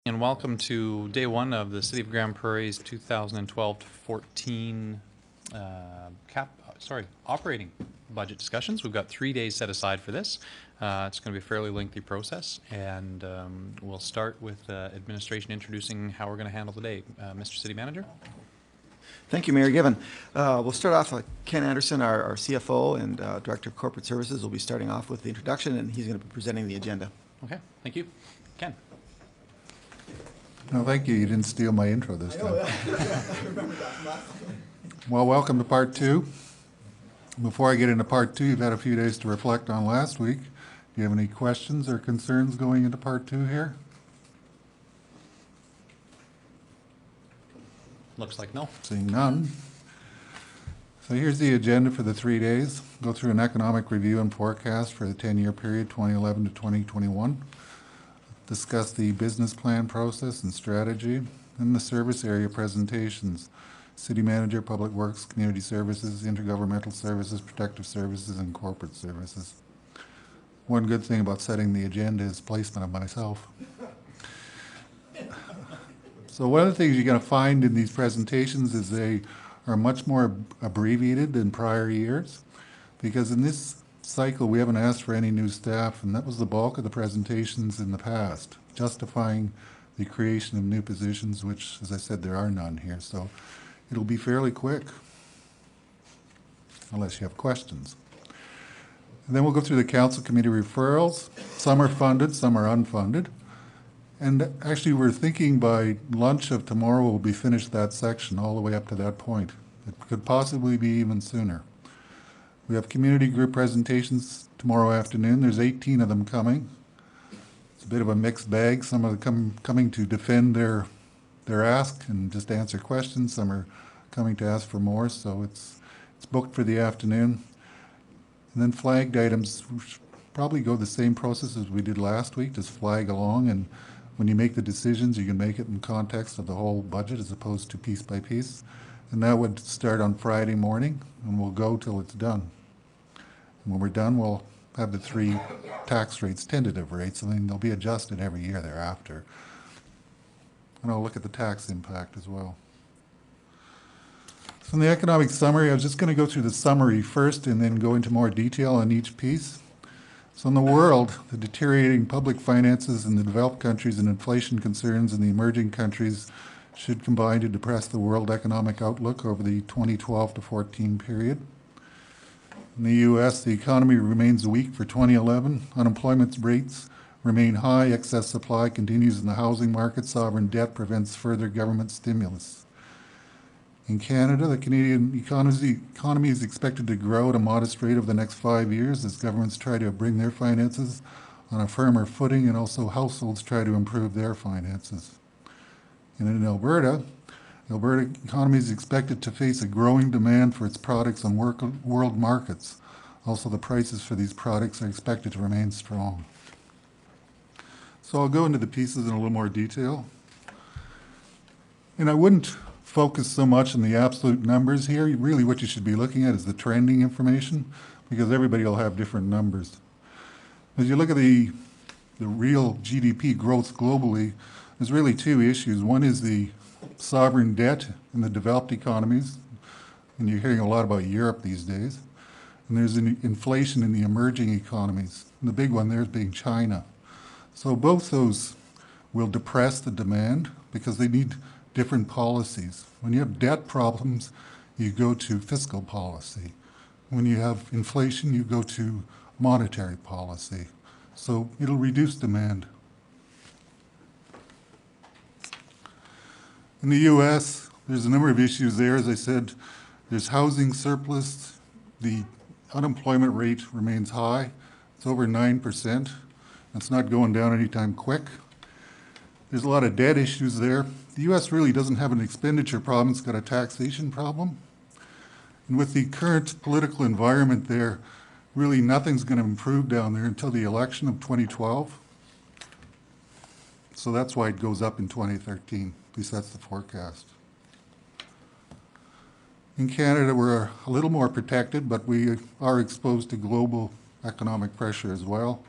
And welcome to day one of the City of Grand Prairie's 2012-14 operating budget discussions. We've got 3 days set aside for this. It's going to be a fairly lengthy process, and we'll start with administration introducing how we're going to handle the day. Mr. City Manager? Thank you, Mayor Given. We'll start off with Ken Anderson, our CFO and Director of Corporate Services, will be starting off with the introduction, and he's going to be presenting the agenda. Okay, thank you. Ken? No, thank you. You didn't steal my intro this time. I remember that from last time. Well, welcome to part two. Before I get into part two, you've had a few days to reflect on last week. Do you have any questions or concerns going into part two here? Looks like no. Seeing none. So here's the agenda for the 3 days. Go through an economic review and forecast for the 10-year period 2011 to 2021. Discuss the business plan process and strategy, and the service area presentations: City Manager, Public Works, Community Services, Intergovernmental Services, Protective Services, and Corporate Services. One good thing about setting the agenda is placement of myself. So one of the things you're going to find in these presentations is they are much more abbreviated than prior years, because in this cycle we haven't asked for any new staff, and that was the bulk of the presentations in the past, justifying the creation of new positions, which, as I said, there are none here. So it'll be fairly quick, unless you have questions. And then we'll go through the council committee referrals. Some are funded, some are unfunded. And actually, we're thinking by lunch of tomorrow we'll be finished that section all the way up to that point. It could possibly be even sooner. We have community group presentations tomorrow afternoon. There's 18 of them coming. It's a bit of a mixed bag. Some are coming to defend their ask and just answer questions. Some are coming to ask for more, so it's booked for the afternoon. And then flagged items, probably go the same process as we did last week, just flag along, and when you make the decisions, you can make it in context of the whole budget as opposed to piece by piece. And that would start on Friday morning, and we'll go till it's done. And when we're done, we'll have the 3 tax rates, tentative rates, and then they'll be adjusted every year thereafter. And I'll look at the tax impact as well. So in the economic summary, I was just going to go through the summary first and then go into more detail on each piece. So in the world, the deteriorating public finances in the developed countries and inflation concerns in the emerging countries should combine to depress the world economic outlook over the 2012 to 14 period. In the U.S., the economy remains weak for 2011. Unemployment rates remain high. Excess supply continues in the housing market. Sovereign debt prevents further government stimulus. In Canada, the Canadian economy is expected to grow at a modest rate over the next 5 years as governments try to bring their finances on a firmer footing, and also households try to improve their finances. And in Alberta economy is expected to face a growing demand for its products on world markets. Also, the prices for these products are expected to remain strong. So I'll go into the pieces in a little more detail. And I wouldn't focus so much on the absolute numbers here. Really what you should be looking at is the trending information, because everybody will have different numbers. As you look at the real GDP growth globally, there's really 2 issues. One is the sovereign debt in the developed economies, and you're hearing a lot about Europe these days. And there's an inflation in the emerging economies. And the big one there is being China. So both those will depress the demand because they need different policies. When you have debt problems, you go to fiscal policy. When you have inflation, you go to monetary policy. So it'll reduce demand. In the U.S., there's a number of issues there. As I said, there's housing surplus. The unemployment rate remains high. It's over 9%. It's not going down anytime quick. There's a lot of debt issues there. The U.S. really doesn't have an expenditure problem. It's got a taxation problem. And with the current political environment there, really nothing's going to improve down there until the election of 2012. So that's why it goes up in 2013. At least that's the forecast. In Canada, we're a little more protected, but we are exposed to global economic pressure as well.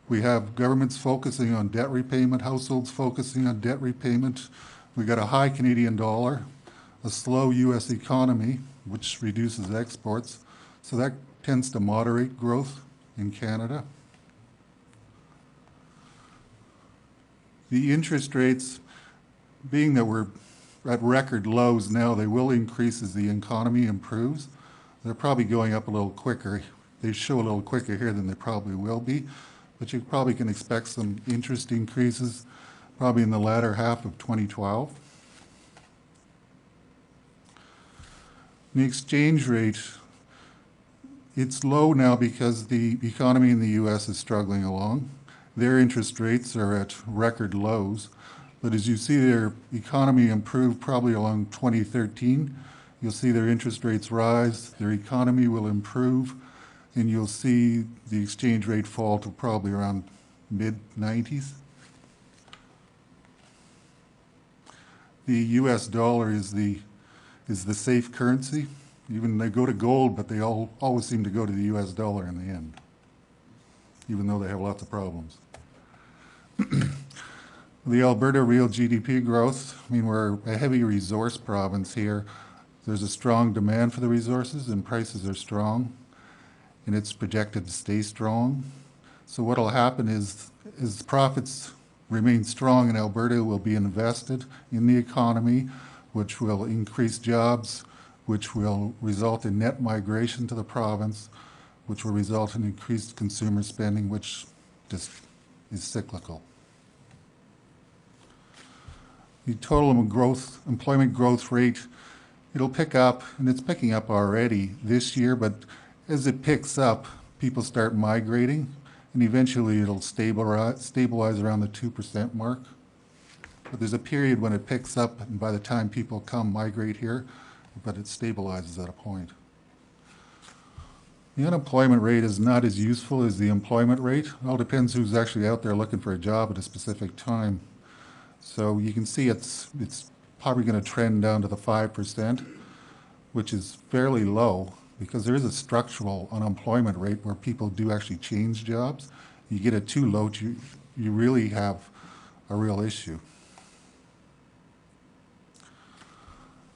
We have governments focusing on debt repayment, households focusing on debt repayment. We got a high Canadian dollar, a slow U.S. economy, which reduces exports. So that tends to moderate growth in Canada. The interest rates, being that we're at record lows now, they will increase as the economy improves. They're probably going up a little quicker. They show a little quicker here than they probably will be, but you probably can expect some interest increases probably in the latter half of 2012. The exchange rate, it's low now because the economy in the U.S. is struggling along. Their interest rates are at record lows, but as you see their economy improve probably along 2013, you'll see their interest rates rise, their economy will improve, and you'll see the exchange rate fall to probably around mid-90s. The U.S. dollar is the safe currency. Even they go to gold, but they always seem to go to the U.S. dollar in the end, even though they have lots of problems. The Alberta real GDP growth, I mean, we're a heavy resource province here. There's a strong demand for the resources and prices are strong, and it's projected to stay strong. So what will happen is profits remain strong in Alberta will be invested in the economy, which will increase jobs, which will result in net migration to the province, which will result in increased consumer spending, which just is cyclical. The total employment growth rate, it'll pick up, and it's picking up already this year, but as it picks up, people start migrating, and eventually it'll stabilize around the 2% mark. But there's a period when it picks up, and by the time people migrate here, but it stabilizes at a point. The unemployment rate is not as useful as the employment rate. It all depends who's actually out there looking for a job at a specific time. So you can see it's probably going to trend down to the 5%, which is fairly low because there is a structural unemployment rate where people do actually change jobs. You get it too low, you really have a real issue.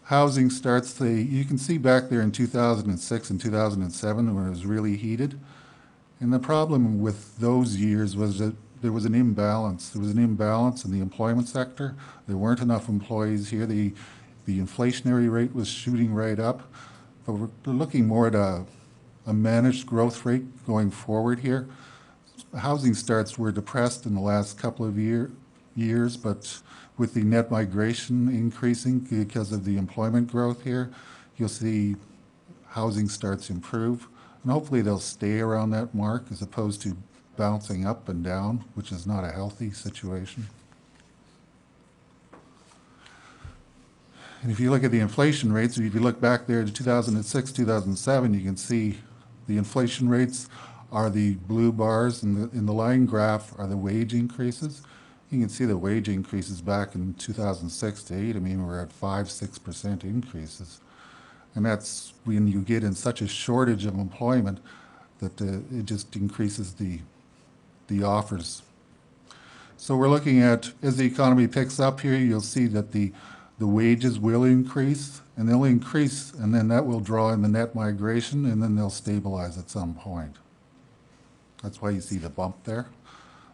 Housing starts, you can see back there in 2006 and 2007 when it was really heated. And the problem with those years was that there was an imbalance. There was an imbalance in the employment sector. There weren't enough employees here. The inflationary rate was shooting right up. But we're looking more at a managed growth rate going forward here. Housing starts were depressed in the last couple of years, but with the net migration increasing because of the employment growth here, you'll see housing starts improve. And hopefully they'll stay around that mark as opposed to bouncing up and down, which is not a healthy situation. And if you look at the inflation rates, if you look back there to 2006, 2007, you can see the inflation rates are the blue bars, and in the line graph are the wage increases. You can see the wage increases back in 2006 to 8. I mean, we're at 5-6% increases. And that's when you get in such a shortage of employment that it just increases the offers. So we're looking at, as the economy picks up here, you'll see that the wages will increase, and they'll increase, and then that will draw in the net migration, and then they'll stabilize at some point. That's why you see the bump there.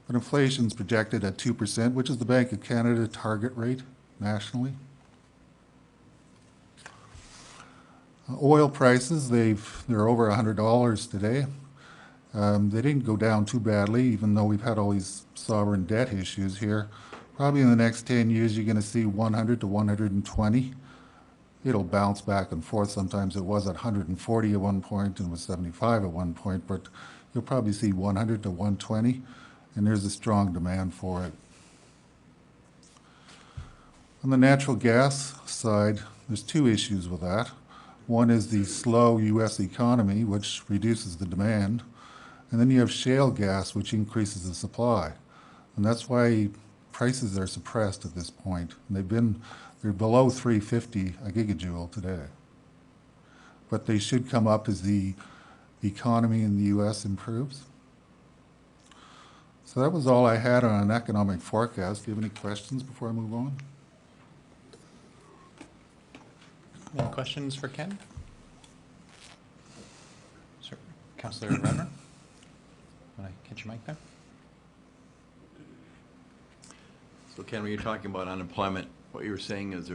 But inflation's projected at 2%, which is the Bank of Canada target rate nationally. Oil prices, they're over $100 today. They didn't go down too badly, even though we've had all these sovereign debt issues here. Probably in the next 10 years, you're going to see 100 to 120. It'll bounce back and forth. Sometimes it was at 140 at one point and was 75 at one point, but you'll probably see 100 to 120, and there's a strong demand for it. On the natural gas side, there's two issues with that. One is the slow U.S. economy, which reduces the demand. And then you have shale gas, which increases the supply. And that's why prices are suppressed at this point. And they're below $3.50 a gigajoule today. But they should come up as the economy in the U.S. improves. So that was all I had on an economic forecast. Do you have any questions before I move on? Any questions for Ken? Sir, Councillor Redmer? Want to catch your mic there? So Ken, when you're talking about unemployment, what you were saying is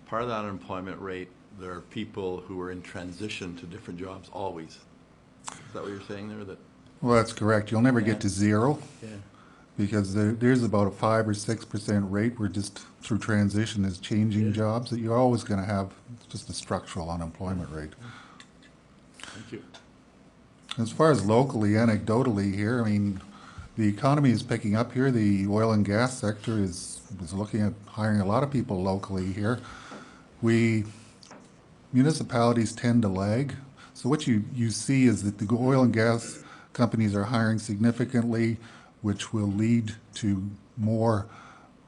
part of that unemployment rate, there are people who are in transition to different jobs always. Is that what you're saying there? That Well, that's correct. You'll never Yeah. get to zero Yeah. because there's about a 5 or 6% rate where just through transition is changing Yeah. jobs that you're always going to have just a structural unemployment rate. Thank you. As far as locally, anecdotally here, I mean, the economy is picking up here. The oil and gas sector is looking at hiring a lot of people locally here. Municipalities tend to lag. So what you see is that the oil and gas companies are hiring significantly, which will lead to more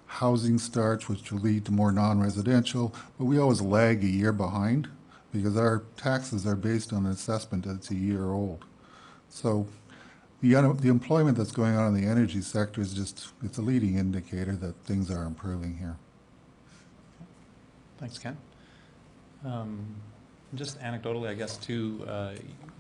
housing starts, which will lead to more non-residential, but we always lag a year behind because our taxes are based on an assessment that's a year old. So the employment that's going on in the energy sector is it's a leading indicator that things are improving here. Thanks, Ken. Just anecdotally, I guess, too,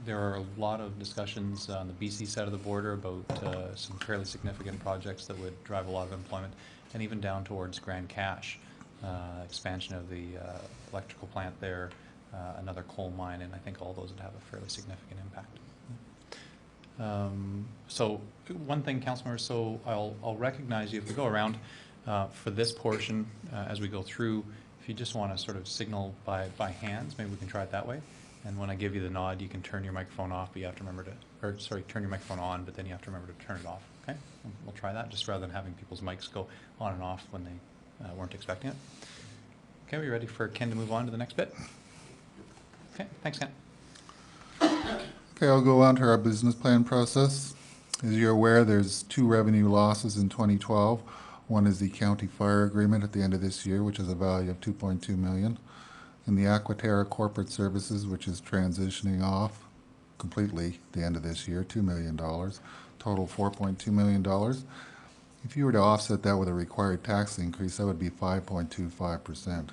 there are a lot of discussions on the BC side of the border about some fairly significant projects that would drive a lot of employment, and even down towards Grand Cache, expansion of the electrical plant there, another coal mine, and I think all those would have a fairly significant impact. So one thing, Councilor, so I'll recognize you if we go around for this portion as we go through. If you just want to sort of signal by hands, maybe we can try it that way. And when I give you the nod, you can turn your microphone off, but you have to remember turn your microphone on, but then you have to remember to turn it off. Okay, we'll try that just rather than having people's mics go on and off when they weren't expecting it. Okay, are we ready for Ken to move on to the next bit? Okay, thanks, Ken. Okay, I'll go on to our business plan process. As you're aware, there's 2 revenue losses in 2012. One is the county fire agreement at the end of this year, which is a value of $2.2 million. And the Aquaterra Corporate Services, which is transitioning off completely at the end of this year, $2 million. Total $4.2 million. If you were to offset that with a required tax increase, that would be 5.25%.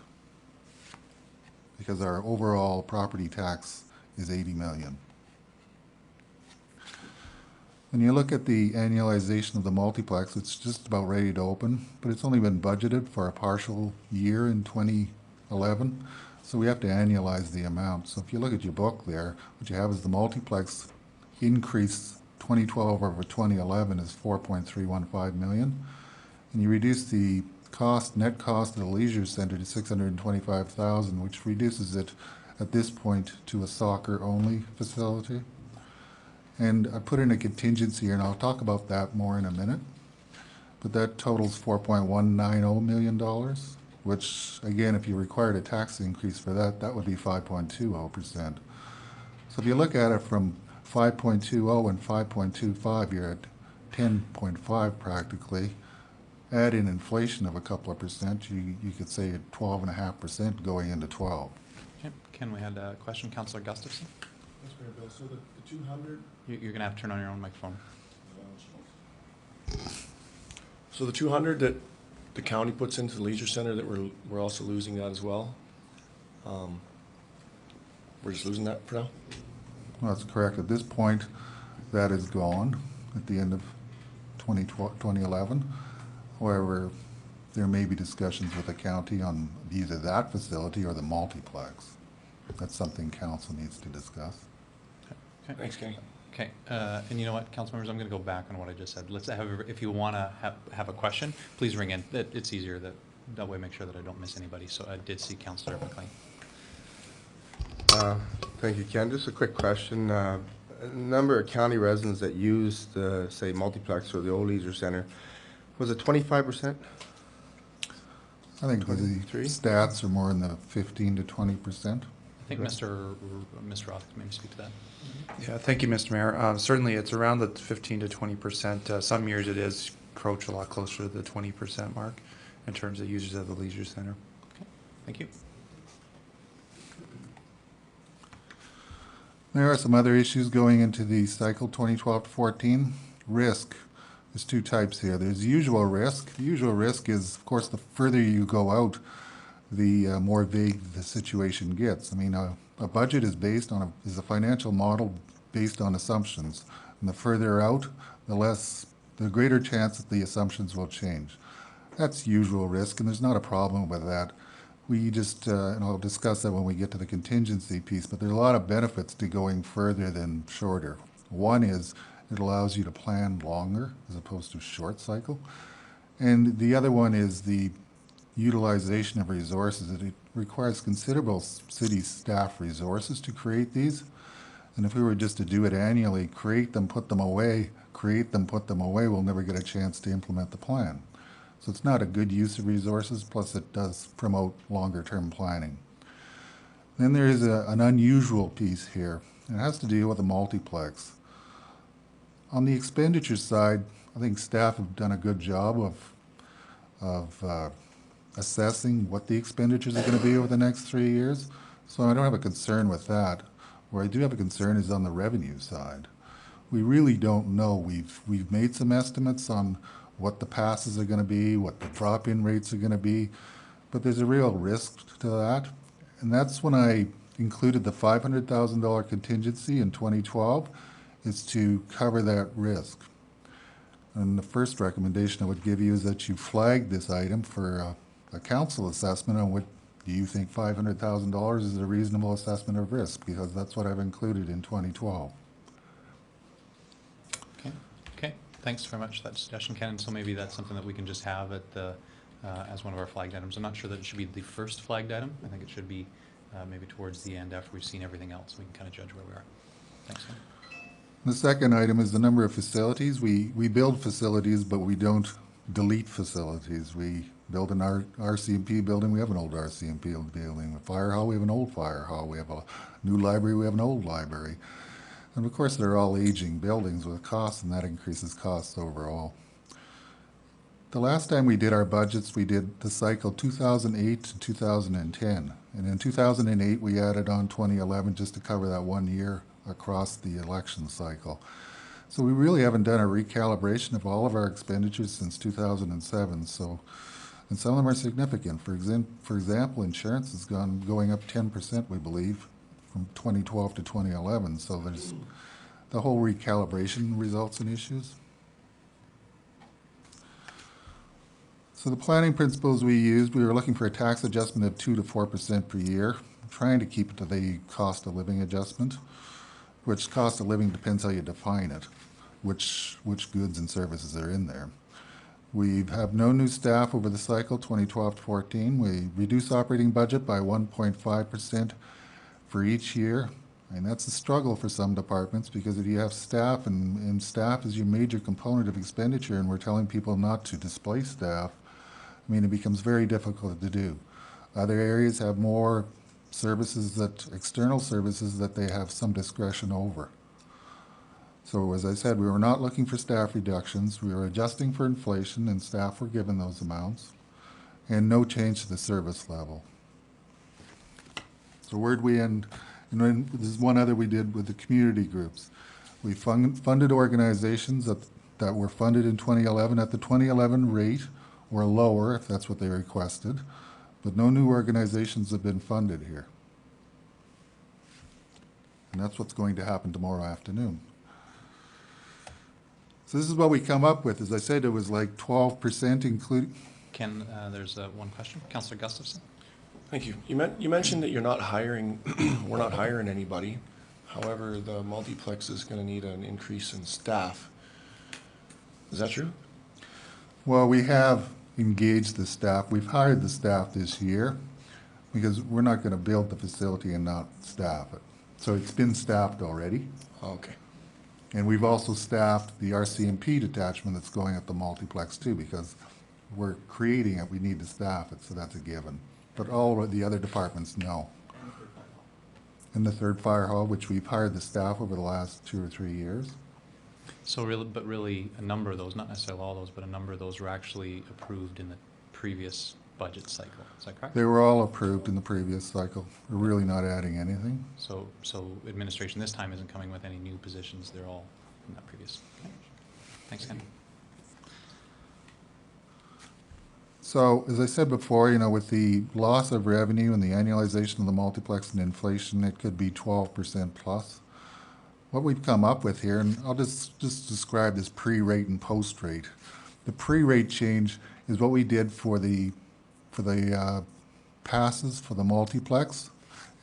Because our overall property tax is $80 million. When you look at the annualization of the multiplex, it's just about ready to open, but it's only been budgeted for a partial year in 2011, so we have to annualize the amount. So if you look at your book there, what you have is the multiplex increase 2012 over 2011 is $4.315 million, and you reduce the net cost of the leisure center to $625,000, which reduces it at this point to a soccer-only facility. And I put in a contingency here, and I'll talk about that more in a minute. But that totals $4.190 million, which, again, if you required a tax increase for that, that would be 5.20%. So if you look at it from 5.20 and 5.25, you're at 10.5 practically. Add in inflation of a couple of percent, you could say at 12.5% going into 12. Okay, Ken, we had a question, Councillor Gustafson. Yes, Mayor Bill. So the 200. You're going to have to turn on your own microphone. So the 200 that the county puts into the leisure center, that we're also losing that as well. We're just losing that for now. Well, that's correct. At this point, that is gone at the end of 2011. However, there may be discussions with the county on either that facility or the multiplex. That's something council needs to discuss. Okay. Thanks, Ken. Okay, and you know what, council members, I'm going to go back on what I just said. Let's have, if you want to have a question, please ring in. It's easier that way. Make sure that I don't miss anybody. So I did see Councillor McLean. Thank you, Ken. Just a quick question. A number of county residents that use the, say, multiplex or the old leisure center, was it 25%? I think the 23? stats are more in the 15 to 20%. I think Mr. Roth can maybe speak to that. Yeah, thank you, Mr. Mayor. Certainly, it's around the 15 to 20%. Some years it is approach a lot closer to the 20% mark in terms of users of the leisure center. Okay, thank you. There are some other issues going into the cycle 2012 to 14. Risk. there's two types here. There's usual risk. The usual risk is, of course, the further you go out, the more vague the situation gets. I mean, a budget is based on is a financial model based on assumptions, and the further out, the greater chance that the assumptions will change. That's usual risk, and there's not a problem with that. We just, and I'll discuss that when we get to the contingency piece, but there's a lot of benefits to going further than shorter. One is it allows you to plan longer as opposed to short cycle. And the other one is the utilization of resources. It requires considerable city staff resources to create these. And if we were just to do it annually, create them, put them away, create them, put them away, we'll never get a chance to implement the plan. So it's not a good use of resources, plus it does promote longer term planning. Then there is an unusual piece here. It has to do with a multiplex. On the expenditure side, I think staff have done a good job of assessing what the expenditures are going to be over the next 3 years. So I don't have a concern with that. Where I do have a concern is on the revenue side. We really don't know. We've made some estimates on what the passes are going to be, what the drop-in rates are going to be, but there's a real risk to that. And that's when I included the $500,000 contingency in 2012, is to cover that risk. And the first recommendation I would give you is that you flag this item for a council assessment on what do you think $500,000 is a reasonable assessment of risk, because that's what I've included in 2012. Okay, thanks very much for that discussion, Ken. And so maybe that's something that we can just have at the, as one of our flagged items. I'm not sure that it should be the first flagged item. I think it should be maybe towards the end after we've seen everything else. We can kind of judge where we are. Thanks, Ken. The second item is the number of facilities. We build facilities, but we don't delete facilities. We build an RCMP building, we have an old RCMP building. A fire hall, we have an old fire hall. We have a new library, we have an old library. And of course, they're all aging buildings with costs, and that increases costs overall. The last time we did our budgets, we did the cycle 2008 to 2010. And in 2008, we added on 2011 just to cover that 1 year across the election cycle. So we really haven't done a recalibration of all of our expenditures since 2007. So, and some of them are significant. For example, insurance is going up 10%, we believe, from 2012 to 2011. So there's the whole recalibration results in issues. So the planning principles we used, we were looking for a tax adjustment of 2 to 4% per year, trying to keep it to the cost of living adjustment, which cost of living depends how you define it, which goods and services are in there. We have no new staff over the cycle 2012 to 14. We reduce operating budget by 1.5% for each year. And that's a struggle for some departments, because if you have staff and staff is your major component of expenditure, and we're telling people not to displace staff, I mean, it becomes very difficult to do. Other areas have more services external services that they have some discretion over. So as I said, we were not looking for staff reductions. We were adjusting for inflation, and staff were given those amounts, and no change to the service level. So where'd we end? And then there's one other we did with the community groups. We funded organizations that were funded in 2011 at the 2011 rate or lower, if that's what they requested, but no new organizations have been funded here. And that's what's going to happen tomorrow afternoon. So this is what we come up with. As I said, it was like 12% including. Ken, there's one question. Councillor Gustafson. Thank you. You mentioned that you're not hiring, we're not hiring anybody. However, the multiplex is going to need an increase in staff. Is that true? Well, we have engaged the staff. We've hired the staff this year, because we're not going to build the facility and not staff it. So it's been staffed already. Okay. And we've also staffed the RCMP detachment that's going at the multiplex too, because we're creating it, we need to staff it, so that's a given. But all of the other departments, no. And the third fire hall, which we've hired the staff over the last 2 or 3 years. So really a number of those, not necessarily all those, but a number of those were actually approved in the previous budget cycle. Is that correct? They were all approved in the previous cycle. We're really not adding anything. So administration this time isn't coming with any new positions. They're all from that previous. Okay. Thanks, Ken. So, as I said before, with the loss of revenue and the annualization of the multiplex and inflation, it could be 12% plus. What we've come up with here, and I'll just describe this pre-rate and post-rate. The pre-rate change is what we did for the passes for the multiplex,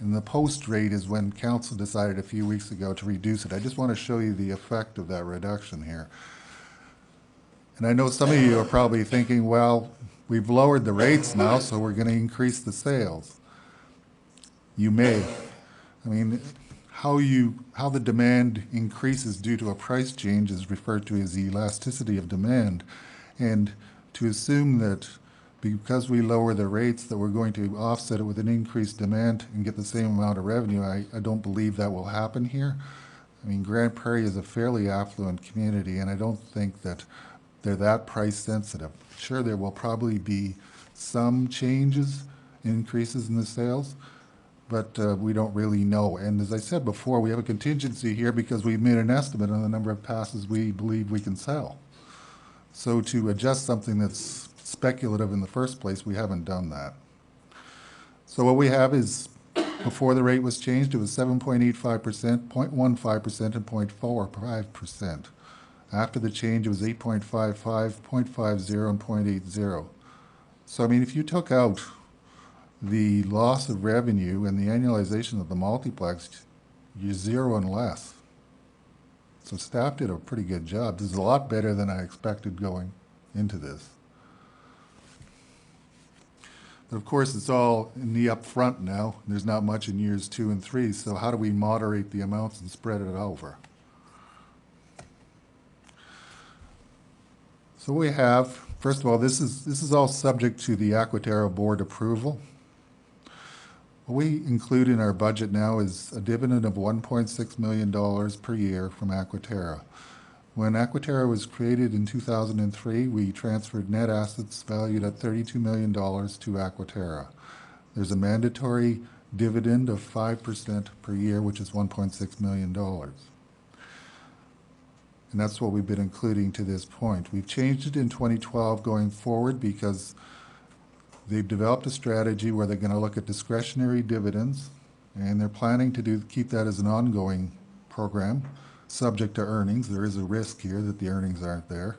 and the post-rate is when council decided a few weeks ago to reduce it. I just want to show you the effect of that reduction here. And I know some of you are probably thinking, well, we've lowered the rates now, so we're going to increase the sales. You may. I mean, how the demand increases due to a price change is referred to as the elasticity of demand. And to assume that because we lower the rates that we're going to offset it with an increased demand and get the same amount of revenue, I don't believe that will happen here. I mean, Grand Prairie is a fairly affluent community, and I don't think that they're that price sensitive. Sure, there will probably be some changes, increases in the sales, but we don't really know. And as I said before, we have a contingency here because we've made an estimate on the number of passes we believe we can sell. So to adjust something that's speculative in the first place, we haven't done that. So what we have is, before the rate was changed, it was 7.85%, 0.15%, and 0.45%. After the change, it was 8.55, 0.50, and 0.80. So, I mean, if you took out the loss of revenue and the annualization of the multiplex, you're zero and less. So staff did a pretty good job. This is a lot better than I expected going into this. But of course, it's all in the upfront now. There's not much in years 2 and 3, so how do we moderate the amounts and spread it over? So we have, first of all, this is all subject to the Aquaterra board approval. What we include in our budget now is a dividend of $1.6 million per year from Aquaterra. When Aquaterra was created in 2003, we transferred net assets valued at $32 million to Aquaterra. There's a mandatory dividend of 5% per year, which is $1.6 million. And that's what we've been including to this point. We've changed it in 2012 going forward because they've developed a strategy where they're going to look at discretionary dividends, and they're planning to keep that as an ongoing program, subject to earnings. There is a risk here that the earnings aren't there.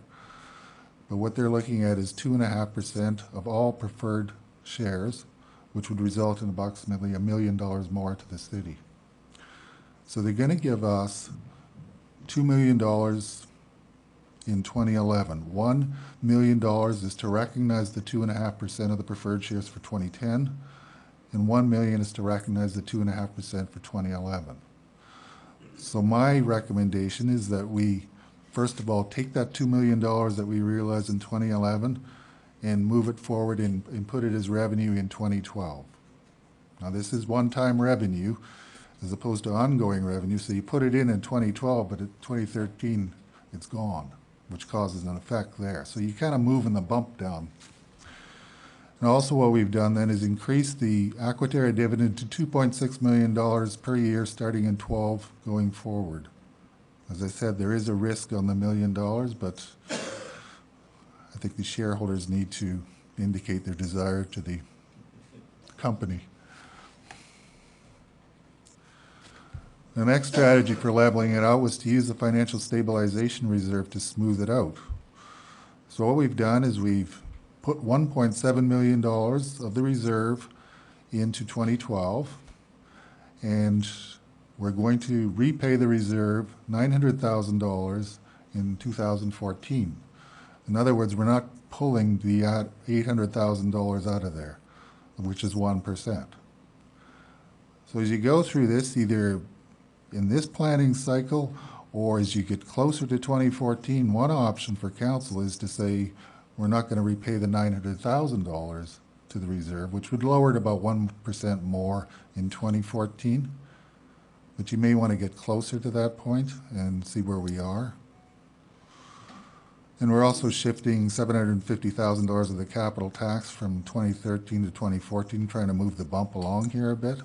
But what they're looking at is 2.5% of all preferred shares, which would result in approximately $1 million more to the city. So they're going to give us $2 million in 2011. $1 million is to recognize the 2.5% of the preferred shares for 2010, and $1 million is to recognize the 2.5% for 2011. So my recommendation is that we, first of all, take that $2 million that we realized in 2011 and move it forward and put it as revenue in 2012. Now this is one-time revenue as opposed to ongoing revenue, so you put it in 2012, but in 2013 it's gone, which causes an effect there. So you're kind of moving the bump down. And also what we've done then is increase the Aquaterra dividend to $2.6 million per year starting in 12 going forward. As I said, there is a risk on the $1 million, but I think the shareholders need to indicate their desire to the company. The next strategy for leveling it out was to use the financial stabilization reserve to smooth it out. So what we've done is we've put $1.7 million of the reserve into 2012, and we're going to repay the reserve $900,000 in 2014. In other words, we're not pulling the $800,000 out of there, which is 1%. So as you go through this, either in this planning cycle or as you get closer to 2014, one option for council is to say we're not going to repay the $900,000 to the reserve, which would lower it about 1% more in 2014. But you may want to get closer to that point and see where we are. And we're also shifting $750,000 of the capital tax from 2013 to 2014, trying to move the bump along here a bit.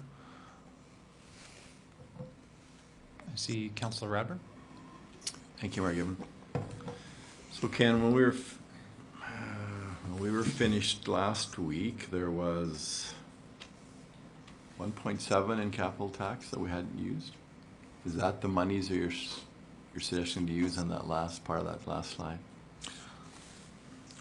I see Councillor Radburn. Thank you, Mayor Gibbon. So Ken, when we were We were finished last week. There was 1.7 in capital tax that we hadn't used. Is that the monies that you're suggesting to use on that last part of that last slide?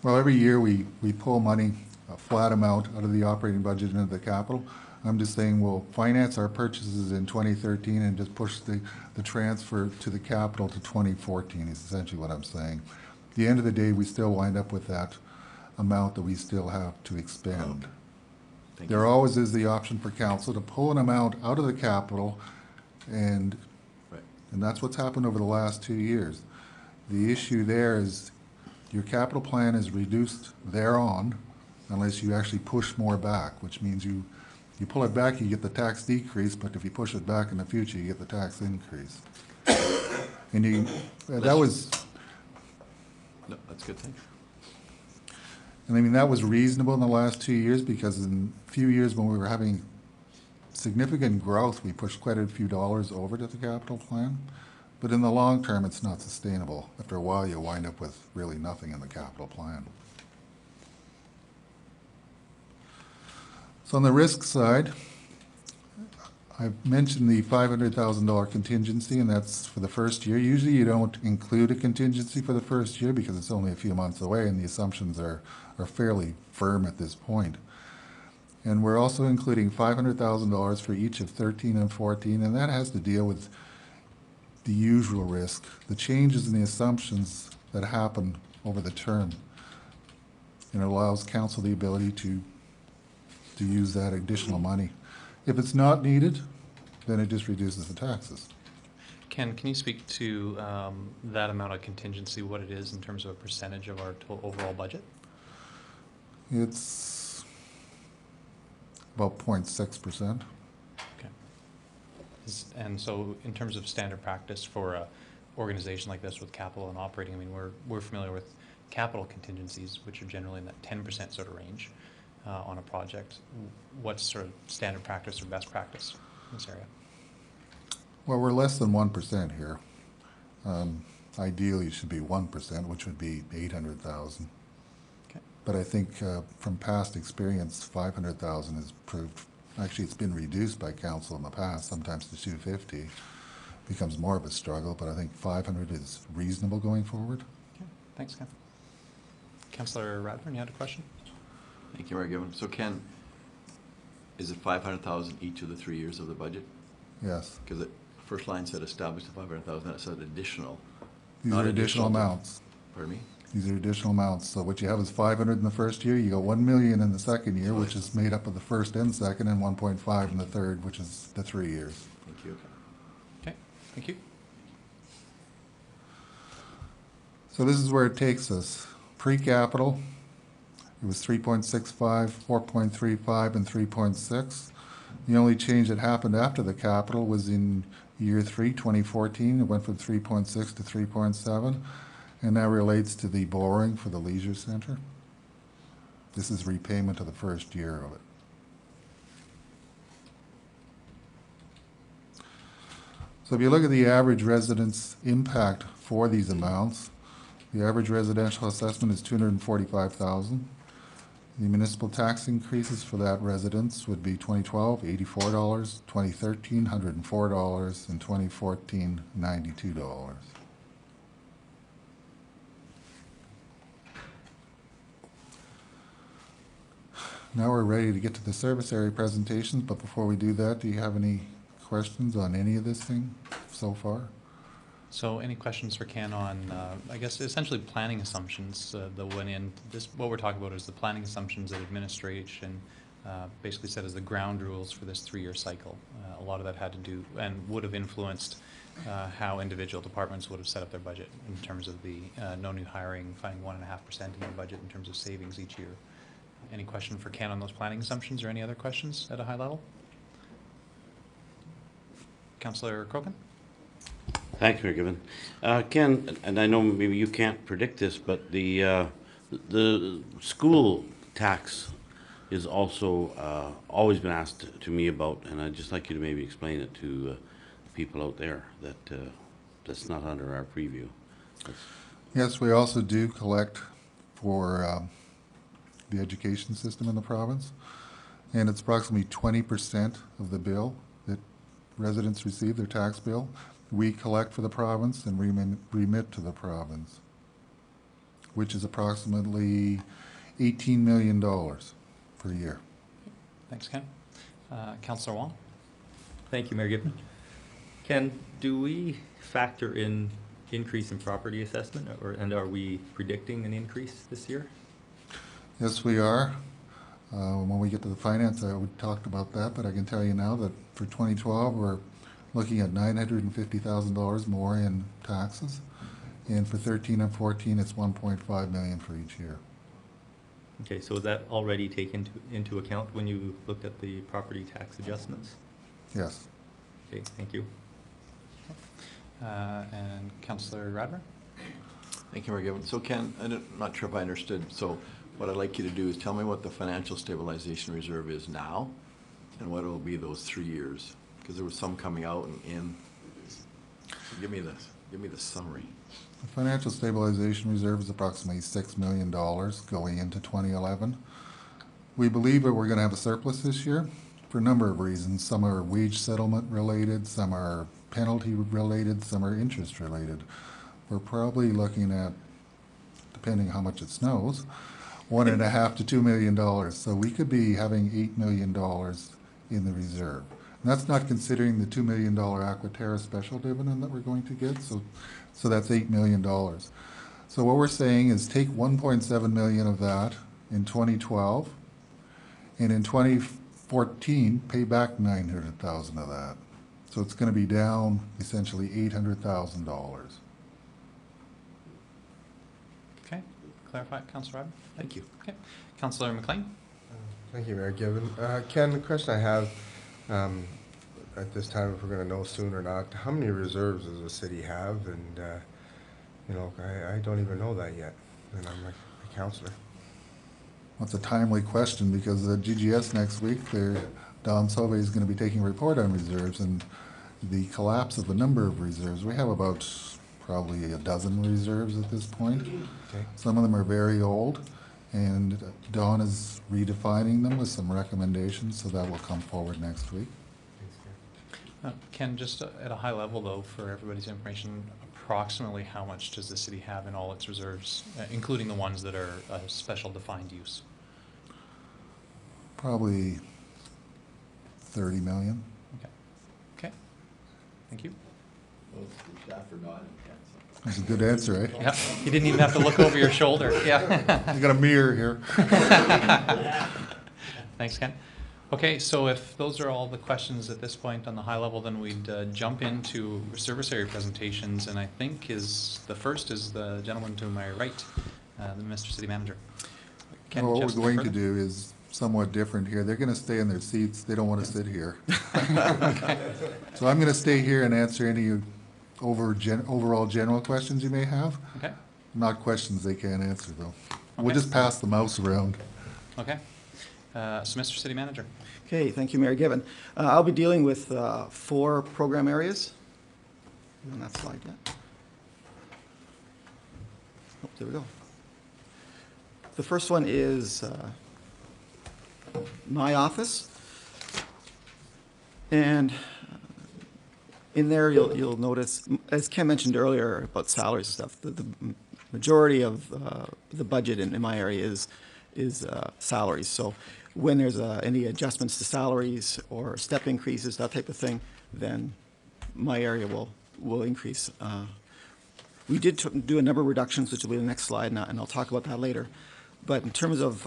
Well, every year we pull money, a flat amount out of the operating budget into the capital. I'm just saying we'll finance our purchases in 2013 and just push the transfer to the capital to 2014 is essentially what I'm saying. At the end of the day, we still wind up with that amount that we still have to expend. Thank There you. always is the option for council to pull an amount out of the capital, and Right. that's what's happened over the last 2 years. The issue there is your capital plan is reduced thereon unless you actually push more back, which means you pull it back, you get the tax decrease, but if you push it back in the future, you get the tax increase. And that was, No, that's a good thing. and I mean, that was reasonable in the last 2 years because in a few years when we were having significant growth, we pushed quite a few dollars over to the capital plan. But in the long term, it's not sustainable. After a while, you wind up with really nothing in the capital plan. So on the risk side, I've mentioned the $500,000 contingency, and that's for the first year. Usually you don't include a contingency for the first year because it's only a few months away and the assumptions are fairly firm at this point. And we're also including $500,000 for each of 13 and 14, and that has to deal with the usual risk, the changes in the assumptions that happen over the term. And it allows council the ability to use that additional money. If it's not needed, then it just reduces the taxes. Ken, can you speak to that amount of contingency, what it is in terms of a percentage of our overall budget? It's about 0.6%. Okay. And so in terms of standard practice for a organization like this with capital and operating, I mean, we're familiar with capital contingencies, which are generally in that 10% sort of range on a project. What's sort of standard practice or best practice in this area? Well, we're less than 1% here. Ideally, it should be 1%, which would be 800,000. Okay. But I think from past experience, 500,000 has proved, actually it's been reduced by council in the past, sometimes to 250. Becomes more of a struggle, but I think 500 is reasonable going forward. Okay. Thanks, Ken. Councillor Radburn, you had a question? Thank you, Mayor Given. So Ken, is it 500,000 each of the 3 years of the budget? Yes. Because the first line said established at 500,000, it said additional. These Not are additional to- amounts. Pardon me? These are additional amounts. So what you have is 500 in the first year, you got 1 million in the second year, which is made up of the first and second, and 1.5 in the third, which is the 3 years. Thank you. Okay, thank you. So this is where it takes us. Pre-capital, it was 3.65, 4.35, and 3.6. The only change that happened after the capital was in year 3, 2014. It went from 3.6 to 3.7, and that relates to the borrowing for the leisure center. This is repayment of the first year of it. So if you look at the average residence impact for these amounts, the average residential assessment is $245,000. The municipal tax increases for that residence would be 2012, $84, 2013, $104, and 2014, $92. Now we're ready to get to the service area presentations, but before we do that, do you have any questions on any of this thing so far? So any questions for Ken on, I guess, essentially planning assumptions that went in? What we're talking about is the planning assumptions that administration basically set as the ground rules for this 3-year cycle. A lot of that had to do and would have influenced how individual departments would have set up their budget in terms of the no new hiring, finding 1.5% in their budget in terms of savings each year. Any question for Ken on those planning assumptions or any other questions at a high level? Councillor Crokin? Thanks, Mayor Given. Ken, and I know maybe you can't predict this, but the school tax is also always been asked to me about, and I'd just like you to maybe explain it to people out there that that's not under our preview. Yes, we also do collect for the education system in the province. And it's approximately 20% of the bill that residents receive, their tax bill. We collect for the province and remit to the province, which is approximately $18 million per year. Thanks, Ken. Councillor Wong? Thank you, Mayor Gibbon. Ken, do we factor in increase in property assessment, and are we predicting an increase this year? Yes, we are. When we get to the finance, I would talk about that, but I can tell you now that for 2012, we're looking at $950,000 more in taxes. And for 13 and 14, it's 1.5 million for each year. Okay, so is that already taken into account when you looked at the property tax adjustments? Yes. Okay, thank you. And Councillor Radmer? Thank you, Mayor Given. So Ken, I'm not sure if I understood. So what I'd like you to do is tell me what the financial stabilization reserve is now and what it will be those 3 years. Because there was some coming out and in. So give me the summary. The financial stabilization reserve is approximately $6 million going into 2011. We believe that we're going to have a surplus this year for a number of reasons. Some are wage settlement related, some are penalty related, some are interest related. We're probably looking at, depending how much it snows, $1.5 to $2 million. So we could be having $8 million in the reserve. And that's not considering the $2 million Aquaterra special dividend that we're going to get. So that's $8 million. So what we're saying is take 1.7 million of that in 2012, and in 2014 pay back 900,000 of that. So it's going to be down essentially $800,000. Okay, clarify, Councillor Radmer? Thank you. Okay, Councillor McLean? Thank you, Mayor Given. Ken, the question I have at this time, if we're going to know soon or not, how many reserves does the city have? And, you know, I don't even know that yet, and I'm like a councillor. That's a timely question because the GGS next week, Don Sauve is going to be taking a report on reserves and the collapse of the number of reserves. We have about probably a dozen reserves at this point. Okay. Some of them are very old, and Don is redefining them with some recommendations, so that will come forward next week. Ken, just at a high level though, for everybody's information, approximately how much does the city have in all its reserves, including the ones that are special defined use? Probably 30 million. Okay. Okay. Thank you. That's a good answer, eh? Yeah, you didn't even have to look over your shoulder. Yeah. You got a mirror here. Thanks, Ken. Okay, so if those are all the questions at this point on the high level, then we'd jump into service area presentations, and I think the first is the gentleman to my right, Mr. City Manager. Ken, Well, what just we're going to further? do is somewhat different here. They're going to stay in their seats. They don't want to sit here. So I'm going to stay here and answer any overall general questions you may have. Okay. Not questions they can't answer, though. Okay. We'll just pass the mouse around. Okay. So, Mr. City Manager. Okay, thank you, Mayor Given. I'll be dealing with 4 program areas. On that slide yet? Oh, there we go. The first one is my office. And in there, you'll notice, as Ken mentioned earlier about salaries and stuff, the majority of the budget in my area is salaries. So when there's any adjustments to salaries or step increases, that type of thing, then my area will increase. We did do a number of reductions, which will be the next slide, and I'll talk about that later. But in terms of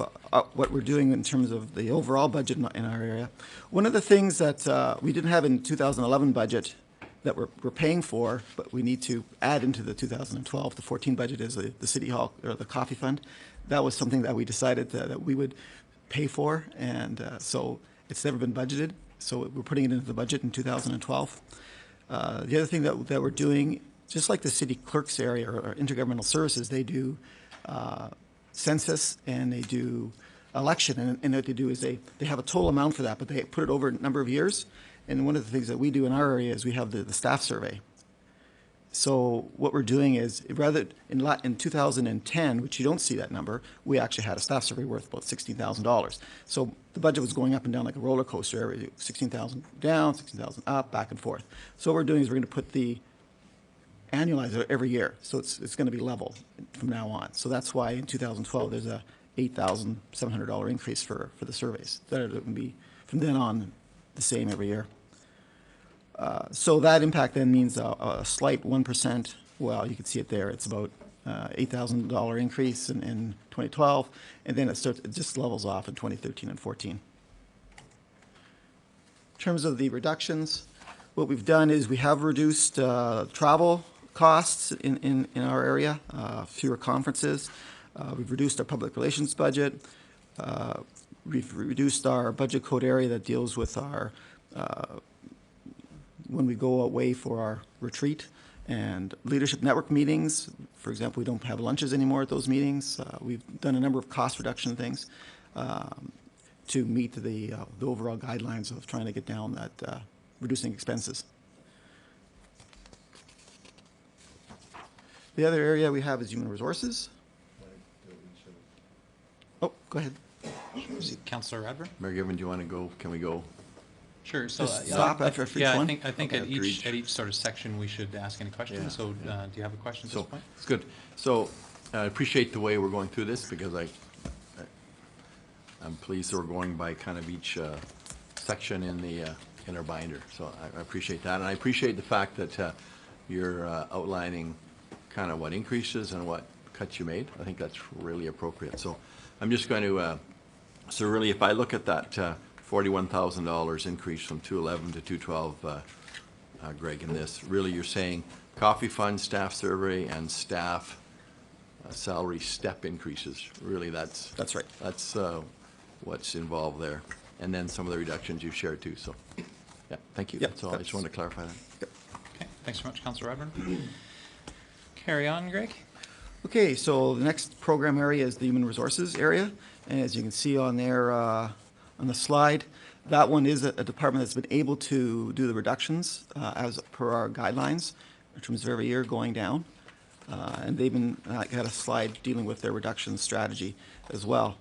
what we're doing in terms of the overall budget in our area, one of the things that we didn't have in 2011 budget that we're paying for, but we need to add into the 2012 to 14 budget is the City Hall, or the coffee fund. That was something that we decided that we would pay for, and so it's never been budgeted. So we're putting it into the budget in 2012. The other thing that we're doing, just like the city clerk's area or intergovernmental services, they do census and they do election, and what they do is they have a total amount for that, but they put it over a number of years. And one of the things that we do in our area is we have the staff survey. So what we're doing is, rather, in 2010, which you don't see that number, we actually had a staff survey worth about $16,000. So the budget was going up and down like a roller coaster, 16,000 down, 16,000 up, back and forth. So what we're doing is we're going to put annualize it every year. So it's going to be level from now on. So that's why in 2012, there's a $8,700 increase for the surveys. That it would be from then on the same every year. So that impact then means a slight 1%. Well, you can see it there. It's about $8,000 increase in 2012, and then it just levels off in 2013 and 14. In terms of the reductions, what we've done is we have reduced travel costs in our area, fewer conferences. We've reduced our public relations budget. We've reduced our budget code area that deals with our when we go away for our retreat and leadership network meetings. For example, we don't have lunches anymore at those meetings. We've done a number of cost reduction things to meet the overall guidelines of trying to get down that reducing expenses. The other area we have is human resources. Oh, go ahead. Councillor Radburn? Mayor Given, do you want to go? Can we go? Sure, so. Just stop after each Yeah, one? I think Okay. at each sort of section, we should ask any questions. Yeah. So do you have a question at this So, point? it's good. So I appreciate the way we're going through this because I'm pleased that we're going by kind of each section in our binder. So I appreciate that. And I appreciate the fact that you're outlining kind of what increases and what cuts you made. I think that's really appropriate. So I'm just going to, so really if I look at that $41,000 increase from 211 to 212, Greg, in this, really you're saying coffee fund, staff survey, and staff salary step increases. Really, that's right. That's what's involved there, and then some of the reductions you've shared too. So, yeah, thank you. Yeah, that's all. I just wanted to clarify that. Okay, thanks very much, Councillor Radburn. Carry on, Greg. Okay, so the next program area is the human resources area, and as you can see on there on the slide, that one is a department that's been able to do the reductions as per our guidelines in terms of every year going down, and they've been had a slide dealing with their reduction strategy as well.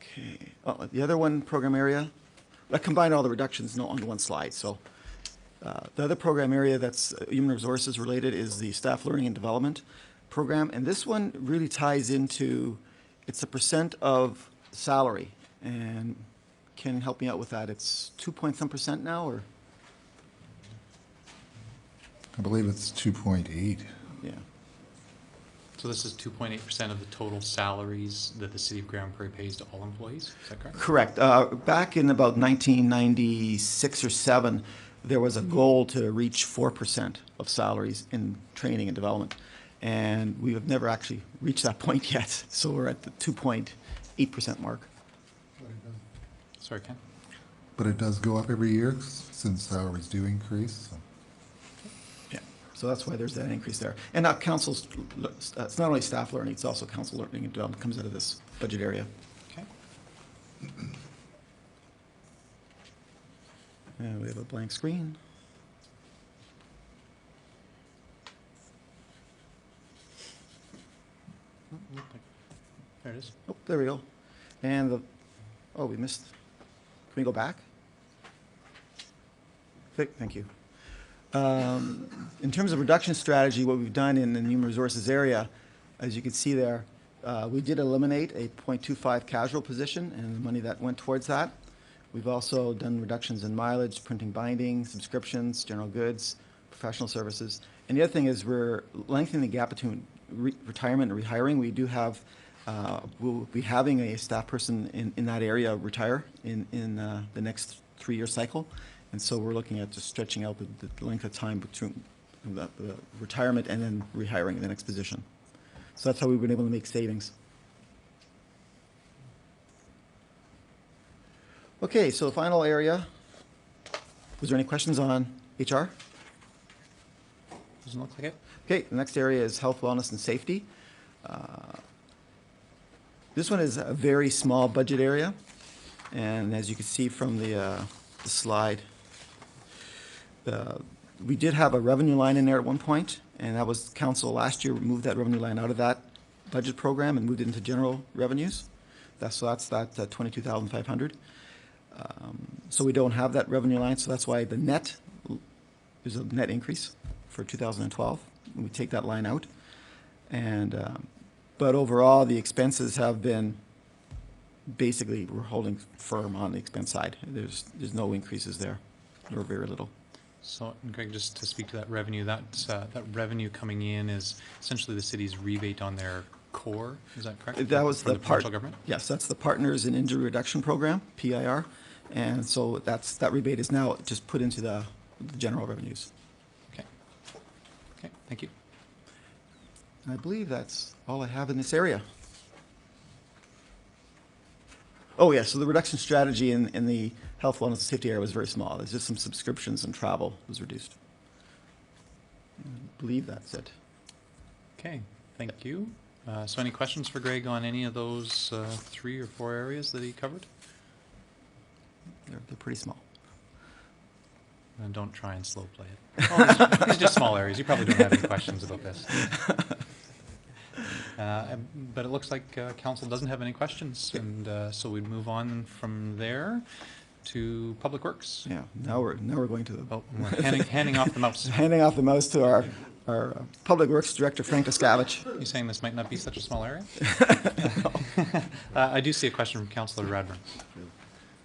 Okay, oh, the other one program area, I combined all the reductions onto one slide. So the other program area that's human resources related is the staff learning and development program, and this one really ties into, it's a percent of salary, and Ken, help me out with that. It's 2-point-some% now, or? I believe it's 2.8. Yeah. So this is 2.8% of the total salaries that the city of Grand Prairie pays to all employees, is that correct? Correct. Back in about 1996 or 7, there was a goal to reach 4% of salaries in training and development. And we have never actually reached that point yet. So we're at the 2.8% mark. Sorry, Ken? But it does go up every year since salaries do increase. So. Yeah. So that's why there's that increase there. And now council's, it's not only staff learning, it's also council learning and development comes out of this budget area. Okay. And we have a blank screen. There it is. Oh, there we go. And we missed. Can we go back? Thank you. In terms of reduction strategy, what we've done in the human resources area, as you can see there, we did eliminate a 0.25 casual position and the money that went towards that. We've also done reductions in mileage, printing, binding, subscriptions, general goods, professional services. And the other thing is we're lengthening the gap between retirement and rehiring. We do have, we'll be having a staff person in that area retire in the next 3-year cycle. And so we're looking at just stretching out the length of time between the retirement and then rehiring the next position. So that's how we've been able to make savings. Okay, so the final area, was there any questions on HR? Doesn't look like it. Okay, the next area is health, wellness, and safety. This one is a very small budget area, and as you can see from the slide, We did have a revenue line in there at one point, and that was council last year moved that revenue line out of that budget program and moved it into general revenues. That's that 22,500. So we don't have that revenue line, so that's why the net is a net increase for 2012. When we take that line out, and but overall the expenses have been basically we're holding firm on the expense side. There's no increases there, or very little. So, Greg, just to speak to that revenue, that revenue coming in is essentially the city's rebate on their core, is that correct? That was For the provincial government? Yes, that's the Partners in Injury Reduction Program, PIR, and so that rebate is now just put into the general revenues. Okay. Okay, thank you. And I believe that's all I have in this area. Oh, yeah, so the reduction strategy in the health, wellness, and safety area was very small. There's just some subscriptions and travel was reduced. I believe that's it. Okay, thank you. So any questions for Greg on any of those 3 or 4 areas that he covered? They're pretty small. And don't try and slow play it. Oh, these are just small areas. You probably don't have any questions about this. But it looks like council doesn't have any questions, and so we'd move on from there to Public Works. Yeah, now we're going to the Oh, we're handing off the mouse. handing off the mouse to our Public Works Director, Frank Descavich. You saying this might not be such a small area? I do see a question from Councillor Radburn.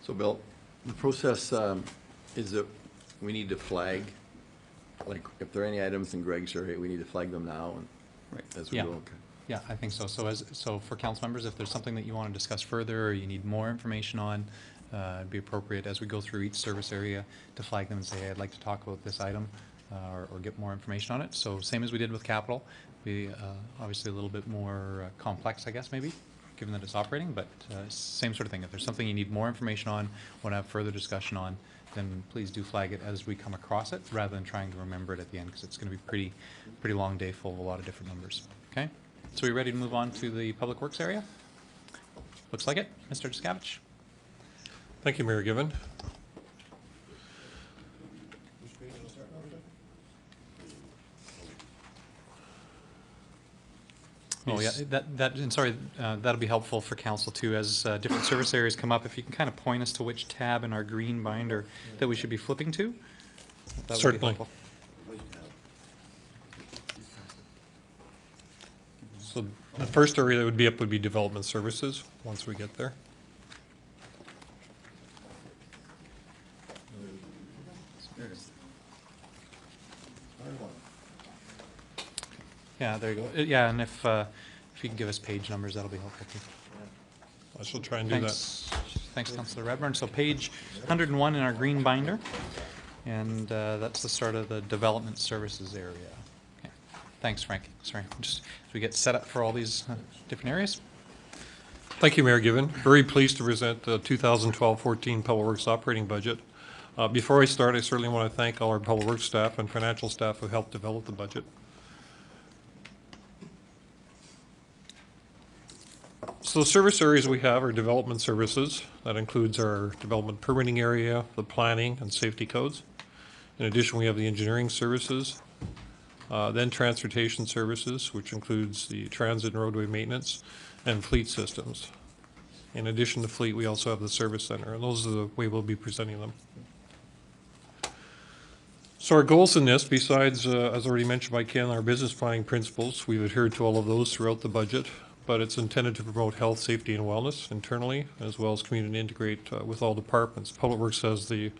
So, Bill, the process is that we need to flag, like, if there are any items in Greg's area, we need to flag them now and Right. as we Yeah. go. Okay. Yeah, I think so. So for council members, if there's something that you want to discuss further or you need more information on, it'd be appropriate as we go through each service area to flag them and say, I'd like to talk about this item or get more information on it. So same as we did with capital, we obviously a little bit more complex, I guess, maybe, given that it's operating, but same sort of thing. If there's something you need more information on, want to have further discussion on, then please do flag it as we come across it rather than trying to remember it at the end, because it's going to be pretty long day full of a lot of different numbers. Okay? So we ready to move on to the Public Works area? Looks like it. Mr. Descavich. Thank you, Mayor Given. Oh, yeah, and sorry, that'll be helpful for council too, as different service areas come up. If you can kind of point us to which tab in our green binder that we should be flipping to, that would be Certainly. helpful. So the first area that would be up would be development services, once we get there. Yeah, there you go. Yeah, and if you can give us page numbers, that'll be helpful too. I shall try and do that. Thanks, Councillor Redburn. So page 101 in our green binder, and that's the start of the development services area. Okay. Thanks, Frank. Sorry, just as we get set up for all these different areas. Thank you, Mayor Given. Very pleased to present the 2012-14 Public Works operating budget. Before I start, I certainly want to thank all our Public Works staff and financial staff who helped develop the budget. So the service areas we have are development services. That includes our development permitting area, the planning and safety codes. In addition, we have the engineering services, then transportation services, which includes the transit and roadway maintenance, and fleet systems. In addition to fleet, we also have the service center, and those are the way we'll be presenting them. So our goals in this, besides, as already mentioned by Ken, our business planning principles, we've adhered to all of those throughout the budget, but it's intended to promote health, safety, and wellness internally, as well as community integrate with all departments. Public Works has the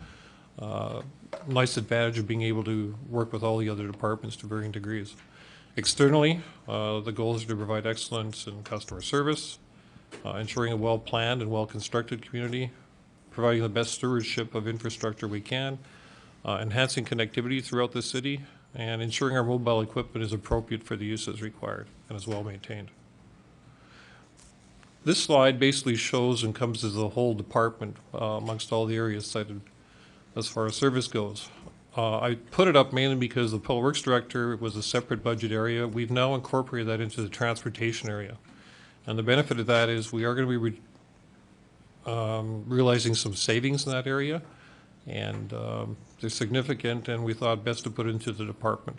nice advantage of being able to work with all the other departments to varying degrees. Externally, the goal is to provide excellence in customer service, ensuring a well-planned and well-constructed community, providing the best stewardship of infrastructure we can, enhancing connectivity throughout the city, and ensuring our mobile equipment is appropriate for the uses required and is well maintained. This slide basically shows and encompasses the whole department amongst all the areas cited as far as service goes. I put it up mainly because the Public Works Director was a separate budget area. We've now incorporated that into the transportation area. And the benefit of that is we are going to be realizing some savings in that area. And they're significant, and we thought best to put into the department.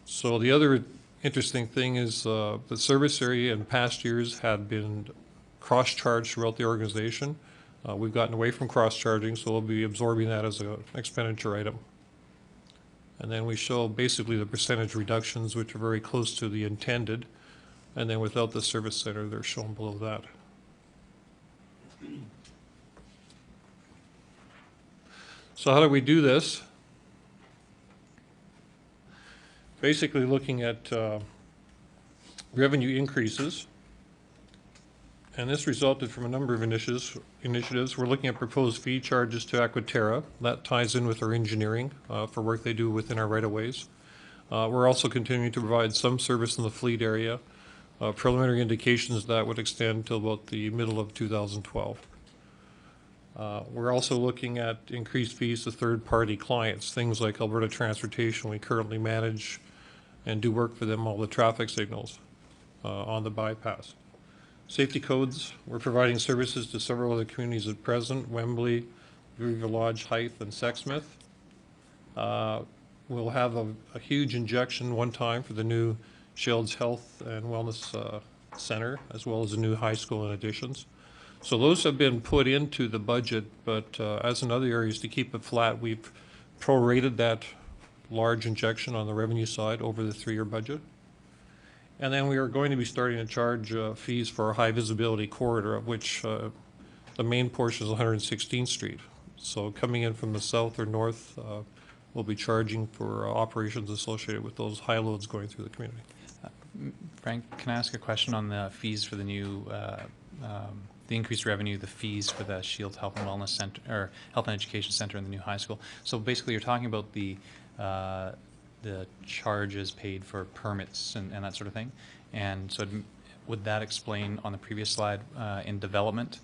So the other interesting thing is the service area in past years had been cross-charged throughout the organization. We've gotten away from cross-charging, so we'll be absorbing that as an expenditure item. And then we show basically the percentage reductions, which are very close to the intended. And then without the service center, they're shown below that. So how do we do this? Basically looking at revenue increases. And this resulted from a number of initiatives. We're looking at proposed fee charges to Aquaterra. That ties in with our engineering for work they do within our right-of-ways. We're also continuing to provide some service in the fleet area. Preliminary indications that would extend till about the middle of 2012. We're also looking at increased fees to third-party clients, things like Alberta Transportation. We currently manage and do work for them, all the traffic signals on the bypass. Safety codes, we're providing services to several other communities at present, Wembley, River Lodge, Hythe, and Sexsmith. We'll have a huge injection one time for the new Shields Health and Wellness Center, as well as the new high school in additions. So those have been put into the budget, but as in other areas, to keep it flat, we've prorated that large injection on the revenue side over the 3-year budget. And then we are going to be starting to charge fees for our high visibility corridor, of which the main portion is 116th Street. So coming in from the south or north, we'll be charging for operations associated with those high loads going through the community. Frank, can I ask a question on the fees for the new, the increased revenue, the fees for the Shields Health and Wellness Center, or Health and Education Center in the new high school? So basically you're talking about the charges paid for permits and that sort of thing. And so would that explain on the previous slide in development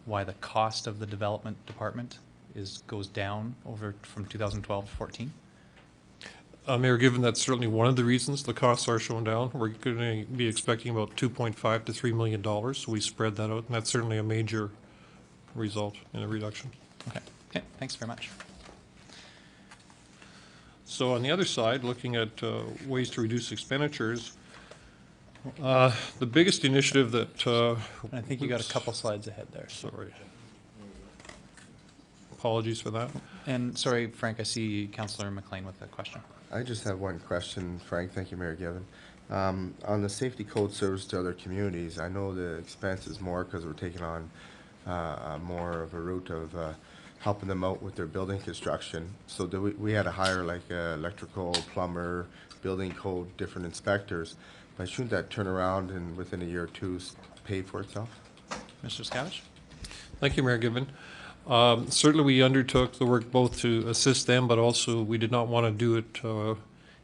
why the cost of the development department goes down over from 2012 to 14? Mayor, given that's certainly one of the reasons the costs are shown down, we're going to be expecting about $2.5 to $3 million. So we spread that out, and that's certainly a major result in a reduction. Okay. Okay. Thanks very much. So on the other side, looking at ways to reduce expenditures, the biggest initiative that... I think you got a couple slides ahead there. Sorry. Apologies for that. And sorry, Frank, I see Councillor McLean with a question. I just have one question, Frank. Thank you, Mayor Given. On the safety code service to other communities, I know the expense is more because we're taking on more of a route of helping them out with their building construction. So we had to hire like electrical, plumber, building code, different inspectors. But shouldn't that turn around and within a year or two pay for itself? Mr. Scavage? Thank you, Mayor Given. Certainly we undertook the work both to assist them, but also we did not want to do it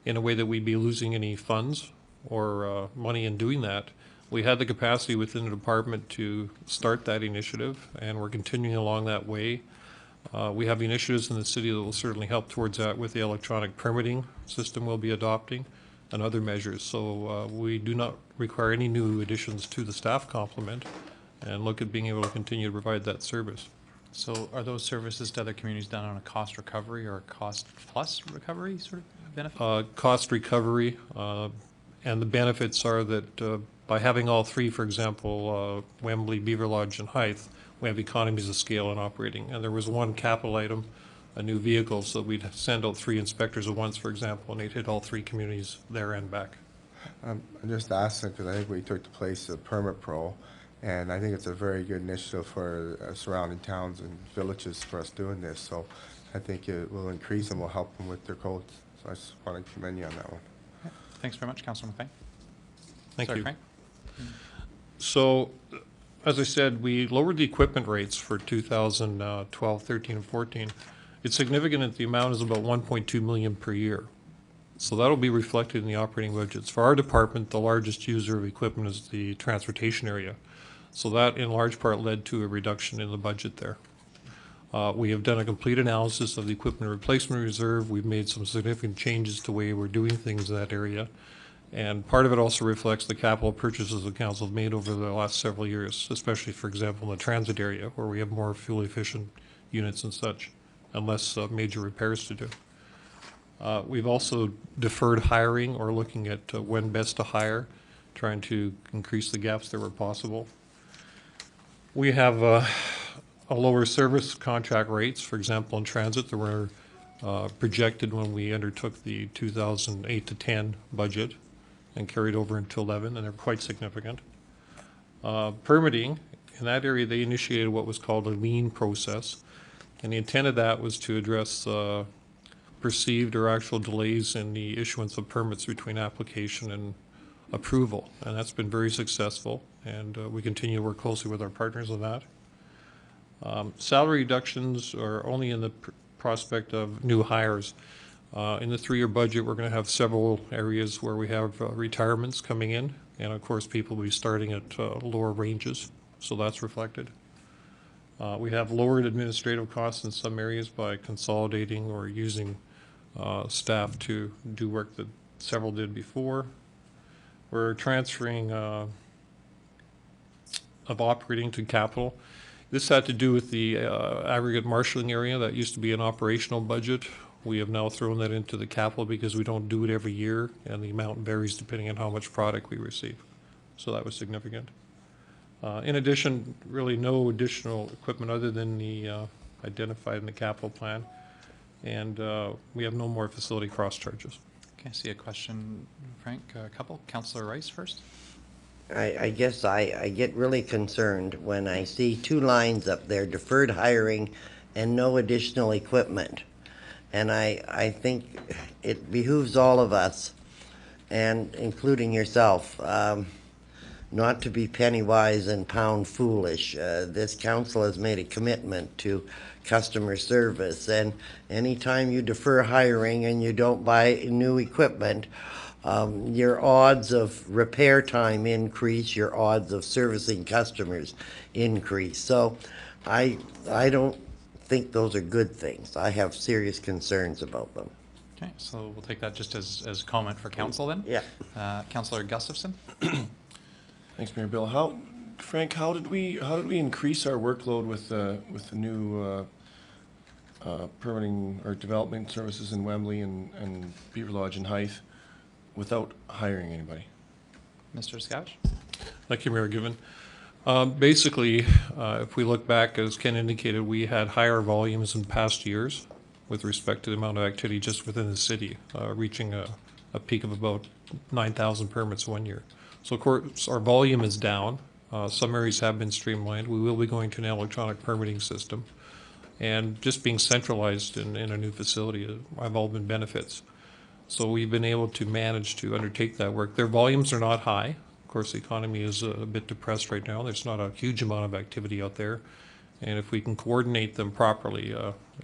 in a way that we'd be losing any funds or money in doing that. We had the capacity within the department to start that initiative, and we're continuing along that way. We have initiatives in the city that will certainly help towards that with the electronic permitting system we'll be adopting and other measures. So we do not require any new additions to the staff complement and look at being able to continue to provide that service. So are those services to other communities done on a cost recovery or a cost plus recovery sort of benefit? Cost recovery, and the benefits are that by having all three, for example, Wembley, Beaver Lodge, and Hythe, we have economies of scale in operating. And there was one capital item, a new vehicle, so we'd send out 3 inspectors at once, for example, and they'd hit all 3 communities there and back. I'm just asking because I think we took the place of Permit Pro, and I think it's a very good initiative for surrounding towns and villages for us doing this. So I think it will increase and will help them with their codes. So I just want to commend you on that one. Okay. Thanks very much, Councillor McLean. Thank Sorry, you. Frank? So, as I said, we lowered the equipment rates for 2012, 13, and 14. It's significant that the amount is about $1.2 million per year. So that'll be reflected in the operating budgets. For our department, the largest user of equipment is the transportation area. So that in large part led to a reduction in the budget there. We have done a complete analysis of the equipment replacement reserve. We've made some significant changes to the way we're doing things in that area. And part of it also reflects the capital purchases the council have made over the last several years, especially, for example, in the transit area where we have more fuel efficient units and such. unless major repairs to do. We've also deferred hiring or looking at when best to hire, trying to increase the gaps that were possible. We have a lower service contract rates, for example, in transit that were projected when we undertook the 2008 to 10 budget and carried over into 11, and they're quite significant. Permitting, in that area, they initiated what was called a lean process, and the intent of that was to address perceived or actual delays in the issuance of permits between application and approval, and that's been very successful, and we continue to work closely with our partners on that. Salary reductions are only in the prospect of new hires. In the 3-year budget, we're going to have several areas where we have retirements coming in, and of course, people will be starting at lower ranges, so that's reflected. We have lowered administrative costs in some areas by consolidating or using staff to do work that several did before. We're transferring of operating to capital. This had to do with the aggregate marshalling area that used to be an operational budget. We have now thrown that into the capital because we don't do it every year, and the amount varies depending on how much product we receive. So that was significant. In addition, really no additional equipment other than the identified in the capital plan, and we have no more facility cross charges. Okay, I see a question, Frank, a couple. Councillor Rice first. I guess I get really concerned when I see 2 lines up there, deferred hiring and no additional equipment. And I think it behooves all of us, and including yourself, not to be penny wise and pound foolish. This council has made a commitment to customer service, and anytime you defer hiring and you don't buy new equipment, your odds of repair time increase, your odds of servicing customers increase. So I don't think those are good things. I have serious concerns about them. Okay, so we'll take that just as comment for council then. Yeah. Councillor Gustafson. Thanks, Mayor Bill. Frank, how did we increase our workload with the new permitting or development services in Wembley and Beaver Lodge and Hythe without hiring anybody? Mr. Scouch. Thank you, Mayor Given. Basically, if we look back, as Ken indicated, we had higher volumes in past years with respect to the amount of activity just within the city, reaching a peak of about 9,000 permits one year. So of course, our volume is down. Some areas have been streamlined. We will be going to an electronic permitting system. And just being centralized in a new facility have all been benefits. So we've been able to manage to undertake that work. Their volumes are not high. Of course, the economy is a bit depressed right now. There's not a huge amount of activity out there. And if we can coordinate them properly,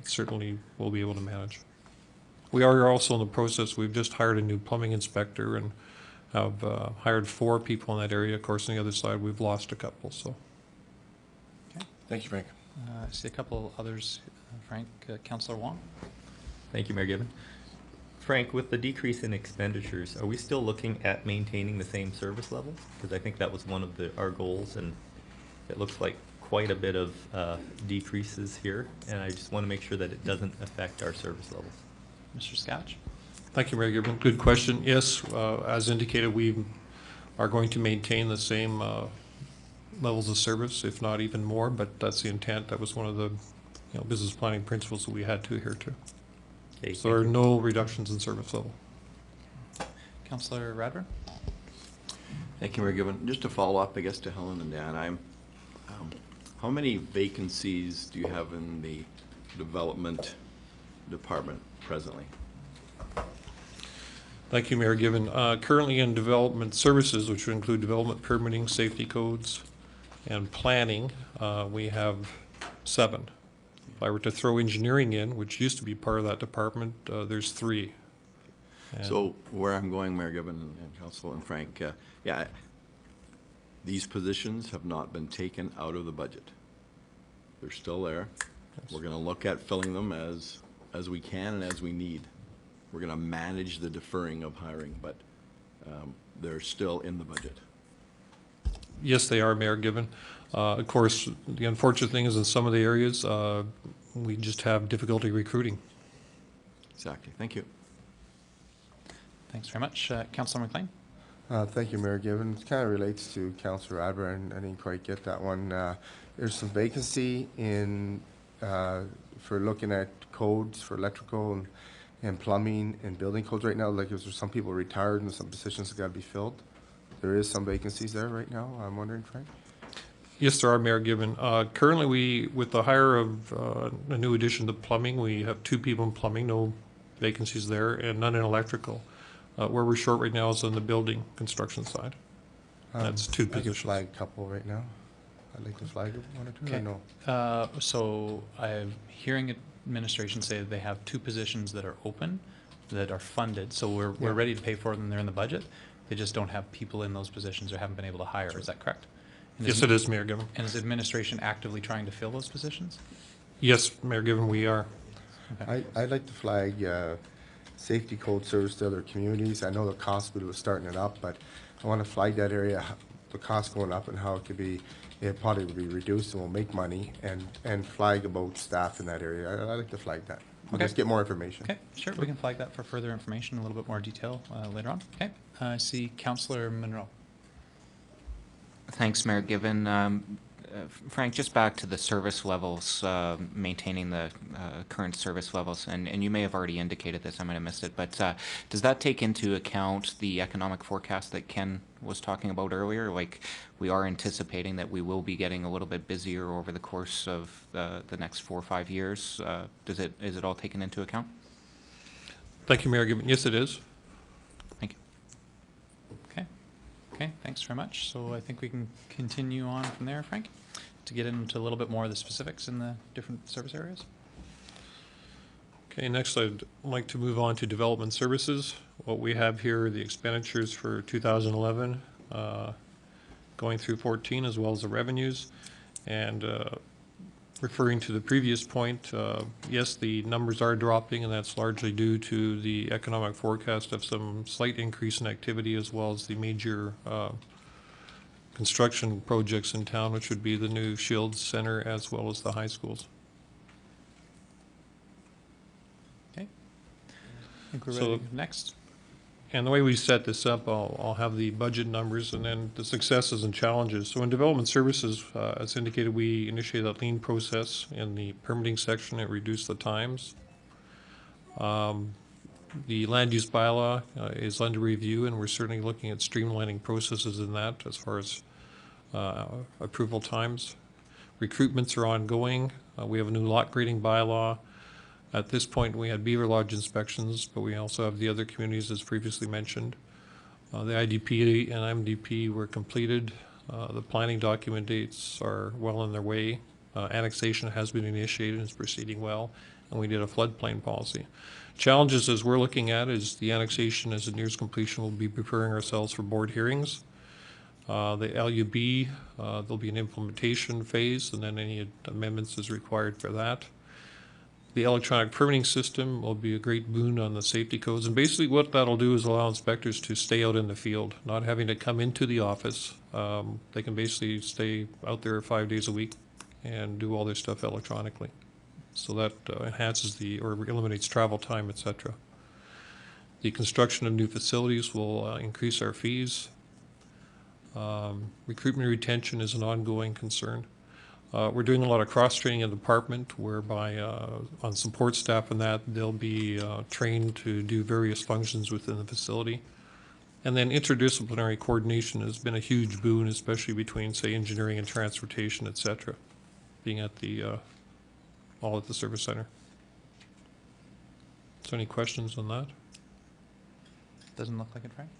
certainly we'll be able to manage. We are also in the process, we've just hired a new plumbing inspector and have hired 4 people in that area. Of course, on the other side, we've lost a couple, so. Okay. Thank you, Frank. I see a couple others. Frank, Councillor Wong. Thank you, Mayor Given. Frank, with the decrease in expenditures, are we still looking at maintaining the same service levels? Because I think that was one of our goals, and it looks like quite a bit of decreases here, and I just want to make sure that it doesn't affect our service levels. Mr. Scouch. Thank you, Mayor Gibbon. Good question. Yes, as indicated, we are going to maintain the same levels of service, if not even more, but that's the intent. That was one of the business planning principles that we had to adhere to. Okay, so there are no reductions in service level. Councillor Radburn. Thank you, Mayor Gibbon. Just to follow up, I guess, to Helen and Dan, how many vacancies do you have in the development department presently? Thank you, Mayor Given. Currently in development services, which would include development permitting, safety codes, and planning, we have 7. If I were to throw engineering in, which used to be part of that department, there's 3. And so where I'm going, Mayor Gibbon and Council and Frank, yeah, these positions have not been taken out of the budget. They're still there. Yes. We're going to look at filling them as we can and as we need. We're going to manage the deferring of hiring, but they're still in the budget. Yes, they are, Mayor Given. Of course, the unfortunate thing is in some of the areas, we just have difficulty recruiting. Exactly. Thank you. Thanks very much. Councillor McLean? Thank you, Mayor Given. It kind of relates to Councillor Adler, and I didn't quite get that one. There's some vacancy in, for looking at codes for electrical and plumbing and building codes right now. Like, there's some people retired and some positions got to be filled. There is some vacancies there right now. I'm wondering, Frank? Yes, there are, Mayor Given. Currently, with the hire of a new addition to plumbing, we have 2 people in plumbing, no vacancies there, and none in electrical. Where we're short right now is on the building construction side. That's 2 I could positions. flag a couple right now. I'd like to flag one or two, Okay. or no? So I'm hearing administration say that they have 2 positions that are open, that are funded, so we're Yeah. ready to pay for them, they're in the budget. They just don't have people in those positions or haven't been able to hire, is that correct? And Yes, it is, Mayor Given. And is administration actively trying to fill those positions? Yes, Mayor Given, we are. I'd like to flag safety code service to other communities. I know the cost was starting it up, but I want to flag that area, the cost going up and how it could be, it probably would be reduced and will make money, and flag about staff in that area. I'd like to flag that. We'll Okay. just get more information. Okay, sure, we can flag that for further information, a little bit more detail later on. Okay, I see Councillor Monroe. Thanks, Mayor Given. Frank, just back to the service levels, maintaining the current service levels, and you may have already indicated this, I might have missed it, but does that take into account the economic forecast that Ken was talking about earlier? Like, we are anticipating that we will be getting a little bit busier over the course of the next 4 or 5 years. Is it all taken into account? Thank you, Mayor Given. Yes, it is. Thank you. Okay, okay, thanks very much. So I think we can continue on from there, Frank, to get into a little bit more of the specifics in the different service areas. Okay, next I'd like to move on to development services. What we have here are the expenditures for 2011, going through 14, as well as the revenues. And referring to the previous point, yes, the numbers are dropping, and that's largely due to the economic forecast of some slight increase in activity, as well as the major construction projects in town, which would be the new Shields Center as well as the high schools. Okay, I think we're So- ready next. And the way we set this up, I'll have the budget numbers and then the successes and challenges. So in development services, as indicated, we initiated that lean process in the permitting section. It reduced the times. The land use bylaw is under review, and we're certainly looking at streamlining processes in that as far as approval times. Recruitments are ongoing. We have a new lot grading bylaw. At this point, we had Beaver Lodge inspections, but we also have the other communities as previously mentioned. The IDP and MDP were completed. The planning document dates are well on their way. Annexation has been initiated and is proceeding well, and we did a floodplain policy. Challenges as we're looking at is the annexation as it nears completion. We'll be preparing ourselves for board hearings. The LUB, there'll be an implementation phase, and then any amendments as required for that. The electronic permitting system will be a great boon on the safety codes. And basically what that'll do is allow inspectors to stay out in the field, not having to come into the office. They can basically stay out there 5 days a week and do all their stuff electronically. So that enhances or eliminates travel time, et cetera. The construction of new facilities will increase our fees. Recruitment retention is an ongoing concern. We're doing a lot of cross-training in the department, whereby on support staff and that, they'll be trained to do various functions within the facility. And then interdisciplinary coordination has been a huge boon, especially between, say, engineering and transportation, et cetera, being at all at the service center. So any questions on that? Doesn't look like it, Frank.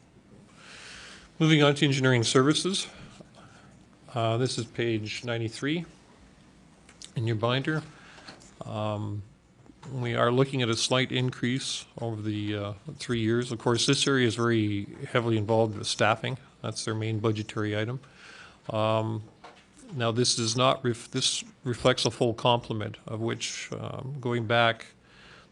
Moving on to engineering services. This is page 93 in your binder. We are looking at a slight increase over the 3 years. Of course, this area is very heavily involved with staffing. That's their main budgetary item. Now, this is not this reflects a full complement, of which going back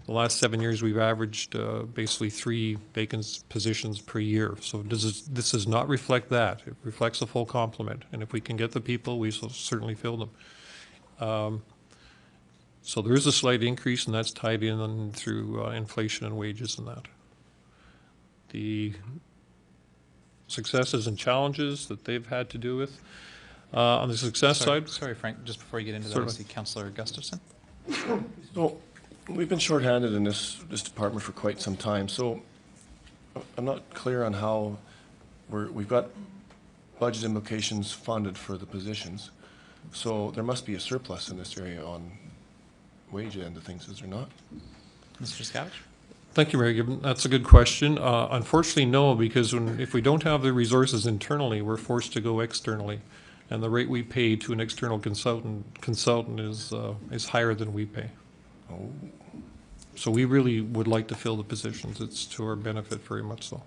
the last 7 years, we've averaged basically 3 vacant positions per year. So this does not reflect that. It reflects a full complement. And if we can get the people, we will certainly fill them. So there is a slight increase, and that's tied in through inflation and wages and that. The successes and challenges that they've had to do with. On the success side, Sorry, Frank, just before you get into that, I Certainly. see Councillor Gustafson. So, we've been shorthanded in this department for quite some time, so I'm not clear on how we've got budget implications funded for the positions. So there must be a surplus in this area on wage end of things, is there not? Mr. Scavich? thank you, Mayor Gibbon. That's a good question. Unfortunately, no, because if we don't have the resources internally, we're forced to go externally. And the rate we pay to an external consultant is higher than we pay. Oh, So we really would like to fill the positions. It's to our benefit very much so.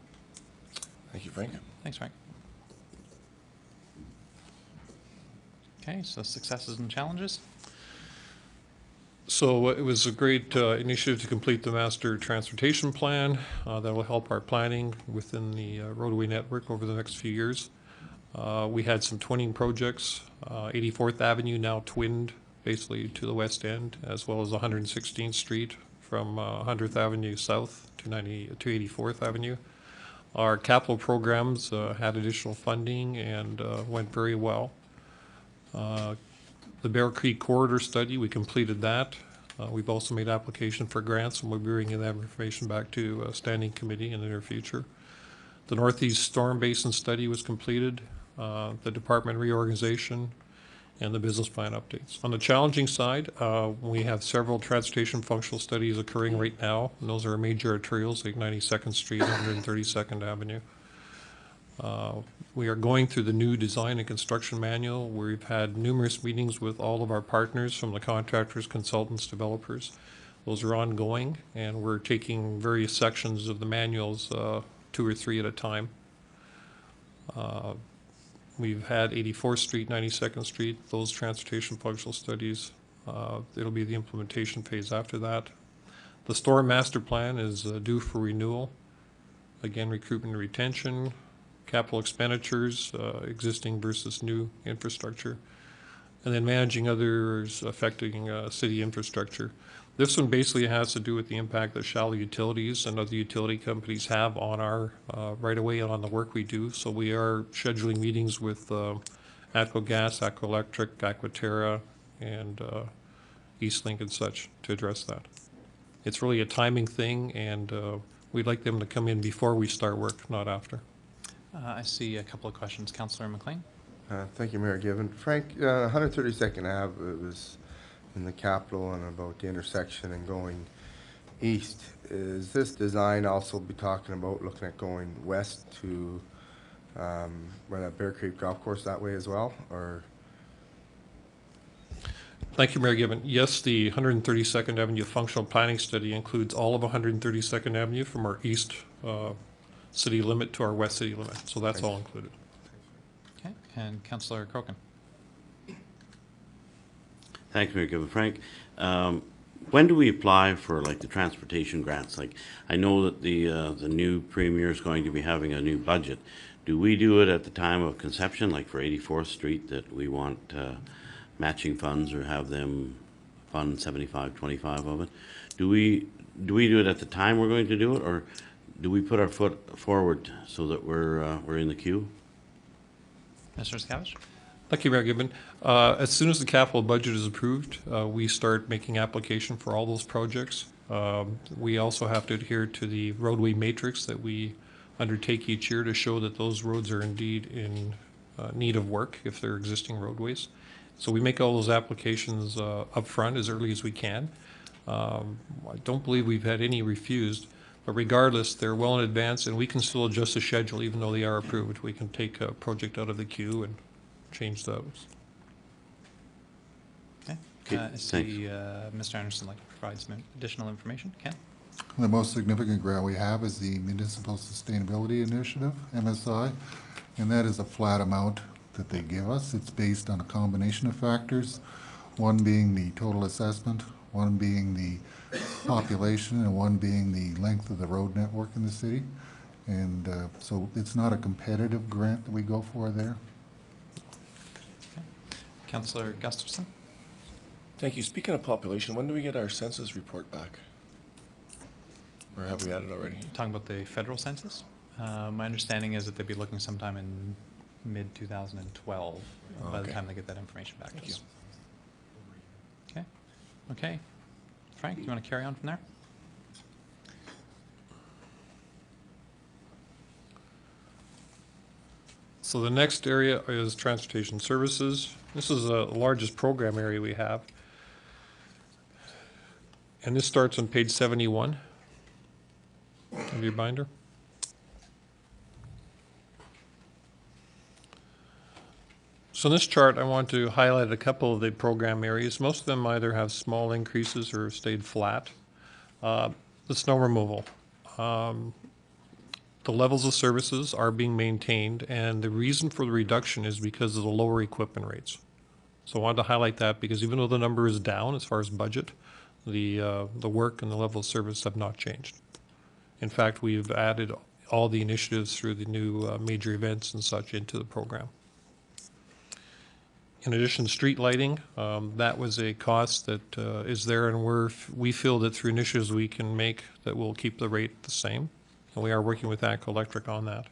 thank you, Frank. Thanks, Frank. Okay, so successes and challenges. So it was a great initiative to complete the master transportation plan. That will help our planning within the roadway network over the next few years. We had some twinning projects, 84th Avenue now twinned basically to the west end, as well as 116th Street from 100th Avenue south to 84th Avenue. Our capital programs had additional funding and went very well. The Bear Creek Corridor Study, we completed that. We've also made application for grants, and we'll be bringing that information back to a standing committee in the near future. The Northeast Storm Basin Study was completed, the department reorganization, and the business plan updates. On the challenging side, we have several transportation functional studies occurring right now, and those are major arterials like 92nd Street, 132nd Avenue. We are going through the new design and construction manual. We've had numerous meetings with all of our partners, from the contractors, consultants, developers. Those are ongoing, and we're taking various sections of the manuals, 2 or 3 at a time. We've had 84th Street, 92nd Street, those transportation functional studies. It'll be the implementation phase after that. The storm master plan is due for renewal. Again, recruitment and retention, capital expenditures, existing versus new infrastructure, and then managing others affecting city infrastructure. This one basically has to do with the impact that shallow utilities and other utility companies have on our right-of-way and on the work we do. So we are scheduling meetings with ATCO Gas, ATCO Electric, Aquaterra, and Eastlink and such to address that. It's really a timing thing, and we'd like them to come in before we start work, not after. I see a couple of questions. Councillor McLean? Thank you, Mayor Gibbon. Frank, 132nd Ave, it was in the capital and about the intersection and going east. Is this design also be talking about looking at going west to where that Bear Creek Golf Course that way as well, or? Thank you, Mayor Gibbon. Yes, the 132nd Avenue Functional Planning Study includes all of 132nd Avenue from our east city limit to our west city limit. So that's all included. Okay, and Councillor Crokin? Thanks, Mayor Gibbon. Frank, when do we apply for like the transportation grants? Like, I know that the new premier is going to be having a new budget. Do we do it at the time of conception, like for 84th Street, that we want matching funds or have them fund 75-25 of it? Do we do it at the time we're going to do it, or do we put our foot forward so that we're in the queue? Mr. Scavich? Thank you, Mayor Gibbon. As soon as the capital budget is approved, we start making application for all those projects. We also have to adhere to the roadway matrix that we undertake each year to show that those roads are indeed in need of work if they're existing roadways. So we make all those applications up front as early as we can. I don't believe we've had any refused, but regardless, they're well in advance, and we can still adjust the schedule even though they are approved. We can take a project out of the queue and change those. Okay. Okay, I see Mr. Anderson like to provide some additional information. Ken? The most significant grant we have is the Municipal Sustainability Initiative, MSI, and that is a flat amount that they give us. It's based on a combination of factors, one being the total assessment, one being the population, and one being the length of the road network in the city. And so it's not a competitive grant that we go for there. Councillor Gustafson? Thank you. Speaking of population, when do we get our census report back? Or have we had it already? Talking about the federal census, my understanding is that they'd be looking sometime in mid-2012 by the Okay. time they get that information back to Thank us. Okay, okay. Frank, you want to carry on from there? So the next area is transportation services. This is the largest program area we have. And this starts on page 71 of your binder. So in this chart, I want to highlight a couple of the program areas. Most of them either have small increases or stayed flat. The snow removal. The levels of services are being maintained, and the reason for the reduction is because of the lower equipment rates. So I wanted to highlight that because even though the number is down as far as budget, the work and the level of service have not changed. In fact, we've added all the initiatives through the new major events and such into the program. In addition, street lighting, that was a cost that is there, and we feel that through initiatives we can make that will keep the rate the same. And we are working with AECO Electric on that.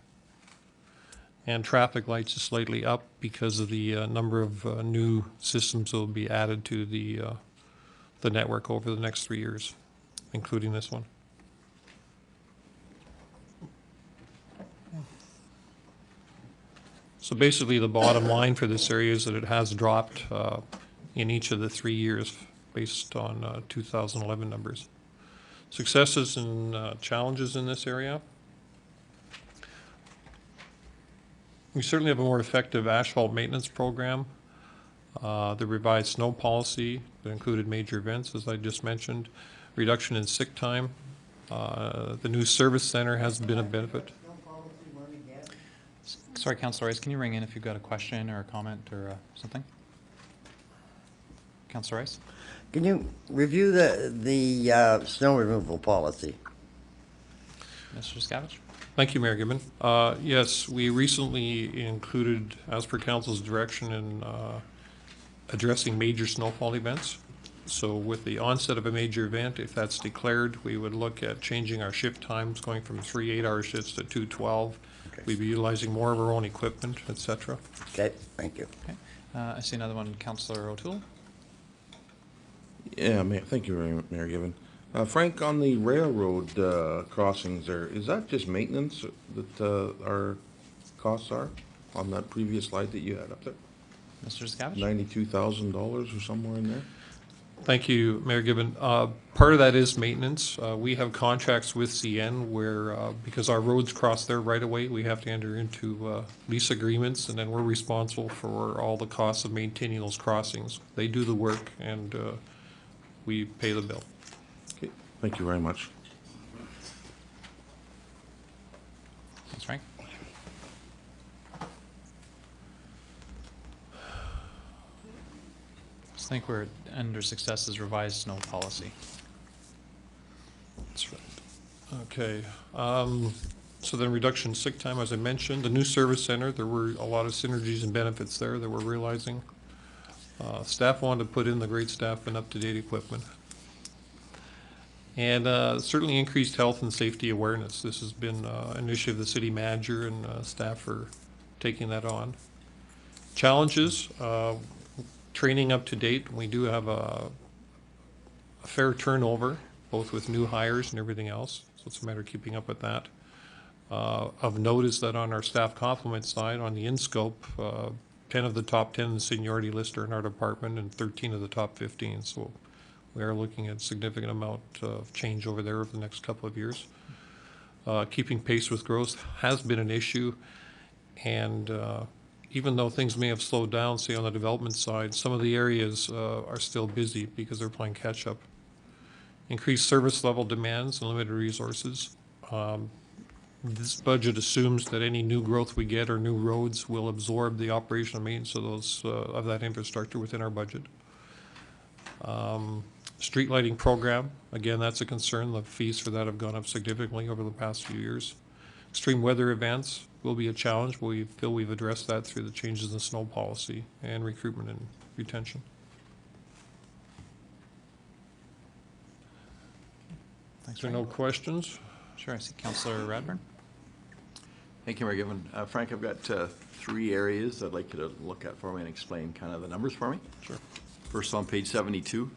And traffic lights is slightly up because of the number of new systems that will be added to the network over the next 3 years, including this one. So basically, the bottom line for this area is that it has dropped in each of the 3 years based on 2011 numbers. Successes and challenges in this area. We certainly have a more effective asphalt maintenance program. The revised snow policy that included major events, as I just mentioned. Reduction in sick time. The new service center has been a benefit. Sorry, Councillor Rice, can you ring in if you've got a question or a comment or something? Councillor Rice? Can you review the snow removal policy? Mr. Scavage? Thank you, Mayor Gibbon. Yes, we recently included, as per council's direction, in addressing major snowfall events. So with the onset of a major event, if that's declared, we would look at changing our shift times, going from 3 8-hour shifts to 2 12. Okay. We'd be utilizing more of our own equipment, et cetera. Okay, thank you. Okay. I see another one, Councillor O'Toole. Yeah, thank you, Mayor Gibbon. Frank, on the railroad crossings there, is that just maintenance that our costs are on that previous slide that you had up there? Mr. Scavage? $92,000 or somewhere in there? Thank you, Mayor Gibbon. Part of that is maintenance. We have contracts with CN where, because our roads cross there right away, we have to enter into lease agreements, and then we're responsible for all the costs of maintaining those crossings. They do the work, and we pay the bill. Okay, thank you very much. Thanks, Frank. I think we're under successes revised snow policy. That's right. Okay. So then reduction in sick time, as I mentioned. The new service center, there were a lot of synergies and benefits there that we're realizing. Staff wanted to put in the great staff and up-to-date equipment. And certainly increased health and safety awareness. This has been an initiative of the city manager and staff are taking that on. Challenges, training up to date. We do have a fair turnover, both with new hires and everything else. So it's a matter of keeping up with that. Of note is that on our staff complement side, on the in-scope, 10 of the top 10 in the seniority list are in our department and 13 of the top 15. So we are looking at a significant amount of change over there over the next couple of years. Keeping pace with growth has been an issue, and even though things may have slowed down, say on the development side, some of the areas are still busy because they're playing catch up. Increased service level demands and limited resources. This budget assumes that any new growth we get or new roads will absorb the operation and maintenance of those of that infrastructure within our budget. Street lighting program, again, that's a concern. The fees for that have gone up significantly over the past few years. Extreme weather events will be a challenge, but we feel we've addressed that through the changes in snow policy and recruitment and retention. Thanks, Is there Frank. no questions? Sure, I see Councillor Radburn. Thank you, Mayor Given. Frank, I've got 3 areas I'd like you to look at for me and explain kind of the numbers for me. Sure. First on page 72.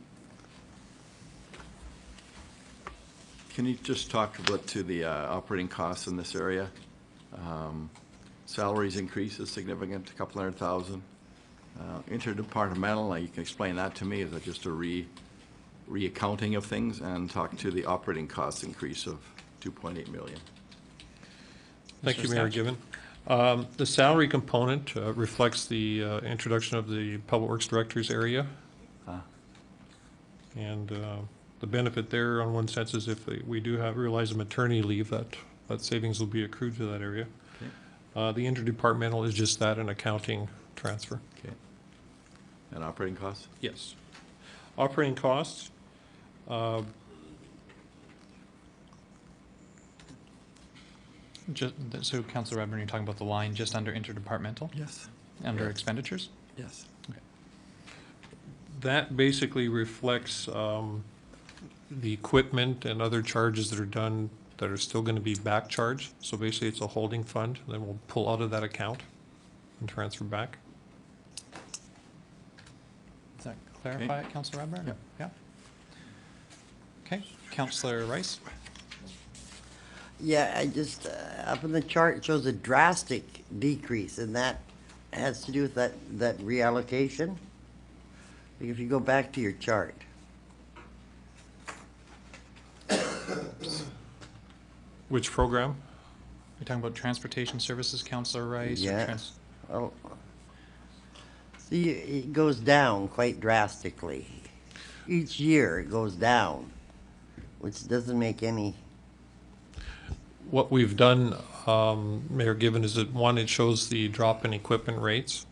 Can you just talk about to the operating costs in this area? Salaries increase is significant, a couple $100,000. Interdepartmental, you can explain that to me. Is that just a reaccounting of things? And talk to the operating cost increase of $2.8 million. Thank Mr. you, Mayor Stouch. Given. The salary component reflects the introduction of the Public Works Directors area. And the benefit there, on one sense, is if we do realize a maternity leave, that savings will be accrued to that area. Okay. The interdepartmental is just that, an accounting transfer. Okay. And operating costs? Yes. Operating costs, So Councillor Radburn, you're talking about the line just under interdepartmental? Yes. Under Yeah. expenditures? Yes. that basically reflects the equipment and other charges that are done that are still going to be back charged. So basically, it's a holding fund, then we'll pull out of that account and transfer back. Does that clarify it, Councillor Radburn? Yeah. Okay, Councillor Rice? Yeah, I just, up in the chart, it shows a drastic decrease, and that has to do with that reallocation. If you go back to your chart. Which program? You're talking about transportation services, Councillor Rice? or Yeah. Oh. See, it goes down quite drastically. Each year it goes down, which doesn't make any. What we've done, Mayor Given, is that one, it shows the drop in equipment rates.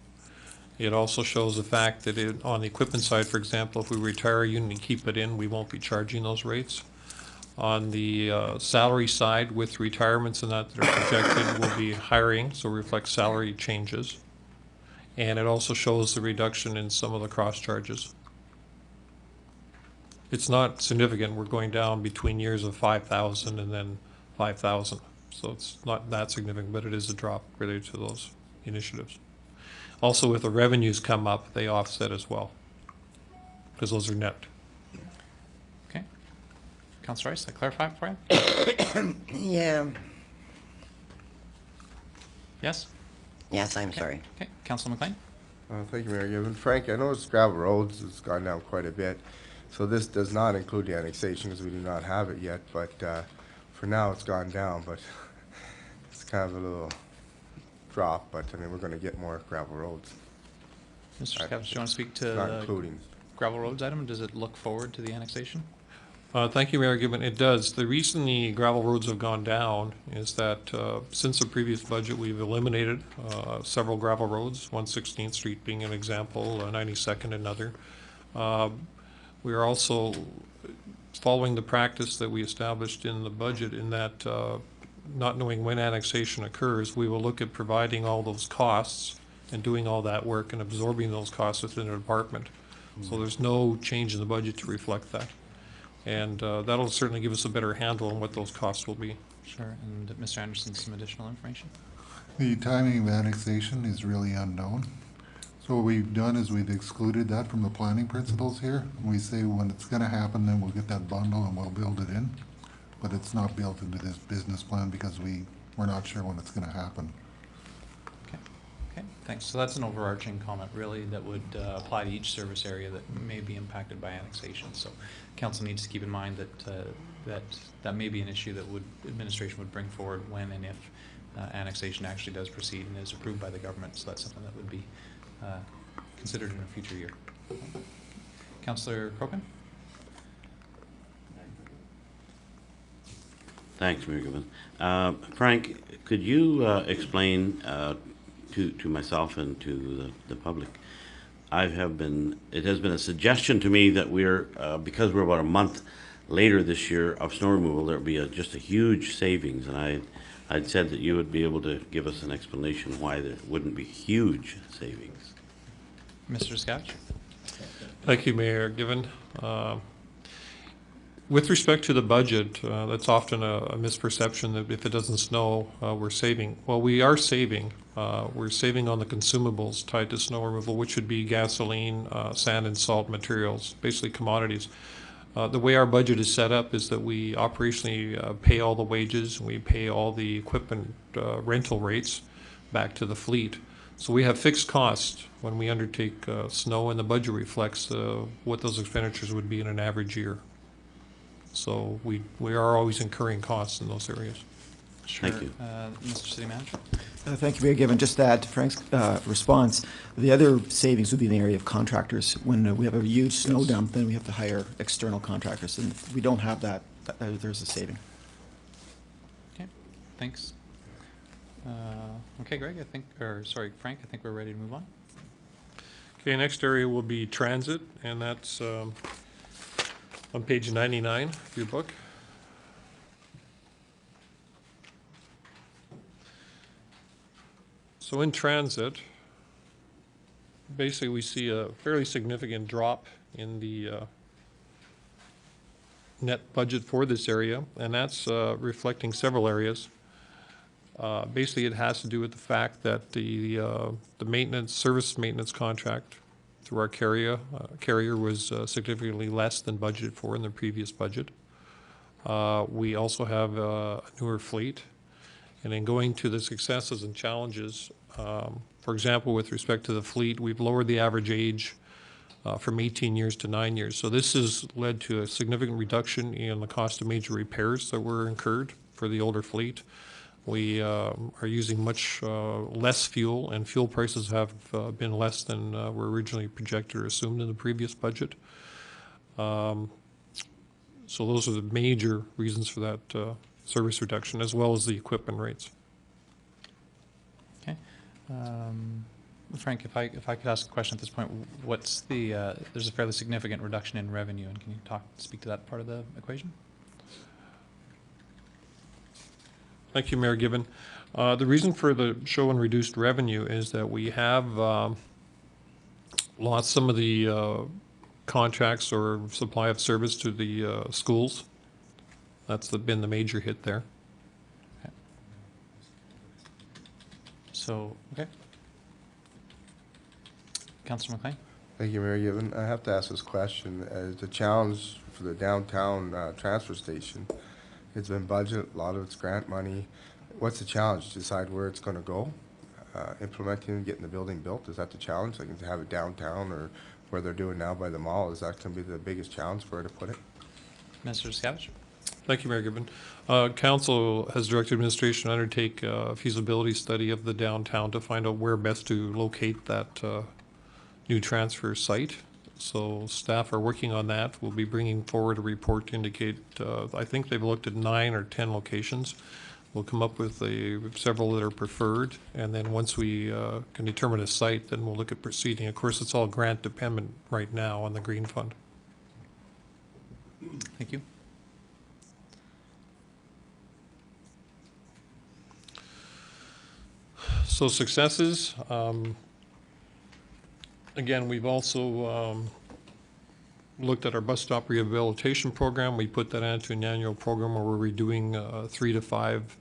It also shows the fact that on the equipment side, for example, if we retire a unit and keep it in, we won't be charging those rates. On the salary side, with retirements and that are projected, we'll be hiring, so reflects salary changes. And it also shows the reduction in some of the cross charges. It's not significant. We're going down between years of 5,000 and then 5,000. So it's not that significant, but it is a drop related to those initiatives. Also, if the revenues come up, they offset as well, because those are net. Okay. Councillor Rice, that clarify it for you? Yeah. Yes? Yes, I'm sorry. Okay, Councillor McLean? Thank you, Mayor Given. Frank, I noticed gravel roads has gone down quite a bit. So this does not include the annexation because we do not have it yet, but for now it's gone down, but it's kind of a little drop, but I mean, we're going to get more gravel roads. Mr. Scavage, do you want to speak to Not the including. gravel roads item? Does it look forward to the annexation? Thank you, Mayor Gibbon. It does. The reason the gravel roads have gone down is that since the previous budget, we've eliminated several gravel roads, 116th Street being an example, 92nd another. We are also following the practice that we established in the budget in that not knowing when annexation occurs, we will look at providing all those costs and doing all that work and absorbing those costs within the department. So there's no change in the budget to reflect that. And that'll certainly give us a better handle on what those costs will be. Sure, and Mr. Anderson, some additional information? The timing of annexation is really unknown. So what we've done is we've excluded that from the planning principles here. We say when it's gonna happen, then we'll get that bundle and we'll build it in. But it's not built into this business plan because we're not sure when it's gonna happen. Okay, thanks. So that's an overarching comment, really, that would apply to each service area that may be impacted by annexation. So council needs to keep in mind that that may be an issue that administration would bring forward when and if annexation actually does proceed and is approved by the government. So that's something that would be considered in a future year. Councillor Crokin? Thanks, Mayor Gibbon. Frank, could you explain to myself and to the public? It has been a suggestion to me that because we're about a month later this year of snow removal, there'll be just a huge savings, and I'd said that you would be able to give us an explanation why there wouldn't be huge savings. Mr. Scotch? Thank you, Mayor Given. With respect to the budget, that's often a misperception that if it doesn't snow, we're saving. Well, we are saving. We're saving on the consumables tied to snow removal, which would be gasoline, sand and salt materials, basically commodities. The way our budget is set up is that we operationally pay all the wages, and we pay all the equipment rental rates back to the fleet. So we have fixed costs when we undertake snow, and the budget reflects what those expenditures would be in an average year. So we are always incurring costs in those areas. Sure. Thank you. Mr. City Manager? Thank you, Mayor Given. Just to add to Frank's response, the other savings would be in the area of contractors. When we have a huge snow dump, then we have to hire external contractors, and if we don't have that, there's a saving. Okay, thanks. Okay, Greg, Frank, I think we're ready to move on. Okay, next area will be transit, and that's on page 99 of your book. So in transit, basically we see a fairly significant drop in the net budget for this area, and that's reflecting several areas. Basically, it has to do with the fact that the service maintenance contract through our carrier was significantly less than budgeted for in the previous budget. We also have a newer fleet. And in going to the successes and challenges, for example, with respect to the fleet, we've lowered the average age from 18 years to 9 years. So this has led to a significant reduction in the cost of major repairs that were incurred for the older fleet. We are using much less fuel, and fuel prices have been less than were originally projected or assumed in the previous budget. So those are the major reasons for that service reduction, as well as the equipment rates. Okay. Frank, if I could ask a question at this point, what's the, there's a fairly significant reduction in revenue, and can you speak to that part of the equation? Thank you, Mayor Given. The reason for the show in reduced revenue is that we have lost some of the contracts or supply of service to the schools. That's been the major hit there. Okay. So, okay. Councillor McLean? Thank you, Mayor Given. I have to ask this question. As the challenge for the downtown transfer station, it's been budget, a lot of it's grant money. What's the challenge? Decide where it's going to go? Implementing and getting the building built, is that the challenge? Like to have it downtown or where they're doing now by the mall, is that going to be the biggest challenge for her to put it? Mr. Scavage? Thank you, Mayor Gibbon. Council has directed administration to undertake a feasibility study of the downtown to find out where best to locate that new transfer site. So staff are working on that. We'll be bringing forward a report to indicate, I think they've looked at 9 or 10 locations. We'll come up with several that are preferred, and then once we can determine a site, then we'll look at proceeding. Of course, it's all grant dependent right now on the Green Fund. Thank you. So successes, again, we've also looked at our bus stop rehabilitation program. We put that into an annual program where we're redoing 3 to 5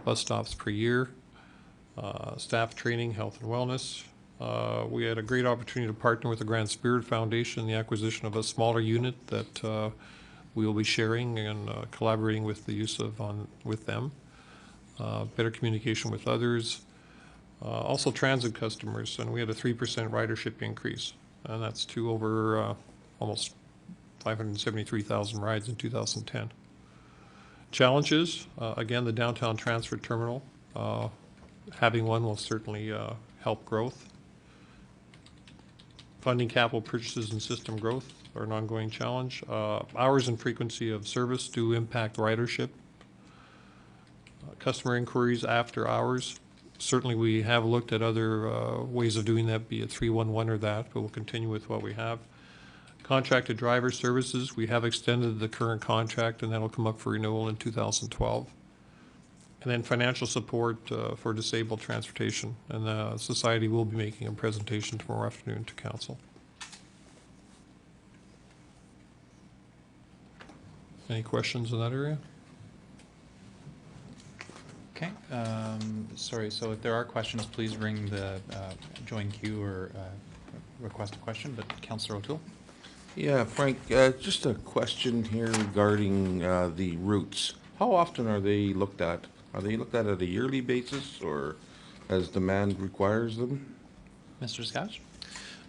bus stops per year. Staff training, health and wellness. We had a great opportunity to partner with the Grand Spirit Foundation in the acquisition of a smaller unit that we will be sharing and collaborating with the use of with them. Better communication with others. Also transit customers, and we had a 3% ridership increase, and that's to over almost 573,000 rides in 2010. Challenges, again, the downtown transfer terminal. Having one will certainly help growth. Funding capital purchases and system growth are an ongoing challenge. Hours and frequency of service do impact ridership. Customer inquiries after hours. Certainly we have looked at other ways of doing that, be it 311 or that, but we'll continue with what we have. Contracted driver services, we have extended the current contract, and that'll come up for renewal in 2012. And then financial support for disabled transportation, and the society will be making a presentation tomorrow afternoon to council. Any questions in that area? Okay, sorry, so if there are questions, please ring the join queue or request a question, but Councillor O'Toole? Yeah, Frank, just a question here regarding the routes. How often are they looked at? Are they looked at a yearly basis or as demand requires them? Mr. Scotch?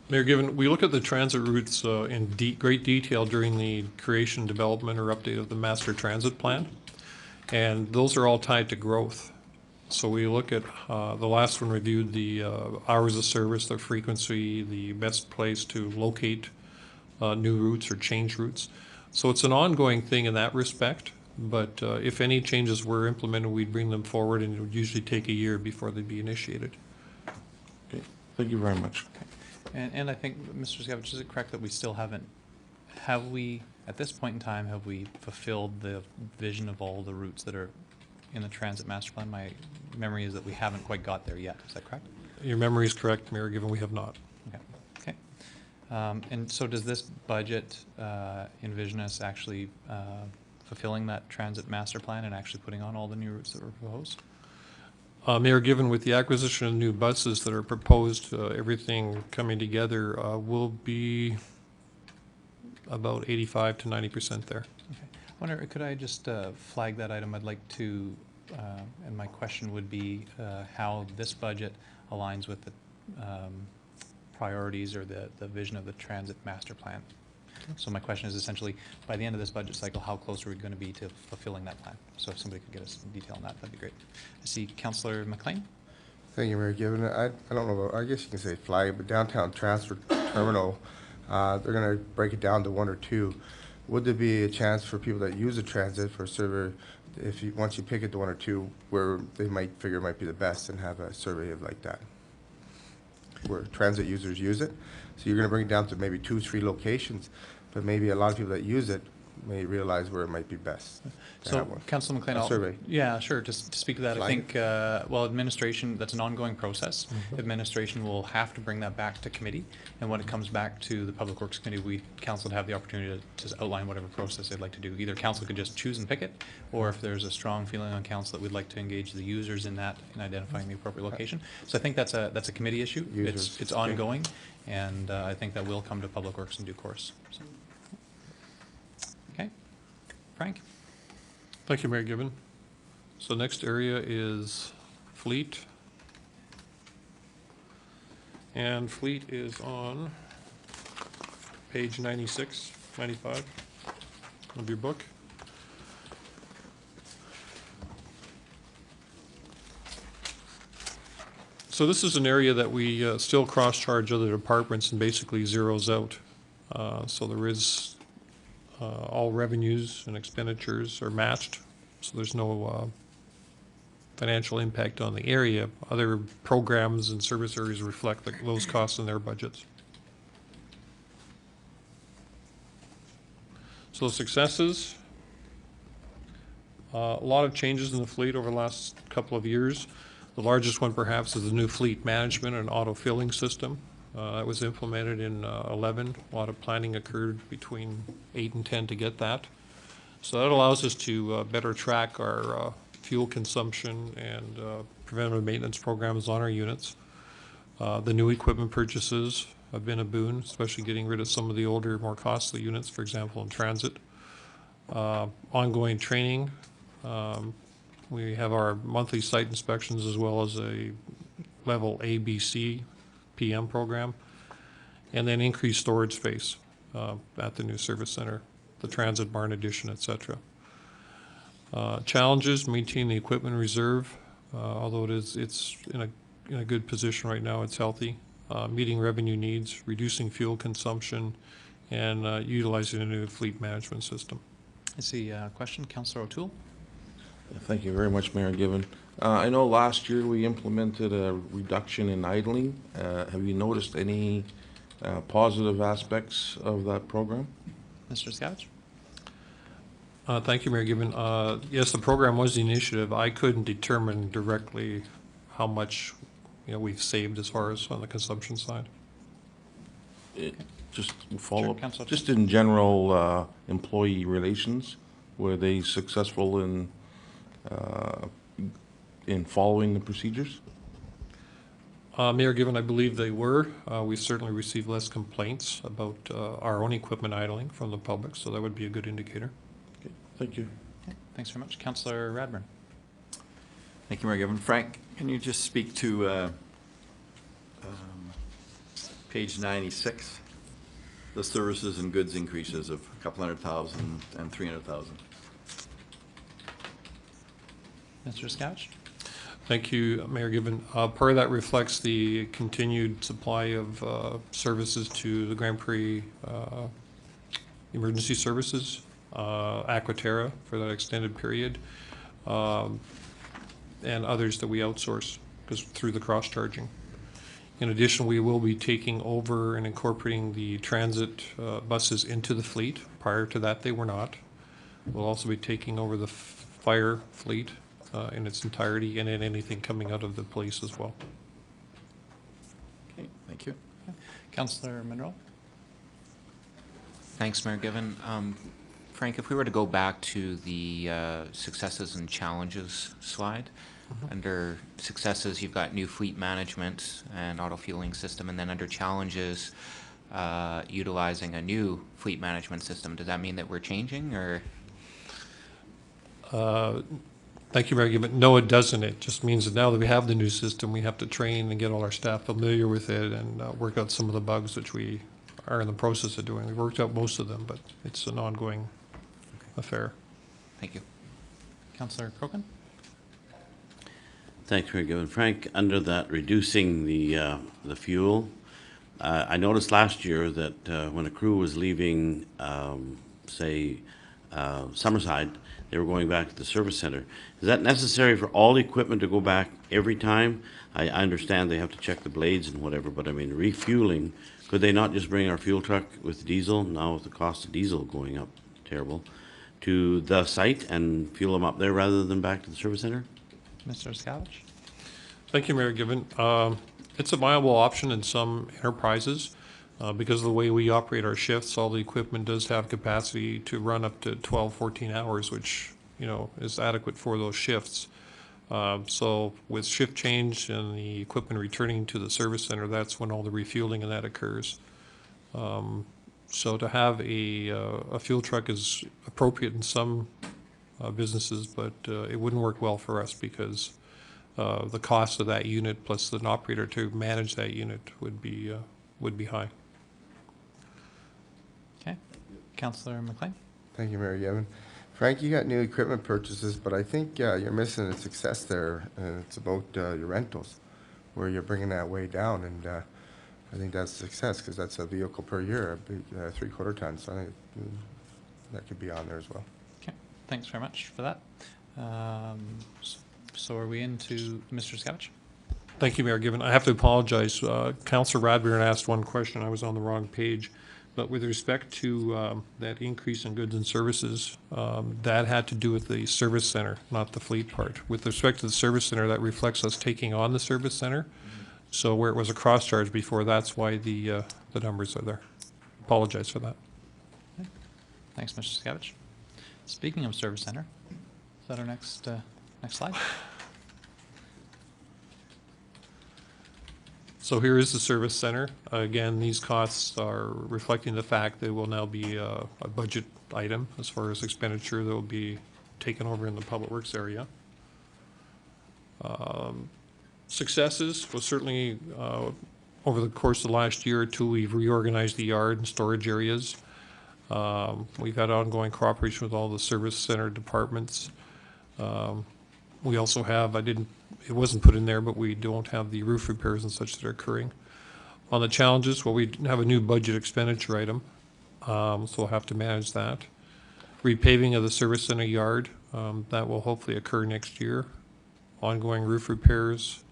Mayor Given, we look at the transit routes in great detail during the creation, development, or update of the master transit plan. And those are all tied to growth. So we look at, the last one reviewed the hours of service, their frequency, the best place to locate new routes or change routes. So it's an ongoing thing in that respect. But if any changes were implemented, we'd bring them forward, and it would usually take a year before they'd be initiated. Okay, thank you very much. And I think, Mr. Scavich, is it correct that we still haven't, have we, at this point in time, have we fulfilled the vision of all the routes that are in the transit master plan? My memory is that we haven't quite got there yet. Is that correct? Your memory is correct, Mayor Given, we have not. Okay. And so does this budget envision us actually fulfilling that transit master plan and actually putting on all the new routes that were proposed? Mayor Given, with the acquisition of new buses that are proposed, everything coming together will be about 85 to 90% there. Okay. I wonder, could I just flag that item? I'd like to, and my question would be how this budget aligns with the priorities or the vision of the transit master plan. So my question is essentially, by the end of this budget cycle, how close are we going to be to fulfilling that plan? So if somebody could get us some detail on that, that'd be great. I see Councillor McLean. Thank you, Mayor Given. I don't know, I guess you can say flag, but downtown transfer terminal, they're going to break it down to 1 or 2. Would there be a chance for people that use the transit for survey, if you, once you pick it to 1 or 2, where they might figure it might be the best and have a survey of like that, where transit users use it? So you're going to bring it down to maybe 2, 3 locations, but maybe a lot of people that use it may realize where it might be best to have So, one. Councillor McLean, A survey. yeah, sure. Just to speak to that, I Flag think, well, administration, that's an ongoing process. Administration will have to bring that back to committee, and when it comes back to the Public Works Committee, we, council would have the opportunity to outline whatever process they'd like to do. Either council could just choose and pick it, or if there's a strong feeling on council that we'd like to engage the users in that, in identifying the appropriate location. So I think that's a committee issue. Users, It's okay. ongoing, and I think that will come to Public Works in due course. So. Okay. Frank? Thank you, Mayor Given. So next area is fleet. And fleet is on page 96, 95 of your book. So this is an area that we still cross-charge other departments and basically zeroes out. So there is all revenues and expenditures are matched, so there's no financial impact on the area. Other programs and service areas reflect those costs in their budgets. So successes, a lot of changes in the fleet over the last couple of years. The largest one perhaps is the new fleet management and auto filling system. That was implemented in 11. A lot of planning occurred between 8 and 10 to get that. So that allows us to better track our fuel consumption and preventative maintenance programs on our units. The new equipment purchases have been a boon, especially getting rid of some of the older, more costly units, for example, in transit. Ongoing training. We have our monthly site inspections as well as a level ABC PM program, and then increased storage space at the new service center, the transit barn addition, etc. Challenges: maintain the equipment reserve, although it's in a good position right now. It's healthy. Meeting revenue needs, reducing fuel consumption, and utilizing a new fleet management system. I see a question, Councillor O'Toole. Thank you very much, Mayor Given. I know last year we implemented a reduction in idling. Have you noticed any positive aspects of that program? Mr. Scavich? Thank you, Mayor Given. Yes, the program was the initiative. I couldn't determine directly how much we've saved as far as on the consumption side. Just follow Sure, up, Councillor. just in general employee relations, Were they successful in following the procedures? Mayor Given, I believe they were. We certainly received less complaints about our own equipment idling from the public, so that would be a good indicator. Okay, thank you. Okay, thanks very much. Councillor Radburn. Thank you, Mayor Given. Frank, can you just speak to page 96, the services and goods increases of a couple $100,000 and $300,000? Mr. Scouch? Thank you, Mayor Given. Part of that reflects the continued supply of services to the Grand Prairie Emergency Services, Aquaterra for that extended period, and others that we outsource because through the cross-charging. In addition, we will be taking over and incorporating the transit buses into the fleet. Prior to that, they were not. We'll also be taking over the fire fleet in its entirety, and then anything coming out of the police as well. Okay, thank you. Councillor Monroe? Thanks, Mayor Given. Frank, if we were to go back to the successes and challenges slide, under successes, you've got new fleet management and auto fueling system, and then under challenges, utilizing a new fleet management system. Does that mean that we're changing, or? Thank you, Mayor Given. No, it doesn't. It just means that now that we have the new system, we have to train and get all our staff familiar with it and work out some of the bugs which we are in the process of doing. We worked out most of them, but it's an ongoing affair. Thank you. Councillor Crokin? Thanks, Mayor Given. Frank, under that reducing the fuel, I noticed last year that when a crew was leaving, say, Summerside, they were going back to the service center. Is that necessary for all equipment to go back every time? I understand they have to check the blades and whatever, but I mean, refueling, could they not just bring our fuel truck with diesel, now with the cost of diesel going up terrible, to the site and fuel them up there rather than back to the service center? Mr. Scouch? Thank you, Mayor Given. It's a viable option in some enterprises. Because of the way we operate our shifts, all the equipment does have capacity to run up to 12, 14 hours, which, you know, is adequate for those shifts. So with shift change and the equipment returning to the service center, that's when all the refueling and that occurs. So to have a fuel truck is appropriate in some businesses, but it wouldn't work well for us because the cost of that unit plus an operator to manage that unit would be high. Okay. Councillor McLean? Thank you, Mayor Given. Frank, you got new equipment purchases, but I think you're missing a success there, and it's about your rentals, where you're bringing that way down, and I think that's a success because that's a vehicle per year, a big 3/4 ton, so I think that could be on there as well. Okay, thanks very much for that. So are we into Mr. Scouch? Thank you, Mayor Given. I have to apologize. Councillor Radburn asked one question. I was on the wrong page. But with respect to that increase in goods and services, that had to do with the service center, not the fleet part. With respect to the service center, that reflects us taking on the service center. So where it was a cross charge before, that's why the numbers are there. Apologize for that. Okay. Thanks, Mr. Scavich. Speaking of service center, is that our next slide? So here is the service center. Again, these costs are reflecting the fact that it will now be a budget item as far as expenditure that will be taken over in the public works area. Successes was certainly over the course of the last year or two, we've reorganized the yard and storage areas. We've had ongoing cooperation with all the service center departments. We also have, it wasn't put in there, but we don't have the roof repairs and such that are occurring. On the challenges, well, we have a new budget expenditure item, so we'll have to manage that. Repaving of the service center yard, that will hopefully occur next year. Ongoing roof repairs.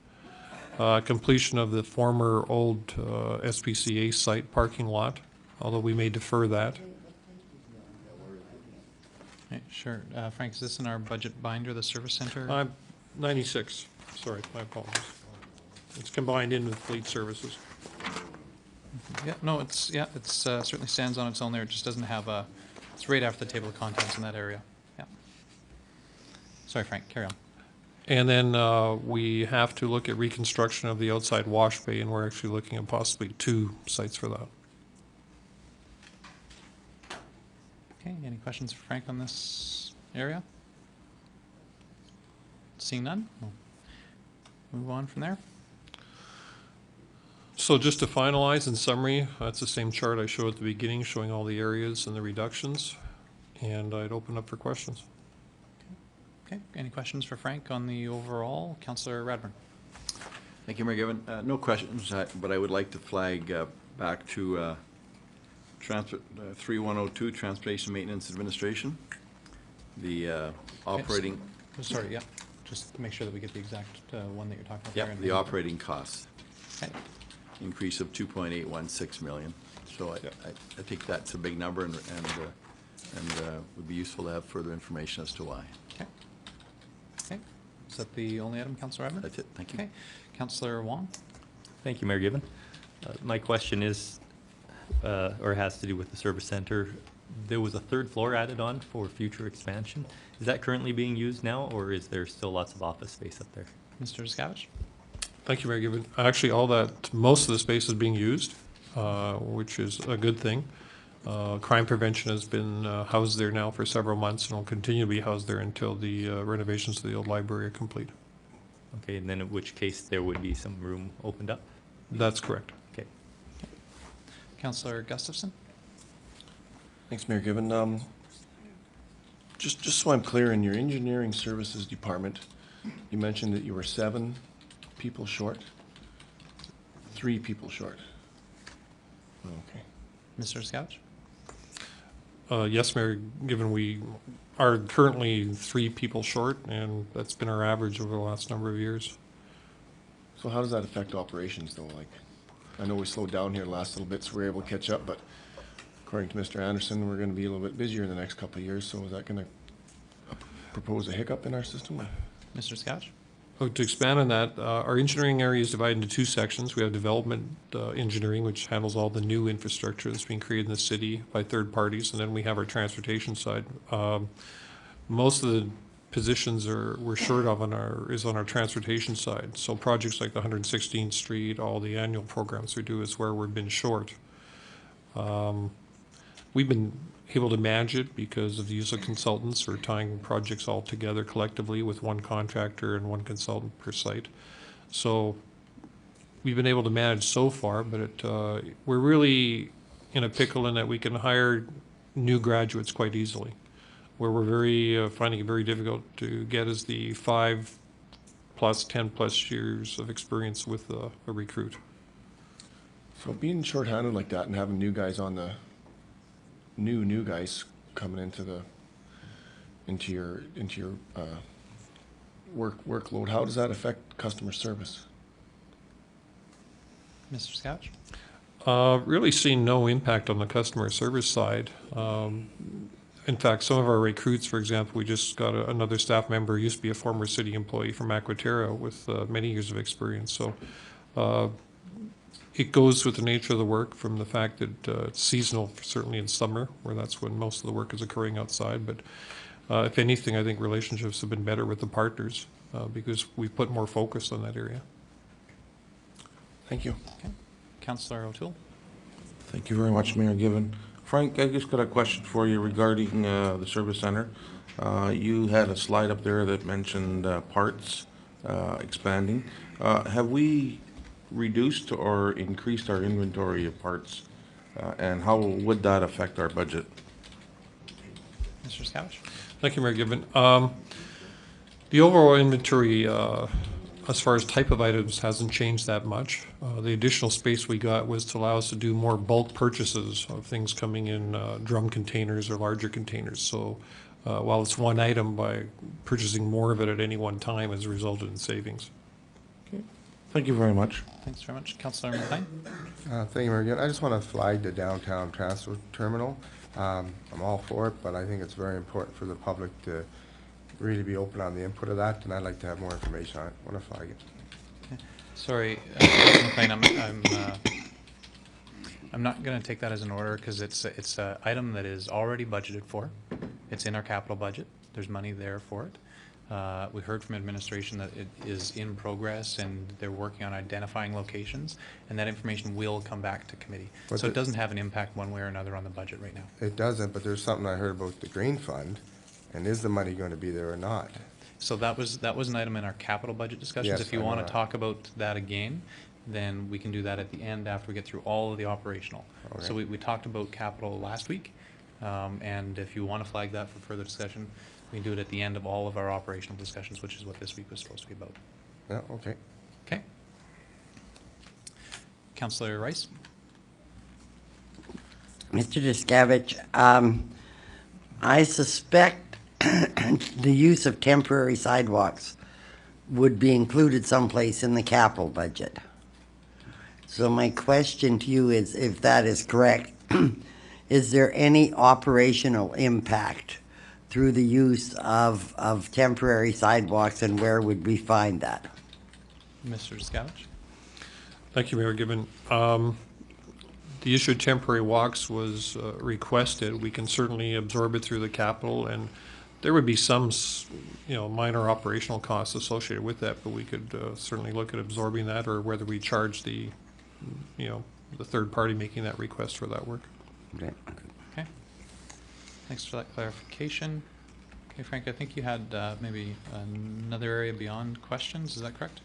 Completion of the former old SPCA site parking lot, although we may defer that. Okay, sure. Frank, is this in our budget binder, the service center? 96, sorry, my apologies. It's combined in with fleet services. Yeah, no, it's certainly stands on its own there. It just doesn't have it's right after the table of contents in that area. Sorry, Frank, carry on. And then we have to look at reconstruction of the outside wash bay, and we're actually looking at possibly 2 sites for that. Okay, any questions for Frank on this area? Seeing none, we'll move on from there. So just to finalize, in summary, that's the same chart I showed at the beginning, showing all the areas and the reductions. And I'd open up for questions. Okay, any questions for Frank on the overall? Councillor Radburn. Thank you, Mayor Given. No questions, but I would like to flag back to 3102, Transportation Maintenance Administration. The operating, Sorry, yeah, just to make sure that we get the exact one that you're talking about. yeah, there. the operating costs, Okay. increase of 2.816 million. So I think that's a big number and would be useful to have further information as to why. Okay. Okay, is that the only item, Councillor Radburn? That's it, thank you. Okay, Councillor Wong. Thank you, Mayor Given. My question is, or has to do with the service center. There was a 3rd floor added on for future expansion. Is that currently being used now, or is there still lots of office space up there? Mr. Descavich. Thank you, Mayor Gibbon. Actually, most of the space is being used, which is a good thing. Crime prevention has been housed there now for several months and will continue to be housed there until the renovations to the old library are complete. Okay, and then in which case there would be some room opened up? That's correct. Okay. Councillor Gustafson. Thanks, Mayor Given. Just so I'm clear, in your engineering services department, you mentioned that you were 7 people short? 3 people short? Okay. Mr. Descavich. Yes, Mayor, given we are currently 3 people short, and that's been our average over the last number of years. So how does that affect operations, though? Like, I know we slowed down here the last little bit, so we're able to catch up, but according to Mr. Anderson, we're going to be a little bit busier in the next couple of years, so is that going to propose a hiccup in our system? Mr. Scotch. Oh, to expand on that, our engineering area is divided into 2 sections. We have development engineering, which handles all the new infrastructure that's being created in the city by third parties, and then we have our transportation side. Most of the positions we're short of on our transportation side. So projects like the 116th Street, all the annual programs we do is where we've been short. We've been able to manage it because of the use of consultants or tying projects all together collectively with one contractor and one consultant per site. So we've been able to manage so far, but we're really in a pickle in that we can hire new graduates quite easily. Where we're finding it very difficult to get is the 5+, 10+ years of experience with a recruit. So being shorthanded like that and having new guys on the new guys coming into your workload, how does that affect customer service? Mr. Scotch? Really seeing no impact on the customer service side. In fact, some of our recruits, for example, we just got another staff member who used to be a former city employee from Aquaterra with many years of experience. So it goes with the nature of the work from the fact that it's seasonal, certainly in summer, where that's when most of the work is occurring outside. But if anything, I think relationships have been better with the partners because we've put more focus on that area. Thank you. Okay. Councillor O'Toole. Thank you very much, Mayor Given. Frank, I just got a question for you regarding the service center. You had a slide up there that mentioned parts expanding. Have we reduced or increased our inventory of parts, and how would that affect our budget? Mr. Scotch? Thank you, Mayor Gibbon. The overall inventory, as far as type of items, hasn't changed that much. The additional space we got was to allow us to do more bulk purchases of things coming in drum containers or larger containers. So while it's one item, by purchasing more of it at any one time has resulted in savings. Okay. Thank you very much. Thanks very much. Councillor McLean? Thank you, Mayor. I just want to flag the downtown transfer terminal. I'm all for it, but I think it's very important for the public to really be open on the input of that, and I'd like to have more information on it. I want to flag it. Okay. Sorry, Councillor McLean, I'm not going to take that as an order because it's an item that is already budgeted for. It's in our capital budget. There's money there for it. We heard from administration that it is in progress and they're working on identifying locations, and that information will come back to committee. But So it the- doesn't have an impact one way or another on the budget right now. It doesn't, but there's something I heard about the green fund, and is the money going to be there or not? So that was an item in our capital budget discussions. Yes, If you I know want to that. talk about that again, then we can do that at the end after we get through all of the operational. So Okay. we talked about capital last week, and if you want to flag that for further discussion, we can do it at the end of all of our operational discussions, which is what this week was supposed to be about. Yeah, okay. Okay? Councillor Rice? Mr. Discavich, I suspect the use of temporary sidewalks would be included someplace in the capital budget. So my question to you is, if that is correct, is there any operational impact through the use of temporary sidewalks, and where would we find that? Mr. Discavich? Thank you, Mayor Gibbon. The issue of temporary walks was requested. We can certainly absorb it through the capital, and there would be some, minor operational costs associated with that, but we could certainly look at absorbing that, or whether we charge the third party making that request for that work. Okay. Okay. Thanks for that clarification. Okay, Frank, I think you had maybe another area beyond questions. Is that correct?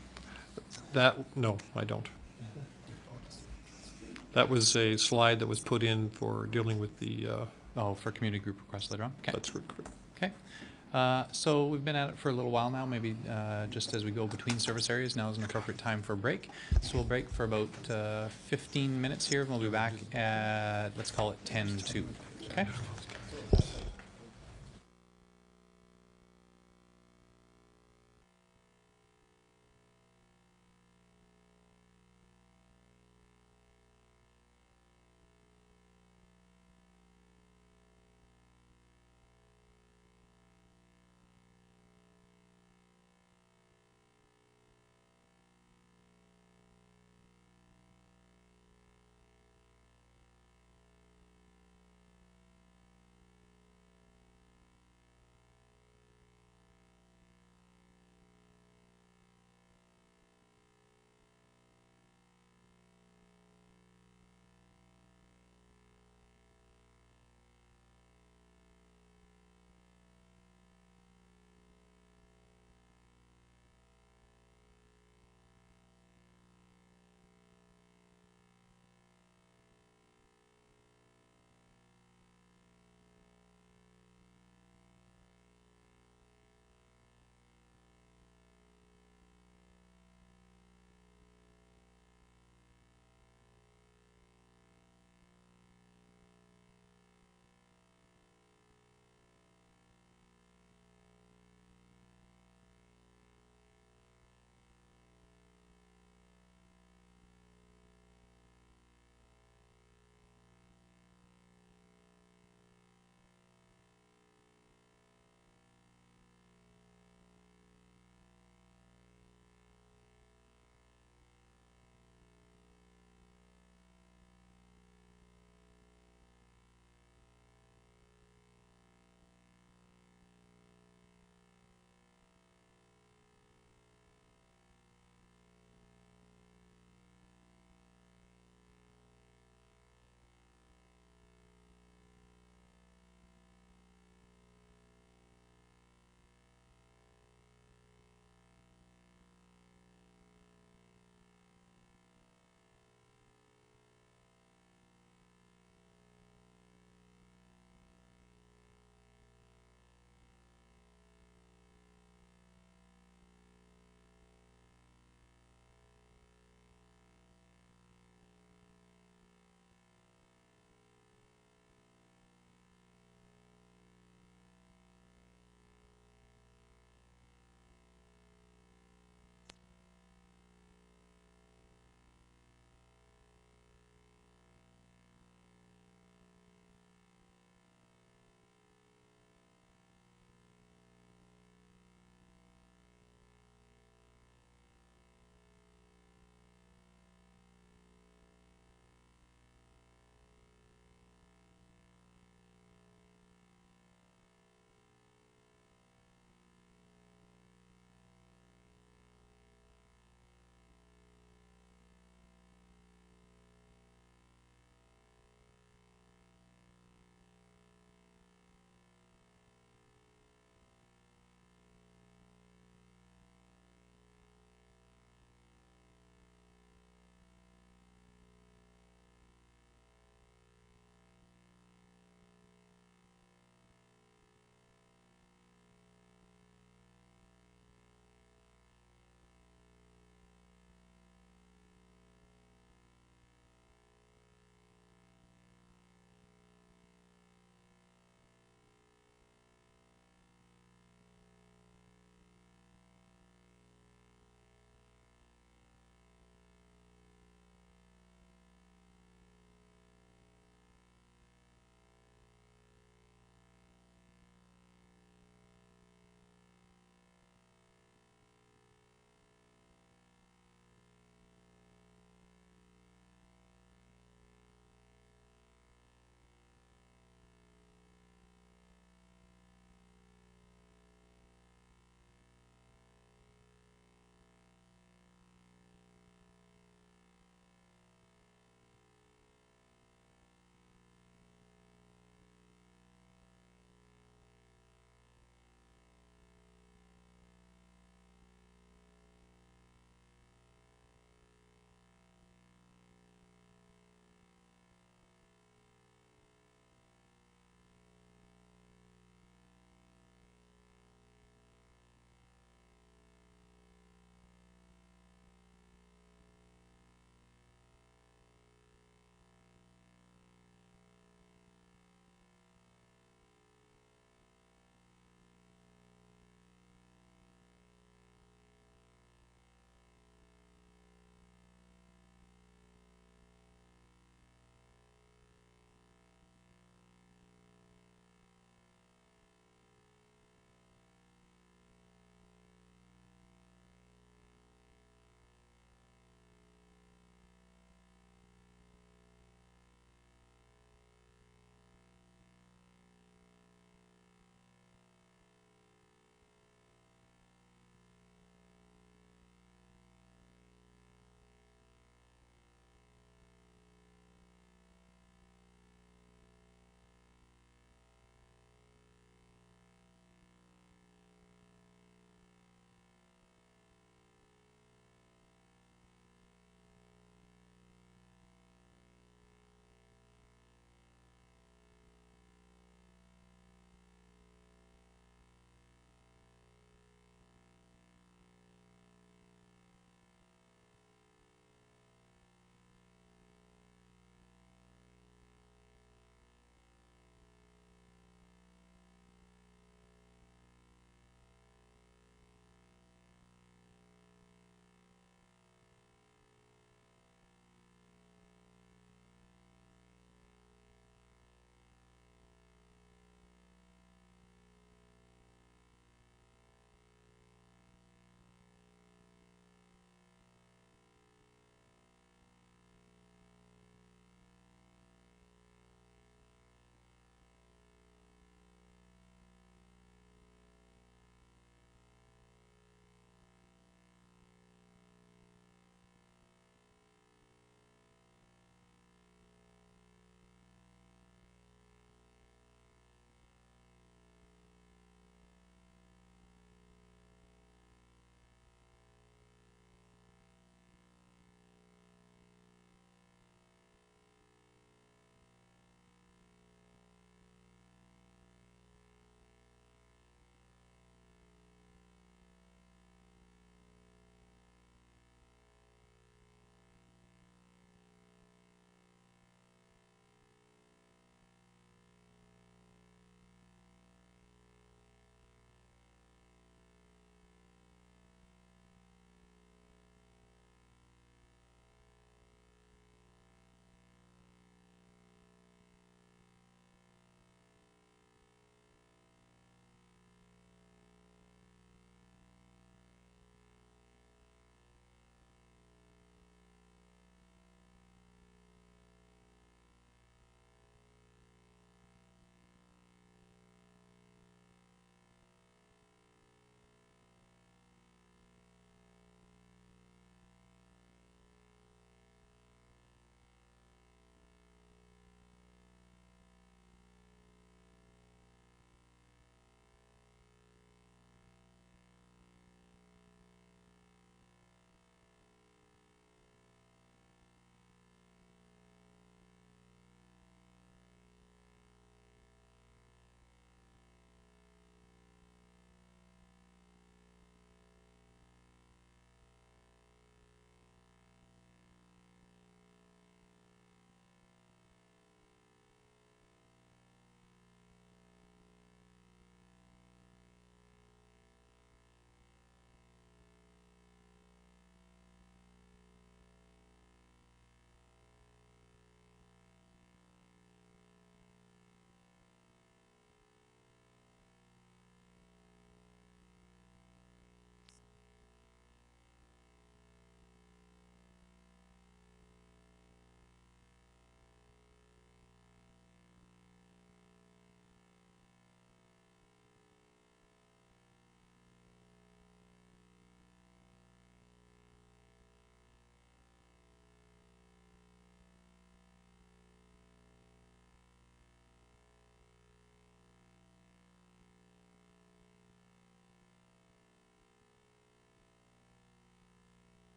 No, I don't. That was a slide that was put in for dealing with the, For community group requests later on? Okay. that's correct. Okay. So we've been at it for a little while now, maybe just as we go between service areas, now is an appropriate time for a break. So we'll break for about 15 minutes here, and we'll be back at, let's call it 10:02. Okay?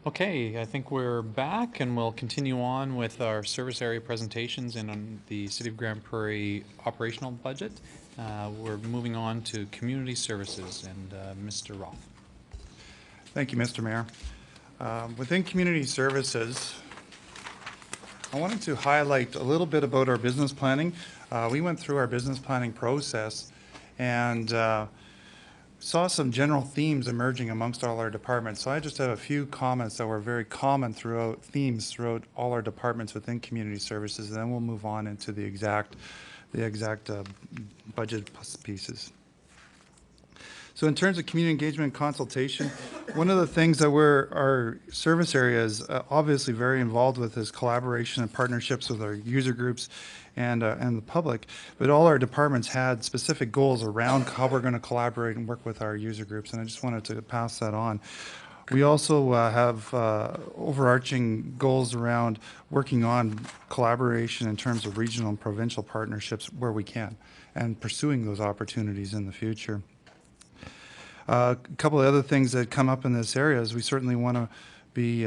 Okay, I think we're back and we'll continue on with our service area presentations and on the City of Grand Prairie operational budget. We're moving on to community services and Mr. Roth. Thank you, Mr. Mayor. Within community services, I wanted to highlight a little bit about our business planning. We went through our business planning process and saw some general themes emerging amongst all our departments. So I just have a few comments that were very common themes throughout all our departments within community services, and then we'll move on into the exact budget pieces. So in terms of community engagement and consultation, one of the things that our service area is obviously very involved with is collaboration and partnerships with our user groups and the public. But all our departments had specific goals around how we're going to collaborate and work with our user groups, and I just wanted to pass that on. We also have overarching goals around working on collaboration in terms of regional and provincial partnerships where we can, and pursuing those opportunities in the future. A couple of other things that come up in this area is we certainly want to be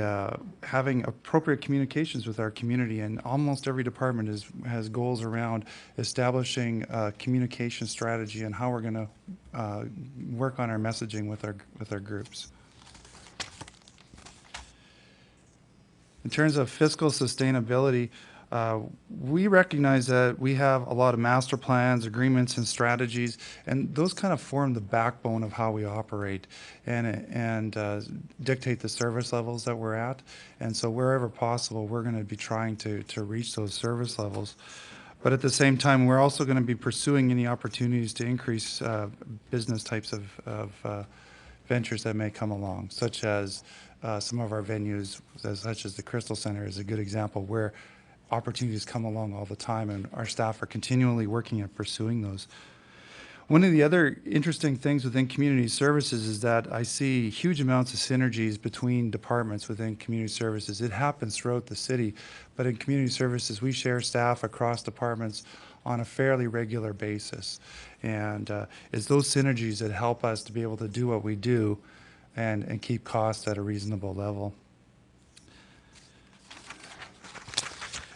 having appropriate communications with our community, and almost every department has goals around establishing a communication strategy and how we're going to work on our messaging with our groups. In terms of fiscal sustainability, we recognize that we have a lot of master plans, agreements, and strategies, and those kind of form the backbone of how we operate and dictate the service levels that we're at. And so wherever possible, we're going to be trying to reach those service levels. But at the same time, we're also going to be pursuing any opportunities to increase business types of ventures that may come along, such as some of our venues, such as the Crystal Center is a good example where opportunities come along all the time, and our staff are continually working at pursuing those. One of the other interesting things within community services is that I see huge amounts of synergies between departments within community services. It happens throughout the city, but in community services, we share staff across departments on a fairly regular basis. And it's those synergies that help us to be able to do what we do and keep costs at a reasonable level.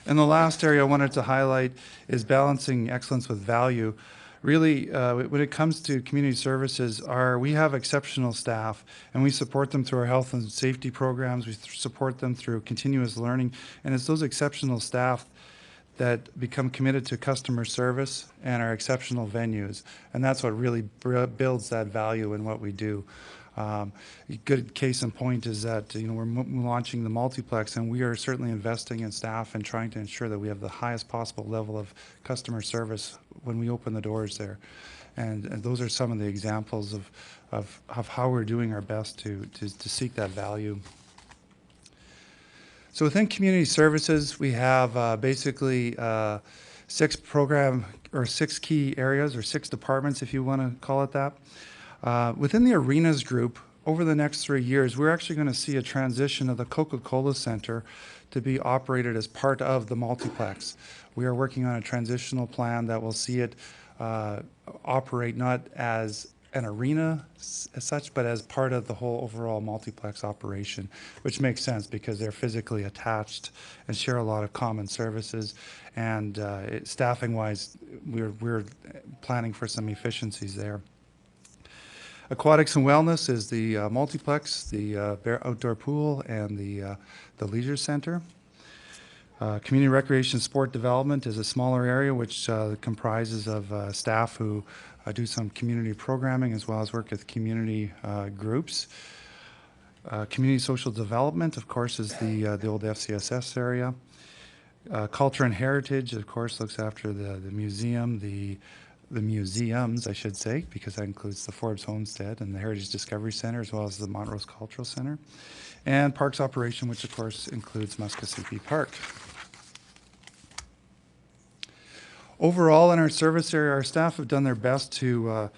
And the last area I wanted to highlight is balancing excellence with value. Really, when it comes to community services, we have exceptional staff, and we support them through our health and safety programs. We support them through continuous learning, and it's those exceptional staff that become committed to customer service and our exceptional venues, and that's what really builds that value in what we do. A good case in point is that we're launching the multiplex, and we are certainly investing in staff and trying to ensure that we have the highest possible level of customer service when we open the doors there. And those are some of the examples of how we're doing our best to seek that value. So within community services, we have basically 6 key areas, or 6 departments, if you want to call it that. Within the arenas group, over the next 3 years, we're actually going to see a transition of the Coca-Cola Center to be operated as part of the multiplex. We are working on a transitional plan that will see it operate not as an arena as such, but as part of the whole overall multiplex operation, which makes sense because they're physically attached and share a lot of common services. And staffing-wise, we're planning for some efficiencies there. Aquatics and Wellness is the multiplex, the outdoor pool, and the leisure center. Community Recreation Sport Development is a smaller area which comprises of staff who do some community programming as well as work with community groups. Community Social Development, of course, is the old FCSS area. Culture and Heritage, of course, looks after the museum, the museums, I should say, because that includes the Forbes Homestead and the Heritage Discovery Center, as well as the Montrose Cultural Center. And Parks Operation, which of course includes Muskasupi Park. Overall, in our service area, our staff have done their best to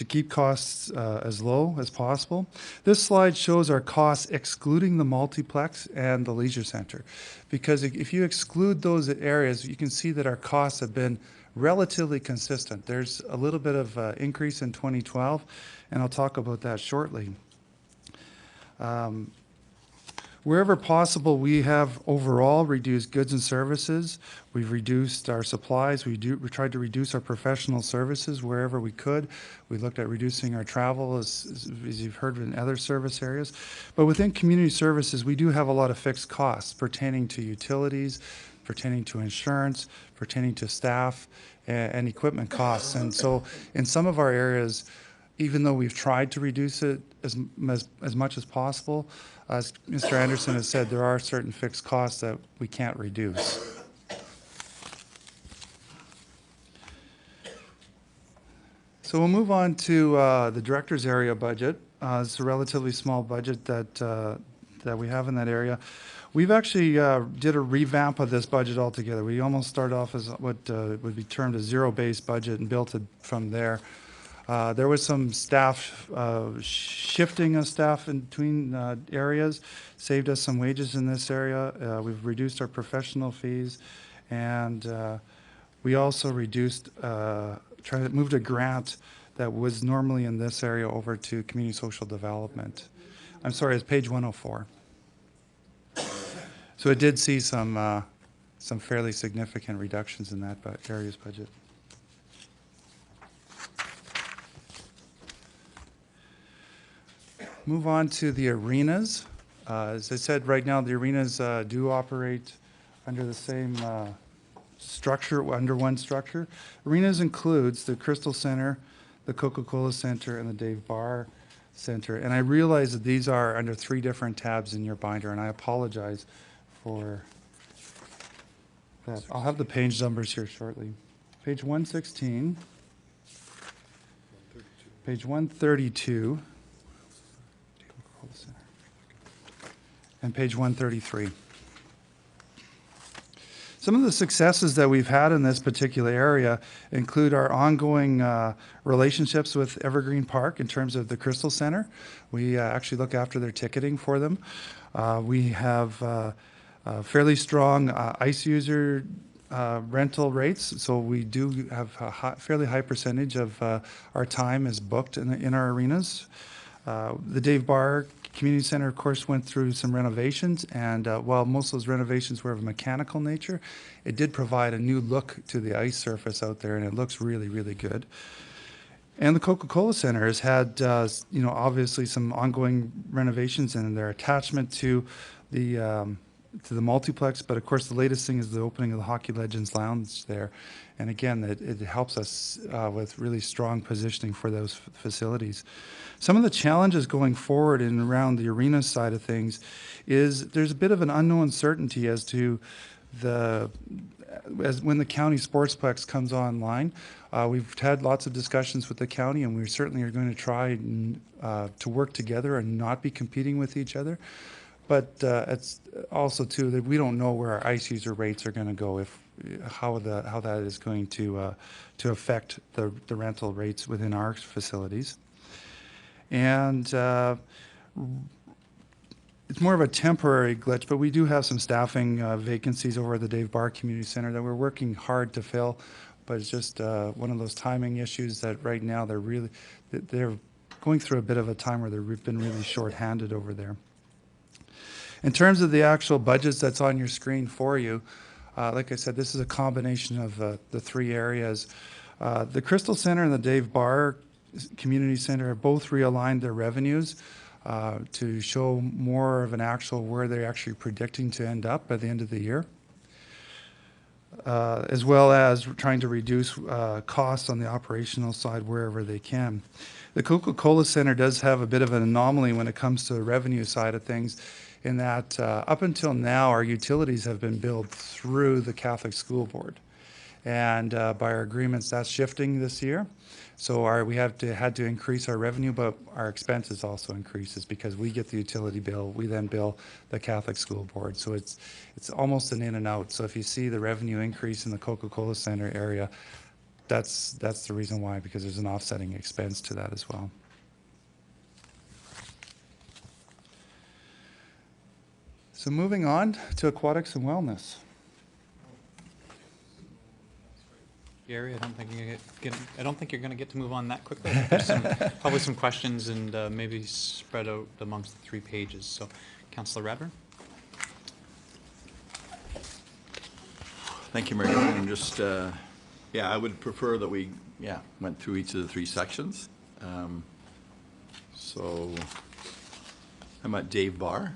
keep costs as low as possible. This slide shows our costs excluding the multiplex and the leisure center, because if you exclude those areas, you can see that our costs have been relatively consistent. There's a little bit of increase in 2012, and I'll talk about that shortly. Wherever possible, we have overall reduced goods and services. We've reduced our supplies. We tried to reduce our professional services wherever we could. We looked at reducing our travel, as you've heard, in other service areas. But within community services, we do have a lot of fixed costs pertaining to utilities, pertaining to insurance, pertaining to staff and equipment costs. And so in some of our areas, even though we've tried to reduce it as much as possible, as Mr. Anderson has said, there are certain fixed costs that we can't reduce. So we'll move on to the director's area budget. It's a relatively small budget that we have in that area. We've actually did a revamp of this budget altogether. We almost started off as what would be termed a zero-based budget and built it from there. There was some staff, shifting of staff in between areas, saved us some wages in this area. We've reduced our professional fees, and we also reduced, moved a grant that was normally in this area over to community social development. I'm sorry, it's page 104. So it did see some fairly significant reductions in that area's budget. Move on to the arenas. As I said, right now the arenas do operate under the same structure, under one structure. Arenas includes the Crystal Center, the Coca-Cola Center, and the Dave Bar Center. And I realize that these are under 3 different tabs in your binder, and I apologize for that. I'll have the page numbers here shortly. Page 116, page 132, and page 133. Some of the successes that we've had in this particular area include our ongoing relationships with Evergreen Park in terms of the Crystal Center. We actually look after their ticketing for them. We have fairly strong ICE user rental rates, so we do have a fairly high percentage of our time is booked in our arenas. The Dave Bar Community Center, of course, went through some renovations, and while most of those renovations were of a mechanical nature, it did provide a new look to the ice surface out there, and it looks really, really good. And the Coca-Cola Center has had, obviously some ongoing renovations and their attachment to the multiplex, but of course the latest thing is the opening of the Hockey Legends Lounge there. And again, it helps us with really strong positioning for those facilities. Some of the challenges going forward and around the arena side of things is there's a bit of an unknown certainty as to when the county sportsplex comes online. We've had lots of discussions with the county, and we certainly are going to try to work together and not be competing with each other. But it's also too that we don't know where our ICE user rates are going to go, how that is going to affect the rental rates within our facilities. And it's more of a temporary glitch, but we do have some staffing vacancies over at the Dave Bar Community Center that we're working hard to fill. But it's just one of those timing issues that right now they're going through a bit of a time where they've been really short-handed over there. In terms of the actual budgets that's on your screen for you, like I said, this is a combination of the 3 areas. The Crystal Center and the Dave Bar Community Center have both realigned their revenues to show more of an actual where they're actually predicting to end up by the end of the year, as well as trying to reduce costs on the operational side wherever they can. The Coca-Cola Center does have a bit of an anomaly when it comes to the revenue side of things, in that up until now our utilities have been billed through the Catholic School Board. And by our agreements, that's shifting this year. So we had to increase our revenue, but our expenses also increases because we get the utility bill, we then bill the Catholic School Board. So it's almost an in and out. So if you see the revenue increase in the Coca-Cola Center area, that's the reason why, because there's an offsetting expense to that as well. So moving on to aquatics and wellness. Gary, I don't think you're going to get to move on that quickly. There's probably some questions and maybe spread out amongst the 3 pages. So, Councillor Radburn. Thank you, Mary. And just, yeah, I would prefer that we, went through each of the three sections. So I'm at Dave Barr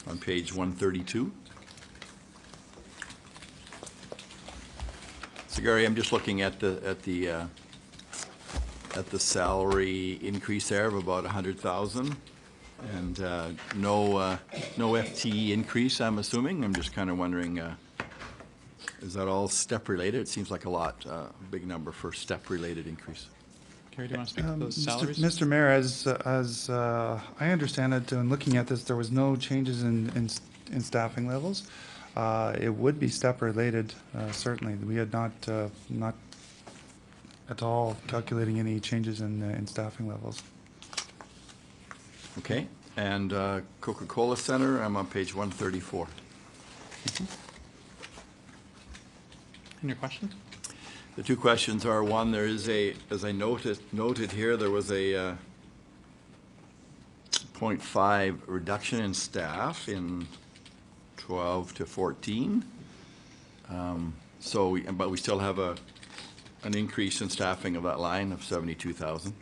on page 132. So Gary, I'm just looking at the salary increase there of about 100,000, and no FTE increase, I'm assuming. I'm just kind of wondering, is that all step related? It seems like a lot, big number for step related increase. Gary, do you want to speak to those salaries? Mr. Mayor, as I understand it, in looking at this, there was no changes in staffing levels. It would be step related, certainly. We had not at all calculating any changes in staffing levels. Okay, and Coca-Cola Center, I'm on page 134. And your question? The two questions are, one, there is a, as I noted here, there was a 0.5 reduction in staff in 12 to 14. But we still have an increase in staffing of that line of 72,000.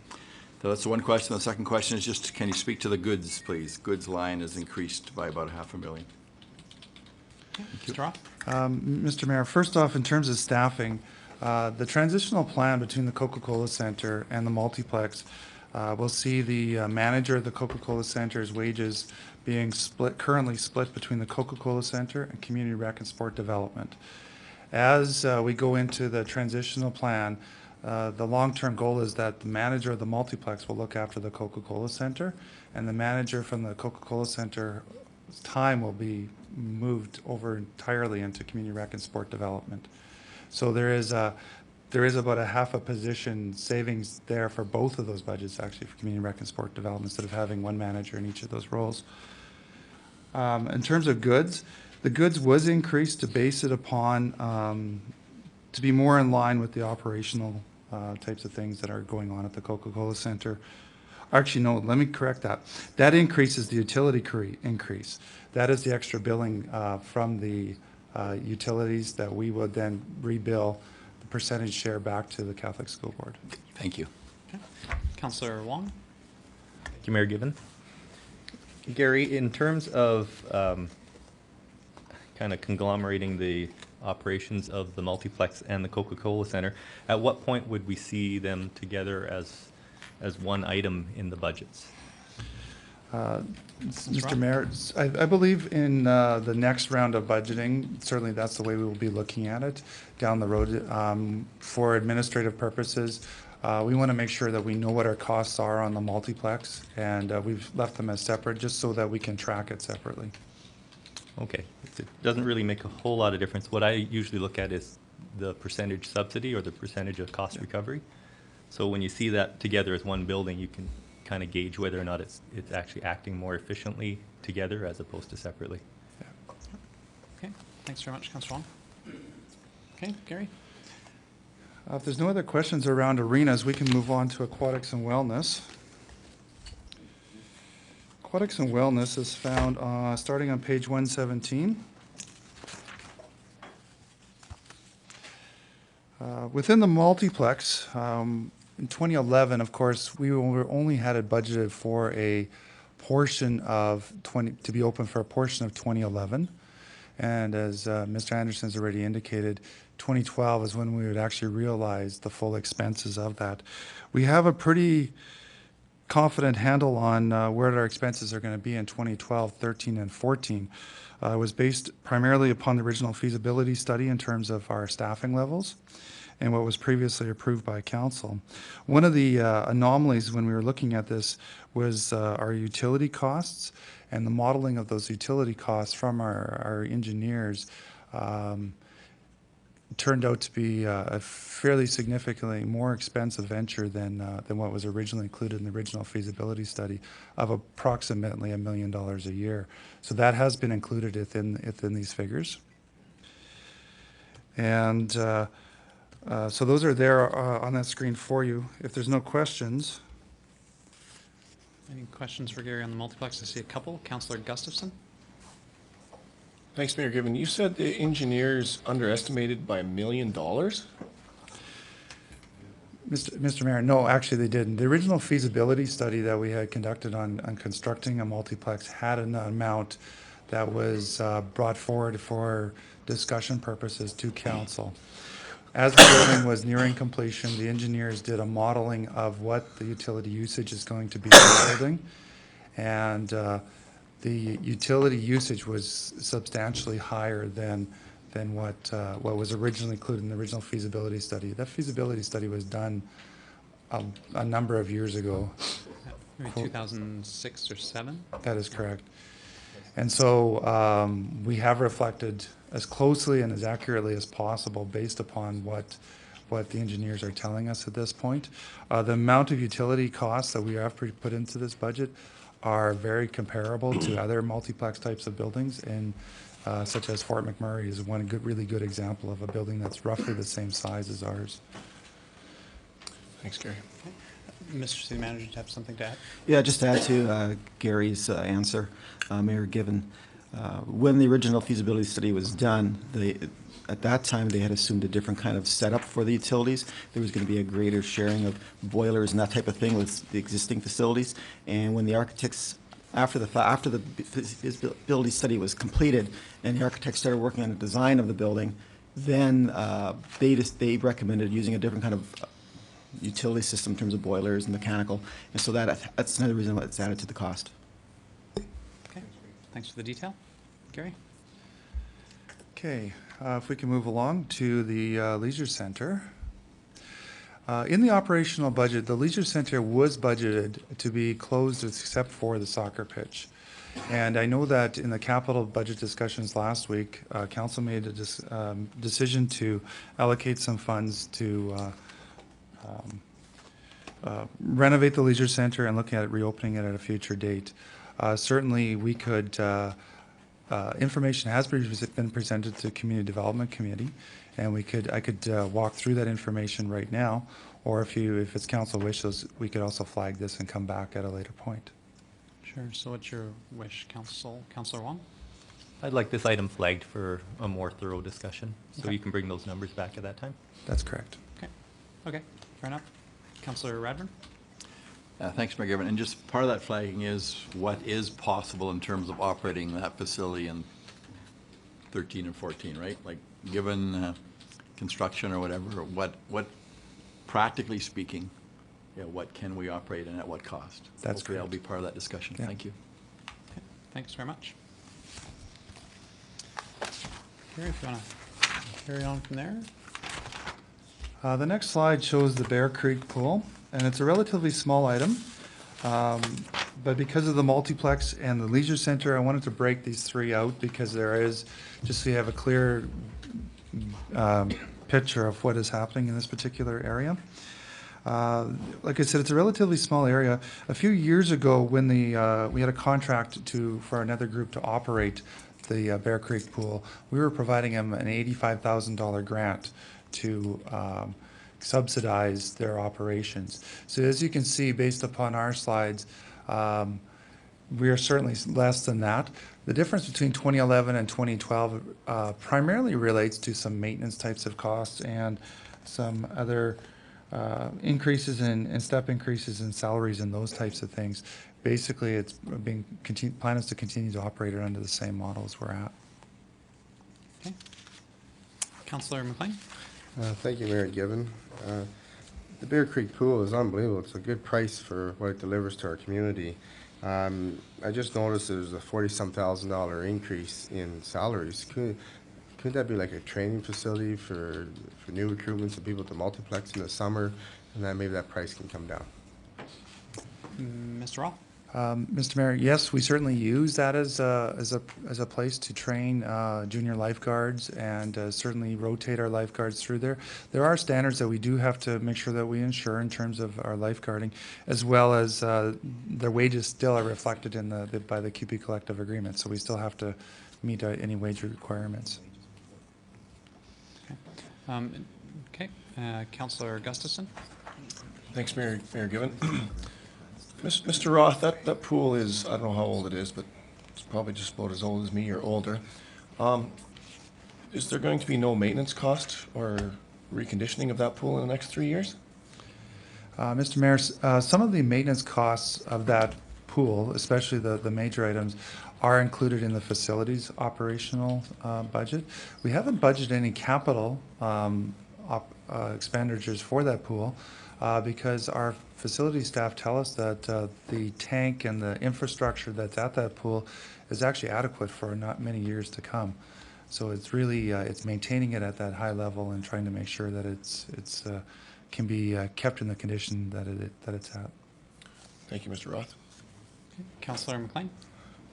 So that's the one question. The second question is just, can you speak to the goods, please? Goods line is increased by about $500,000. Mr. Roth? Mr. Mayor, first off, in terms of staffing, the transitional plan between the Coca-Cola Center and the multiplex will see the manager of the Coca-Cola Center's wages being currently split between the Coca-Cola Center and Community Rec and Sport Development. As we go into the transitional plan, the long-term goal is that the manager of the multiplex will look after the Coca-Cola Center, and the manager from the Coca-Cola Center time will be moved over entirely into Community Rec and Sport Development. So there is about a half a position savings there for both of those budgets, actually, for Community Rec and Sport Development, instead of having one manager in each of those roles. In terms of goods, the goods was increased to base it upon, to be more in line with the operational types of things that are going on at the Coca-Cola Center. Actually, no, let me correct that. That increase is the utility increase. That is the extra billing from the utilities that we would then rebill the percentage share back to the Catholic School Board. Thank you. Okay. Councillor Wong? Thank you, Mayor Gibbon. Gary, in terms of kind of conglomerating the operations of the multiplex and the Coca-Cola Center, at what point would we see them together as one item in the budgets? Mr. Mayor, I believe in the next round of budgeting, certainly that's the way we will be looking at it down the road. For administrative purposes, we want to make sure that we know what our costs are on the multiplex, and we've left them as separate just so that we can track it separately. Okay, it doesn't really make a whole lot of difference. What I usually look at is the percentage subsidy or the percentage of cost recovery. So when you see that together as one building, you can kind of gauge whether or not it's actually acting more efficiently together as opposed to separately. Yeah. Okay, thanks very much, Councillor Wong. Okay, Gary? If there's no other questions around arenas, we can move on to aquatics and wellness. Aquatics and wellness is found starting on page 117. Within the multiplex, in 2011, of course, we only had it budgeted for a portion of to be open for a portion of 2011. And as Mr. Anderson's already indicated, 2012 is when we would actually realize the full expenses of that. We have a pretty confident handle on where our expenses are going to be in 2012, 13, and 14. It was based primarily upon the original feasibility study in terms of our staffing levels and what was previously approved by council. One of the anomalies when we were looking at this was our utility costs, and the modeling of those utility costs from our engineers turned out to be a fairly significantly more expensive venture than what was originally included in the original feasibility study of approximately $1 million a year. So that has been included within these figures. And so those are there on that screen for you. If there's no questions. Any questions for Gary on the multiplex? I see a couple. Councillor Gustafson? Thanks, Mayor Given. You said the engineers underestimated by $1 million? Mr. Mayor, no, actually they didn't. The original feasibility study that we had conducted on constructing a multiplex had an amount that was brought forward for discussion purposes to council. As the building was nearing completion, the engineers did a modeling of what the utility usage is going to be in the building. And the utility usage was substantially higher than what was originally included in the original feasibility study. That feasibility study was done a number of years ago. Maybe 2006 or 7? That is correct. And so we have reflected as closely and as accurately as possible based upon what the engineers are telling us at this point. The amount of utility costs that we have put into this budget are very comparable to other multiplex types of buildings, and such as Fort McMurray is one really good example of a building that's roughly the same size as ours. Thanks, Gary. Mr. City Manager, do you have something to add? Yeah, just to add to Gary's answer, Mayor Given. When the original feasibility study was done, at that time they had assumed a different kind of setup for the utilities. There was going to be a greater sharing of boilers and that type of thing with the existing facilities. And when the architects, after the feasibility study was completed and the architects started working on the design of the building, then they recommended using a different kind of utility system in terms of boilers and mechanical. And so that's another reason why it's added to the cost. Okay, thanks for the detail. Gary? Okay, if we can move along to the leisure center. In the operational budget, the leisure center was budgeted to be closed except for the soccer pitch. And I know that in the capital budget discussions last week, council made a decision to allocate some funds to renovate the leisure center and looking at reopening it at a future date. Certainly, we could, information has been presented to Community Development Committee, and I could walk through that information right now, or if it's council wishes, we could also flag this and come back at a later point. Sure, so what's your wish, Councillor Wong? I'd like this item flagged for a more thorough discussion, so Okay. you can bring those numbers back at that time. That's correct. Okay, fair enough. Councillor Radburn? Thanks, Mayor Given. And just part of that flagging is what is possible in terms of operating that facility in 13 and 14, right? Like, given construction or whatever, what practically speaking, what can we operate and at what cost? That's Hopefully that'll correct. be part of that discussion. Yeah. Thank you. Okay, thanks very much. Gary, if you want to carry on from there? The next slide shows the Bear Creek Pool, and it's a relatively small item. But because of the multiplex and the leisure center, I wanted to break these three out because there is, just so you have a clear picture of what is happening in this particular area. Like I said, it's a relatively small area. A few years ago, when we had a contract for another group to operate the Bear Creek Pool, we were providing them an $85,000 grant to subsidize their operations. So as you can see, based upon our slides, we are certainly less than that. The difference between 2011 and 2012 primarily relates to some maintenance types of costs and some other increases and step increases in salaries and those types of things. Basically, it's plan is to continue to operate it under the same model as we're at. Okay. Councillor McLean? Thank you, Mayor Given. The Bear Creek Pool is unbelievable. It's a good price for what it delivers to our community. I just noticed there's a $40-some thousand increase in salaries. Could that be like a training facility for new recruitments of people to multiplex in the summer, and then maybe that price can come down? Mr. Rawl? Mr. Mayor, yes, we certainly use that as a place to train junior lifeguards and certainly rotate our lifeguards through there. There are standards that we do have to make sure that we ensure in terms of our lifeguarding, as well as their wages still are reflected in by the QP collective agreement. So we still have to meet any wage requirements. Okay, Councillor Gustafson? Thanks, Mayor Given. Mr. Roth, that pool is, I don't know how old it is, but it's probably just about as old as me or older. Is there going to be no maintenance cost or reconditioning of that pool in the next 3 years? Mr. Mayor, some of the maintenance costs of that pool, especially the major items, are included in the facilities operational budget. We haven't budgeted any capital expenditures for that pool because our facility staff tell us that the tank and the infrastructure that's at that pool is actually adequate for not many years to come. So it's really it's maintaining it at that high level and trying to make sure that it's can be kept in the condition that it's at. Thank you, Mr. Roth. Councillor McLean?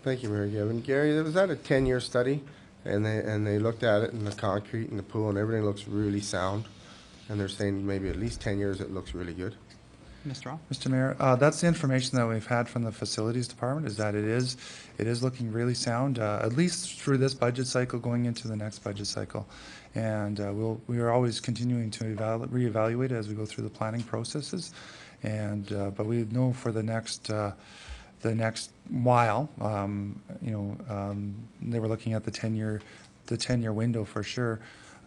Thank you, Mayor Given. Gary, was that a 10-year study? And they looked at it and the concrete and the pool and everything looks really sound. And they're saying maybe at least 10 years it looks really good. Mr. Roth? Mr. Mayor, that's the information that we've had from the facilities department, is that it is looking really sound, at least through this budget cycle going into the next budget cycle. And we are always continuing to reevaluate as we go through the planning processes. And but we know for the next while, they were looking at the 10-year window for sure,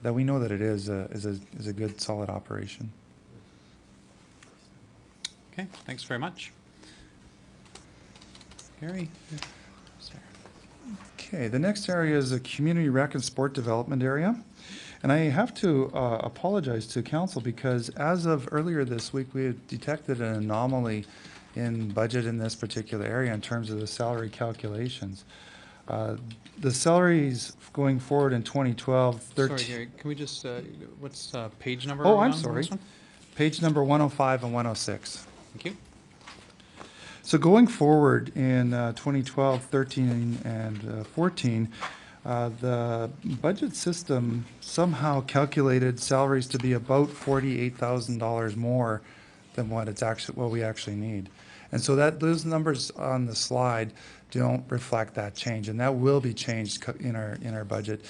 that we know that it is a good solid operation. Okay, thanks very much. Gary? Okay, the next area is the community rec and sport development area. And I have to apologize to council because as of earlier this week, we had detected an anomaly in budget in this particular area in terms of the salary calculations. The salaries going forward in 2012, 13. Sorry, Gary, can we just, what's page number? Oh, are we I'm on sorry. this one? Page number 105 and 106. Thank you. So going forward in 2012, 13, and 14, the budget system somehow calculated salaries to be about $48,000 more than what we actually need. And so those numbers on the slide don't reflect that change, and that will be changed in our budget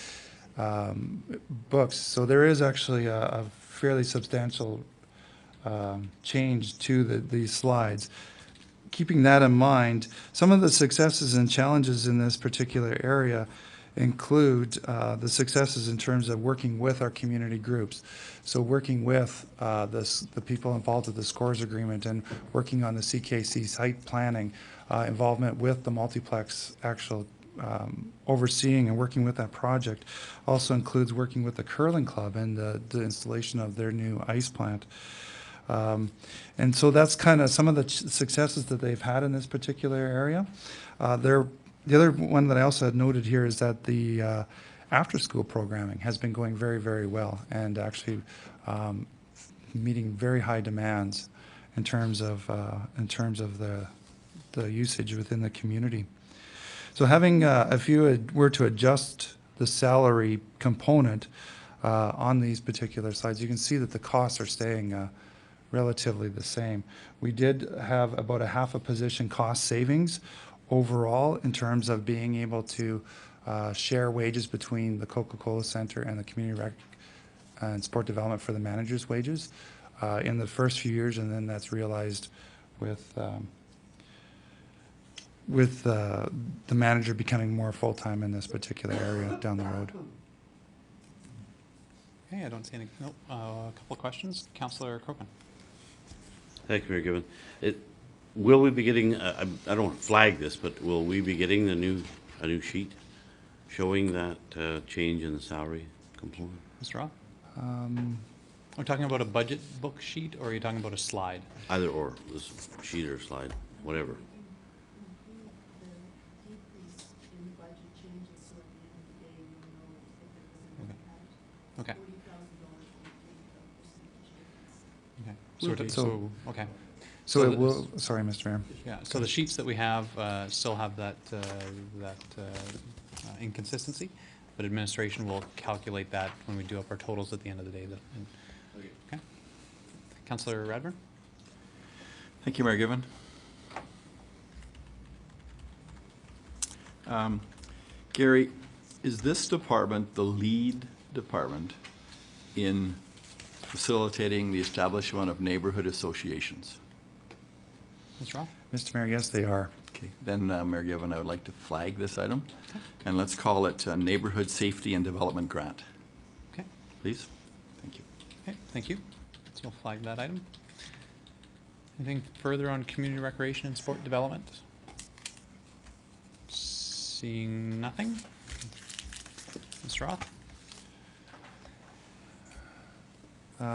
books. So there is actually a fairly substantial change to these slides. Keeping that in mind, some of the successes and challenges in this particular area include the successes in terms of working with our community groups. So working with the people involved with the SCORES agreement and working on the CKC site planning, involvement with the multiplex actual overseeing and working with that project. Also includes working with the curling club and the installation of their new ice plant. And so that's kind of some of the successes that they've had in this particular area. The other one that I also had noted here is that the after-school programming has been going very, very well and actually meeting very high demands in terms of the usage within the community. So having, if you were to adjust the salary component on these particular slides, you can see that the costs are staying relatively the same. We did have about a half a position cost savings overall in terms of being able to share wages between the Coca-Cola Center and the Community Rec and Sport Development for the managers' wages in the first few years, and then that's realized with the manager becoming more full-time in this particular area down the road. Okay, I don't see any, nope, a couple of questions. Councillor Crokin. Thank you, Mayor Given. Will we be getting, I don't want to flag this, but will we be getting a new sheet showing that change in the salary component? Mr. Roth? Are we talking about a budget book sheet or are you talking about a slide? Either or, this sheet or slide, whatever. Okay. Okay. Okay. So it will, sorry, Mr. Mayor. Yeah, so the sheets that we have still have that inconsistency, but administration will calculate that when we do up our totals at the end of the day. Okay. Councillor Radburn? Thank you, Mayor Given. Gary, is this department the lead department in facilitating the establishment of neighborhood associations? Mr. Roth? Mr. Mayor, yes, they are. Okay, then, Mayor Given, I would like to flag this item, and let's call it Neighborhood Safety and Development Grant. Okay. Please? Thank you. Okay, thank you. So we'll flag that item. Anything further on community recreation and sport development? Seeing nothing. Mr. Roth?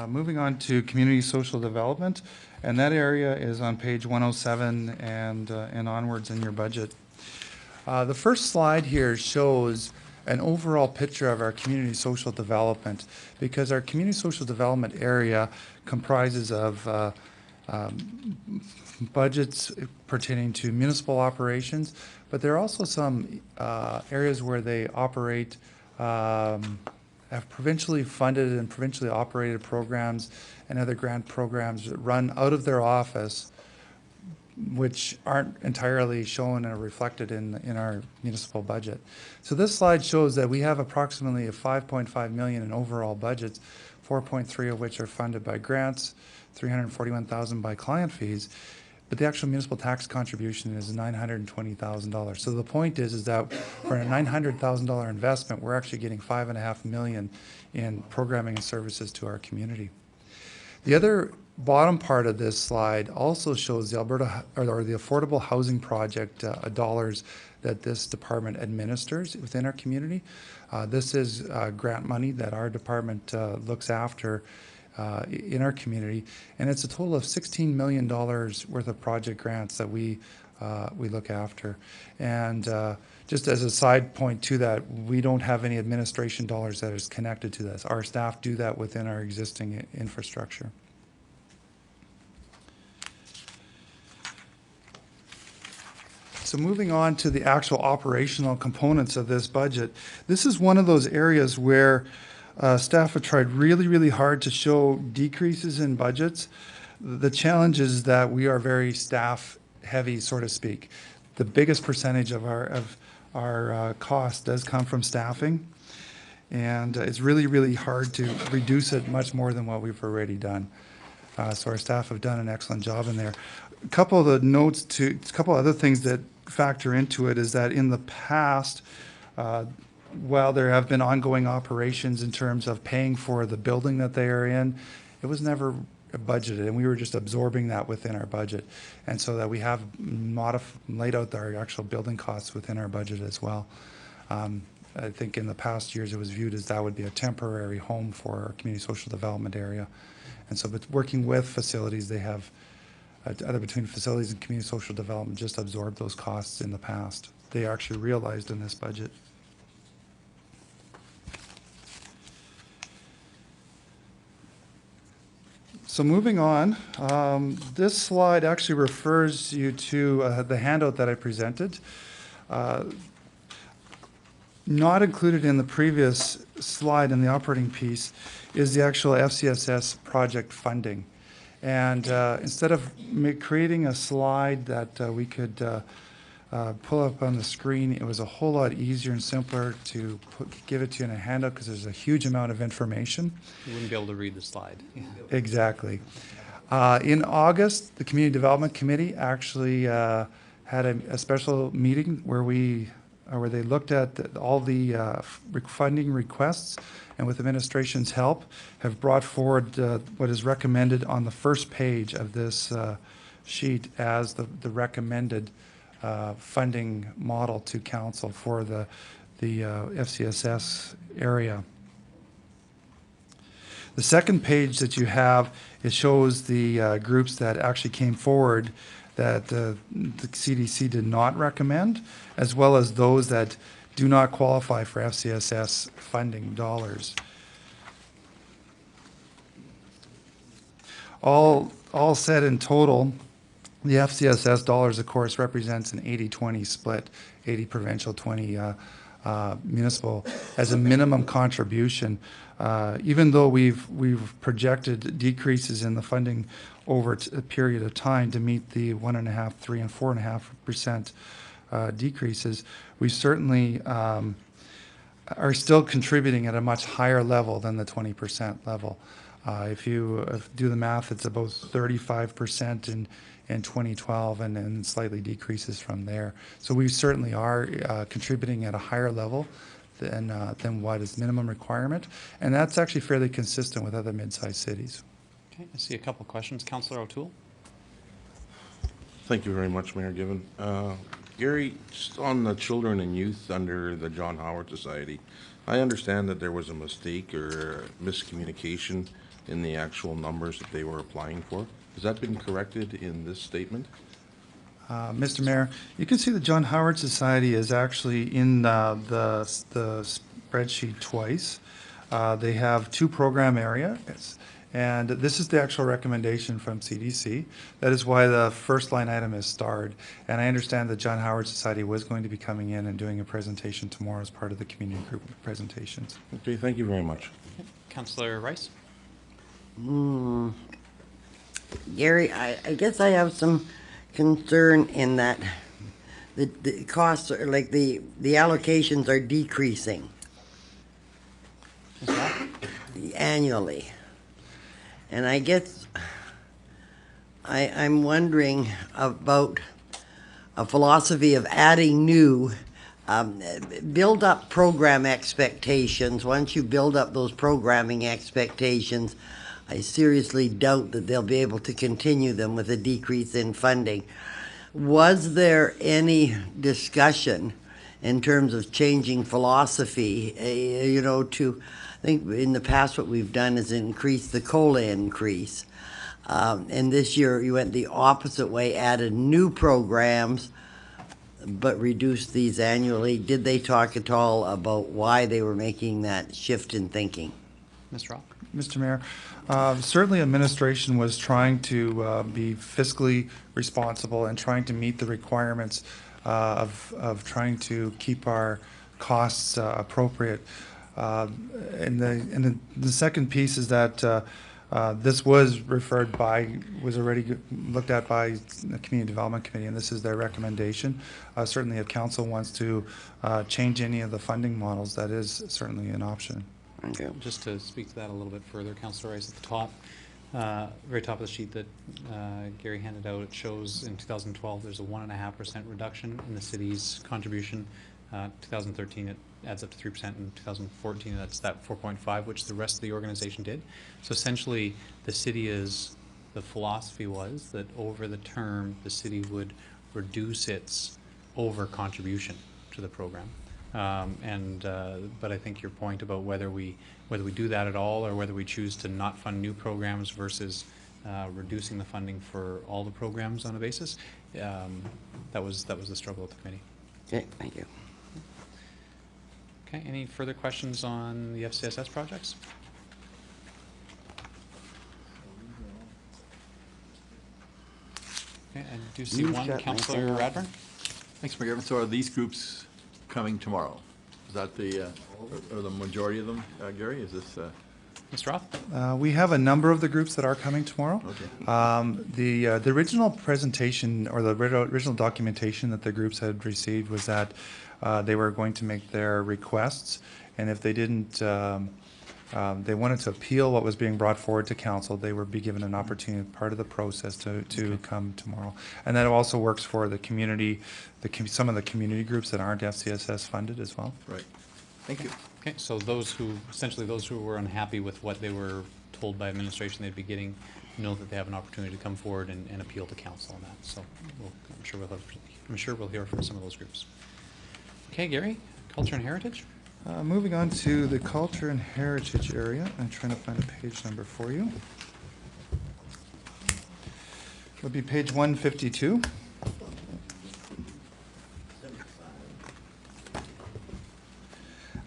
Moving on to community social development, and that area is on page 107 and onwards in your budget. The first slide here shows an overall picture of our community social development, because our community social development area comprises of budgets pertaining to municipal operations, but there are also some areas where they operate have provincially funded and provincially operated programs and other grant programs that run out of their office, which aren't entirely shown or reflected in our municipal budget. So this slide shows that we have approximately a 5.5 million in overall budgets, 4.3 of which are funded by grants, 341,000 by client fees, but the actual municipal tax contribution is $920,000. So the point is that for a $900,000 investment, we're actually getting $5.5 million in programming and services to our community. The other bottom part of this slide also shows the Alberta or the Affordable Housing Project dollars that this department administers within our community. This is grant money that our department looks after in our community, and it's a total of $16 million worth of project grants that we look after. And just as a side point to that, we don't have any administration dollars that is connected to this. Our staff do that within our existing infrastructure. So moving on to the actual operational components of this budget, this is one of those areas where staff have tried really, really hard to show decreases in budgets. The challenge is that we are very staff heavy, so to speak. The biggest percentage of our cost does come from staffing, and it's really, really hard to reduce it much more than what we've already done. So our staff have done an excellent job in there. A couple of the notes to, a couple other things that factor into it is that in the past, while there have been ongoing operations in terms of paying for the building that they are in, it was never budgeted, and we were just absorbing that within our budget. And so that we have laid out our actual building costs within our budget as well. I think in the past years it was viewed as that would be a temporary home for our community social development area. And so but working with facilities, they have, either between facilities and community social development, just absorbed those costs in the past. They are actually realized in this budget. So moving on, this slide actually refers you to the handout that I presented. Not included in the previous slide in the operating piece is the actual FCSS project funding. And instead of creating a slide that we could pull up on the screen, it was a whole lot easier and simpler to give it to you in a handout because there's a huge amount of information. You wouldn't be able to read the slide. Exactly. In August, the Community Development Committee actually had a special meeting where they looked at all the funding requests, and with administration's help, have brought forward what is recommended on the first page of this sheet as the recommended funding model to council for the FCSS area. The second page that you have, it shows the groups that actually came forward that the CDC did not recommend, as well as those that do not qualify for FCSS funding dollars. All said in total, the FCSS dollars, of course, represents an 80-20 split, 80 provincial, 20 municipal, as a minimum contribution. Even though we've projected decreases in the funding over a period of time to meet the 1.5%, 3%, and 4.5% decreases, we certainly are still contributing at a much higher level than the 20% level. If you do the math, it's about 35% in 2012 and then slightly decreases from there. So we certainly are contributing at a higher level than what is minimum requirement. And that's actually fairly consistent with other mid-sized cities. Okay, I see a couple questions. Councillor O'Toole? Thank you very much, Mayor Given. Gary, just on the children and youth under the John Howard Society, I understand that there was a mistake or miscommunication in the actual numbers that they were applying for. Has that been corrected in this statement? Mr. Mayor, you can see the John Howard Society is actually in the spreadsheet twice. They have 2 program areas, and this is the actual recommendation from CDC. That is why the first line item is starred. And I understand that John Howard Society was going to be coming in and doing a presentation tomorrow as part of the community group presentations. Okay, thank you very much. Councillor Rice? Gary, I guess I have some concern in that the costs are, like, the allocations are decreasing annually. And I guess I'm wondering about a philosophy of adding new, build up program expectations. Once you build up those programming expectations, I seriously doubt that they'll be able to continue them with a decrease in funding. Was there any discussion in terms of changing philosophy, I think in the past what we've done is increase the COLA increase. And this year you went the opposite way, added new programs, but reduced these annually. Did they talk at all about why they were making that shift in thinking? Mr. Rock? Mr. Mayor, certainly administration was trying to be fiscally responsible and trying to meet the requirements of trying to keep our costs appropriate. And the second piece is that this was already looked at by the Community Development Committee, and this is their recommendation. Certainly if council wants to change any of the funding models, that is certainly an option. Okay. Just to speak to that a little bit further, Councillor Rice, at the top, very top of the sheet that Gary handed out, it shows in 2012 there's a 1.5% reduction in the city's contribution. 2013 it adds up to 3%. In 2014 that's that 4.5, which the rest of the organization did. So essentially the philosophy was that over the term the city would reduce its over contribution to the program. But I think your point about whether we do that at all or whether we choose to not fund new programs versus reducing the funding for all the programs on a basis, that was the struggle of the committee. Okay, thank you. Okay, any further questions on the FCSS projects? Okay, I do see one. Councillor Radburn? Thanks, Mayor Given. So are these groups coming tomorrow? Is that or the majority of them, Gary? Is this? Mr. Roth? We have a number of the groups that are coming tomorrow. Okay. The original presentation or the original documentation that the groups had received was that they were going to make their requests, and if they didn't, they wanted to appeal what was being brought forward to council, they would be given an opportunity, part of the process, to come tomorrow. And that also works for the community, some of the community groups that aren't FCSS funded as well. Right. Thank you. Okay, so essentially those who were unhappy with what they were told by administration they'd be getting, know that they have an opportunity to come forward and appeal to council on that. So I'm sure we'll hear from some of those groups. Okay, Gary, Culture and Heritage? Moving on to the Culture and Heritage area. I'm trying to find a page number for you. It would be page 152.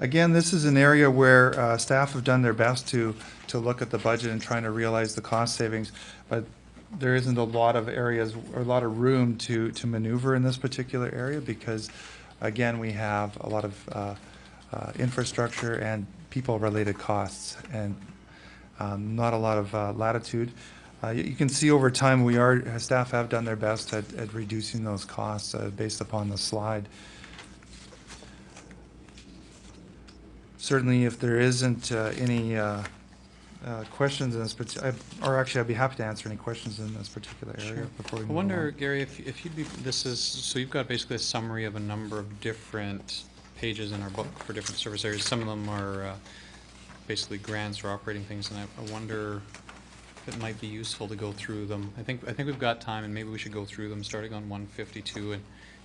Again, this is an area where staff have done their best to look at the budget and trying to realize the cost savings, but there isn't a lot of areas or a lot of room to maneuver in this particular area because, again, we have a lot of infrastructure and people-related costs and not a lot of latitude. You can see over time staff have done their best at reducing those costs based upon the slide. Certainly, if there isn't any questions in this or actually, I'd be happy to answer any questions in this particular area Sure. before we I move wonder, on. Gary, if you'd be, so you've got basically a summary of a number of different pages in our book for different service areas. Some of them are basically grants or operating things, and I wonder if it might be useful to go through them. I think we've got time, and maybe we should go through them, starting on 152,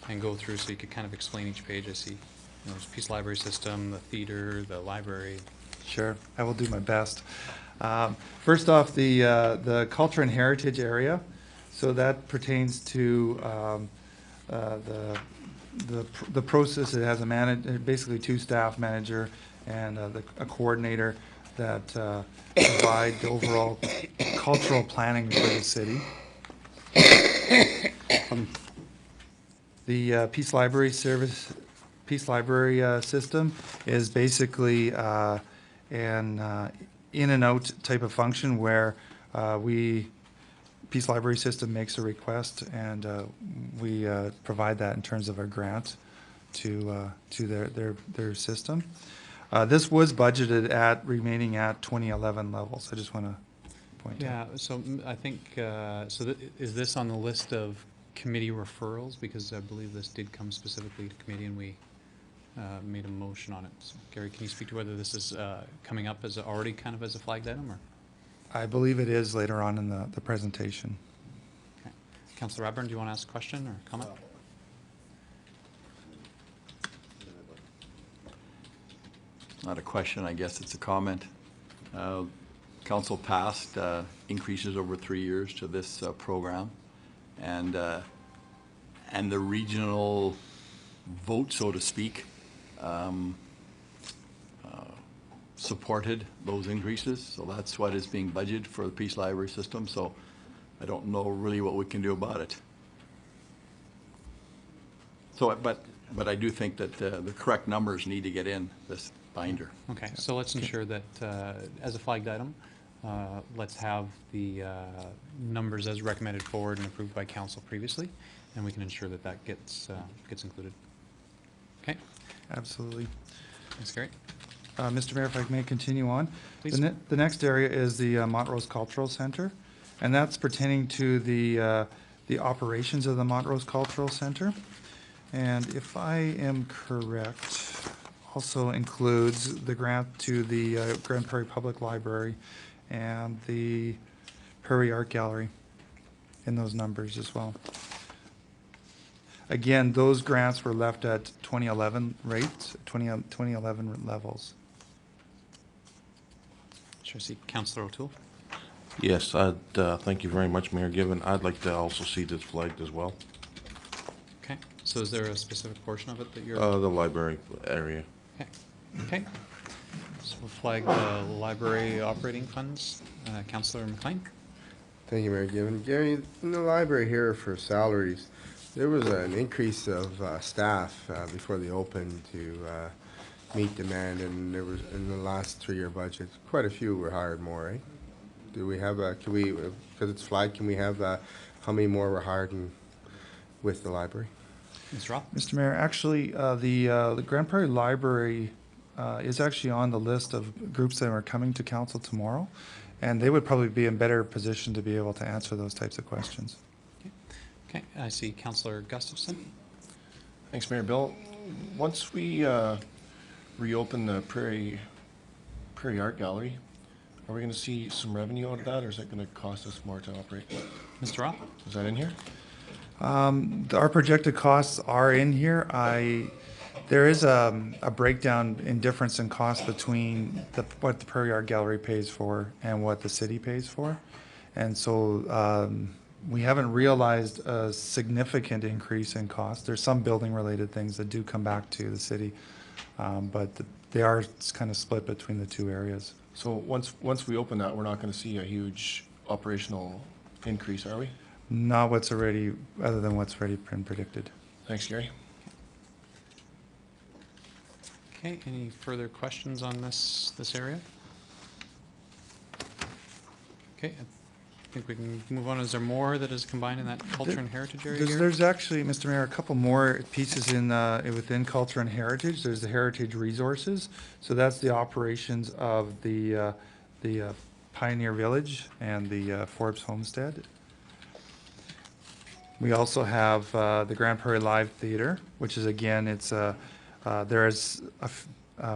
and go through so you could kind of explain each page. I see, there's Peace Library System, the theater, the library. Sure, I will do my best. First off, the culture and heritage area. So that pertains to the process. It has basically two staff manager and a coordinator that provide the overall cultural planning for the city. The Peace Library system is basically an in and out type of function where Peace Library system makes a request and we provide that in terms of our grant to their system. This was budgeted remaining at 2011 levels. I just want to point out. Yeah, so I think, is this on the list of committee referrals? Because I believe this did come specifically to committee and we made a motion on it. So, Gary, can you speak to whether this is coming up as already kind of as a flagged item, or? I believe it is later on in the presentation. Okay. Councillor Radburn, do you want to ask a question or comment? Not a question, I guess it's a comment. Council passed increases over 3 years to this program, and the regional vote, so to speak, supported those increases. So that's what is being budgeted for the Peace Library system. So I don't know really what we can do about it. So, but I do think that the correct numbers need to get in this binder. Okay, so let's ensure that as a flagged item, let's have the numbers as recommended forward and approved by council previously, and we can ensure that that gets included. Okay. Absolutely. Thanks, Gary. Mr. Mayor, if I may continue on. Please. The next area is the Montrose Cultural Center, and that's pertaining to the operations of the Montrose Cultural Center. And if I am correct, also includes the grant to the Grand Prairie Public Library and the Prairie Art Gallery in those numbers as well. Again, those grants were left at 2011 rates, 2011 levels. Sure, see Councillor O'Toole. Yes, thank you very much, Mayor Given. I'd like to also see this flagged as well. Okay, so is there a specific portion of it that you're? The library area. Okay, okay. So we'll flag the library operating funds. Councillor McLean. Thank you, Mayor Given. Gary, in the library here for salaries, there was an increase of staff before they opened to meet demand, and there was, in the last 3-year budget, quite a few were hired more, right? Do we have can we, because it's flagged, can we have how many more were hired with the library? Ms. Roth. Mr. Mayor, actually, the Grand Prairie Library is actually on the list of groups that are coming to council tomorrow, and they would probably be in better position to be able to answer those types of questions. Okay, I see Councillor Gustafson. Thanks, Mayor Bill. Once we reopen the Prairie Art Gallery, are we going to see some revenue out of that, or is it going to cost us more to operate? Mr. Roth. Is that in here? Our projected costs are in here. There is a breakdown in difference in cost between what the Prairie Art Gallery pays for and what the city pays for. And so we haven't realized a significant increase in cost. There's some building related things that do come back to the city, but they are kind of split between the two areas. So once we open that, we're not going to see a huge operational increase, are we? Not what's already, other than what's already been predicted. Thanks, Gary. Okay, any further questions on this area? Okay, I think we can move on. Is there more that is combined in that culture and heritage area here? There's actually, Mr. Mayor, a couple more pieces within culture and heritage. There's the heritage resources. So that's the operations of the Pioneer Village and the Forbes Homestead. We also have the Grand Prairie Live Theater, which is, again, there is a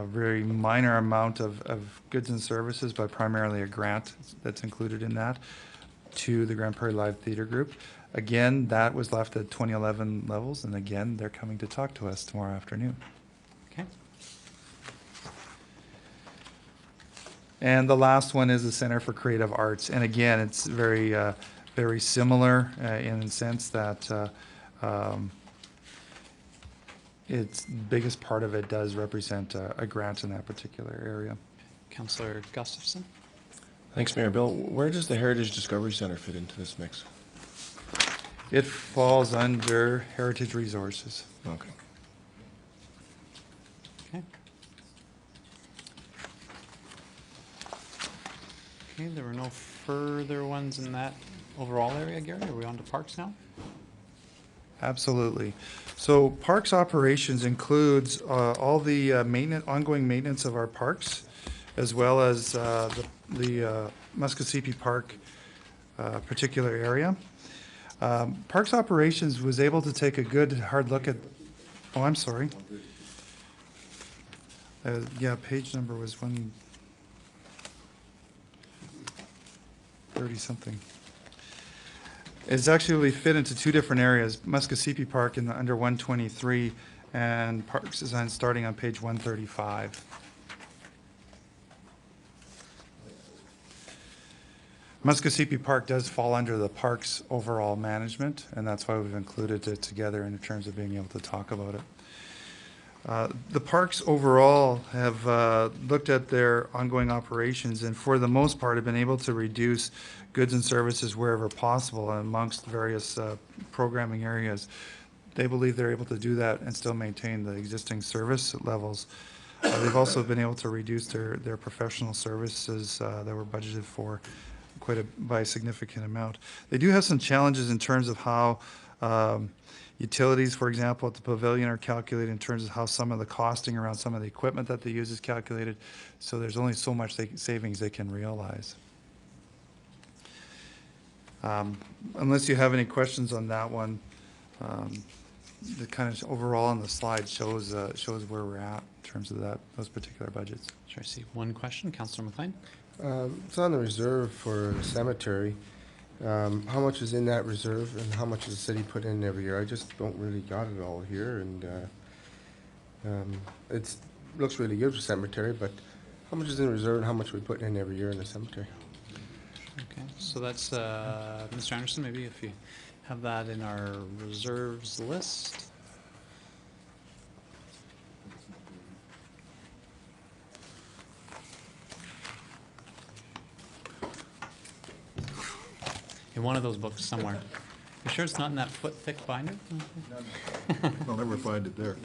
very minor amount of goods and services, but primarily a grant that's included in that to the Grand Prairie Live Theater Group. Again, that was left at 2011 levels, and again, they're coming to talk to us tomorrow afternoon. Okay. And the last one is the Center for Creative Arts. And again, it's very, very similar in the sense that its biggest part of it does represent a grant in that particular area. Councillor Gustafson? Thanks, Mayor Bill. Where does the Heritage Discovery Center fit into this mix? It falls under Heritage Resources. Okay. Okay. Okay, there were no further ones in that overall area, Gary? Are we on to parks now? Absolutely. So parks operations includes all the ongoing maintenance of our parks, as well as the Muskosipi Park particular area. Parks operations was able to take a good hard look at, oh, I'm sorry. Yeah, page number was 130 something. It's actually fit into two different areas, Muskosipi Park in the under 123 and parks design starting on page 135. Muskosipi Park does fall under the parks overall management, and that's why we've included it together in terms of being able to talk about it. The parks overall have looked at their ongoing operations and for the most part have been able to reduce goods and services wherever possible amongst various programming areas. They believe they're able to do that and still maintain the existing service levels. They've also been able to reduce their professional services that were budgeted for by a significant amount. They do have some challenges in terms of how utilities, for example, at the pavilion are calculated in terms of how some of the costing around some of the equipment that they use is calculated. So there's only so much savings they can realize. Unless you have any questions on that one, the kind of overall on the slide shows where we're at in terms of those particular budgets. Sure, I see one question, Councillor McLean. It's on the reserve for the cemetery. How much is in that reserve and how much does the city put in every year? I just don't really got it all here, and it looks really good for cemetery, but how much is in reserve and how much we put in every year in the cemetery? Okay, so that's Mr. Anderson, maybe if you have that in our reserves list. In one of those books somewhere. You sure it's not in that foot-thick binder? I'll never find it there.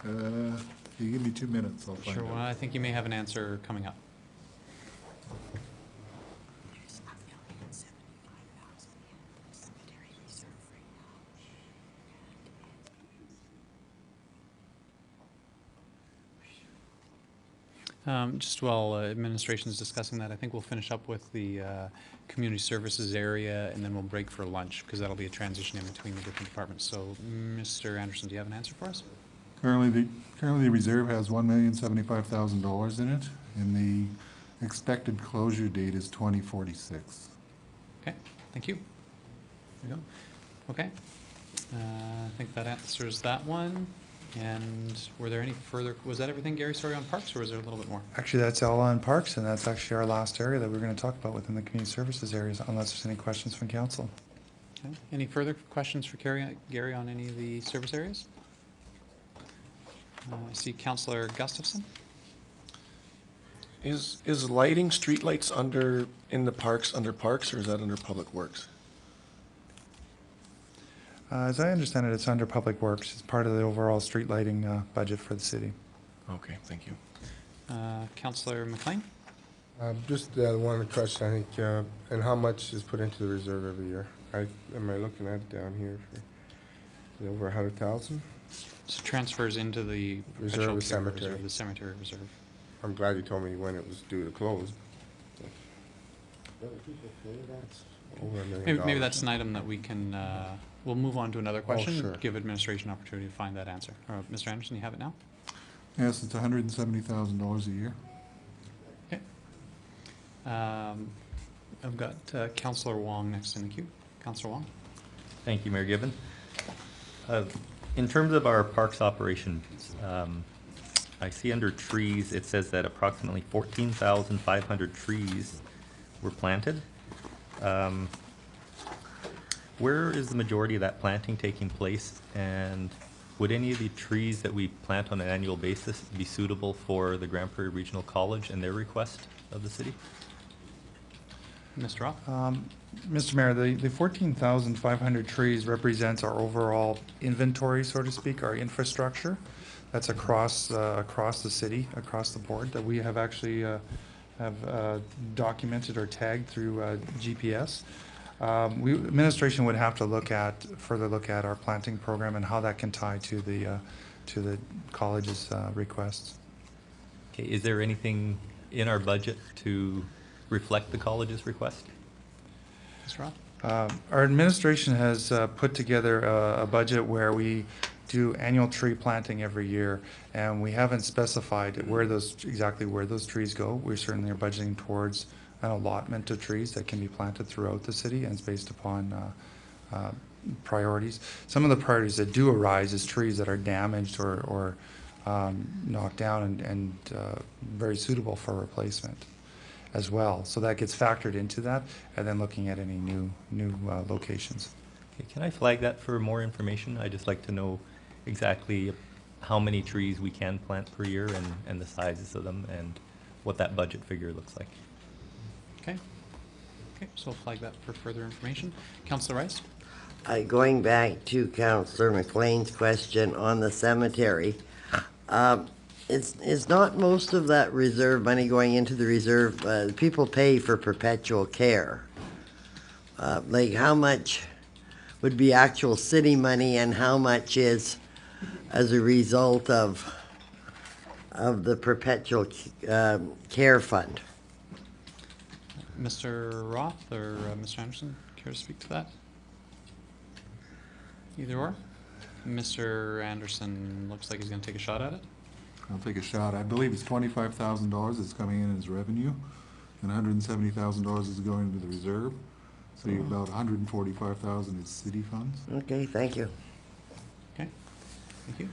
You give me 2 minutes, I'll find Sure, well, it. I think you may have an answer coming up. Just while administration is discussing that, I think we'll finish up with the community services area and then we'll break for lunch because that'll be a transition in between the different departments. So, Mr. Anderson, do you have an answer for us? Currently the reserve has $1,075,000 in it, and the expected closure date is 2046. Okay, thank you. There you go. Okay. I think that answers that one. And were there any further, was that everything, Gary, sorry, on parks, or was there a little bit more? Actually, that's all on parks, and that's actually our last area that we're going to talk about within the community services areas, unless there's any questions from council. Okay. Any further questions for Gary on any of the service areas? I see Councillor Gustafson. Is lighting streetlights in the parks under parks, or is that under public works? As I understand it, it's under Public Works. It's part of the overall street lighting budget for the city. Okay, thank you. Councillor McLean? Just one question, I think, and how much is put into the reserve every year? Am I looking at it down here for over 100,000? So transfers into the Reserve perpetual of care cemetery. reserve, the cemetery reserve. I'm glad you told me when it was due to close. Over $1 million. Maybe that's an item that we can, we'll move on to another question. sure. Give administration opportunity to find that answer. Mr. Anderson, you have it now? Yes, it's $170,000 a year. Okay. I've got Councillor Wong next in the queue. Councillor Wong. Thank you, Mayor Gibbon. In terms of our parks operations, I see under trees, it says that approximately 14,500 trees were planted. Where is the majority of that planting taking place? And would any of the trees that we plant on an annual basis be suitable for the Grand Prairie Regional College and their request of the city? Mr. Roth? Mr. Mayor, the 14,500 trees represents our overall inventory, so to speak, our infrastructure. That's across the city, across the board, that we have actually have documented or tagged through GPS. Administration would have to further look at our planting program and how that can tie to the college's requests. Okay, is there anything in our budget to reflect the college's request? Mr. Roth? Our administration has put together a budget where we do annual tree planting every year, and we haven't specified exactly where those trees go. We certainly are budgeting towards an allotment of trees that can be planted throughout the city, and it's based upon priorities. Some of the priorities that do arise is trees that are damaged or knocked down and very suitable for replacement as well. So that gets factored into that, and then looking at any new locations. Okay, can I flag that for more information? I'd just like to know exactly how many trees we can plant per year and the sizes of them and what that budget figure looks like. Okay. Okay, so we'll flag that for further information. Councillor Rice? Going back to Councillor McLean's question on the cemetery, is not most of that reserve money going into the reserve, people pay for perpetual care. Like how much would be actual city money and how much is as a result of the perpetual care fund? Mr. Roth or Mr. Anderson, care to speak to that? Either or? Mr. Anderson looks like he's going to take a shot at it. I'll take a shot. I believe it's $25,000 that's coming in as revenue, and $170,000 is going into the reserve. So you're about $145,000 is city funds. Okay, thank you. Okay, thank you.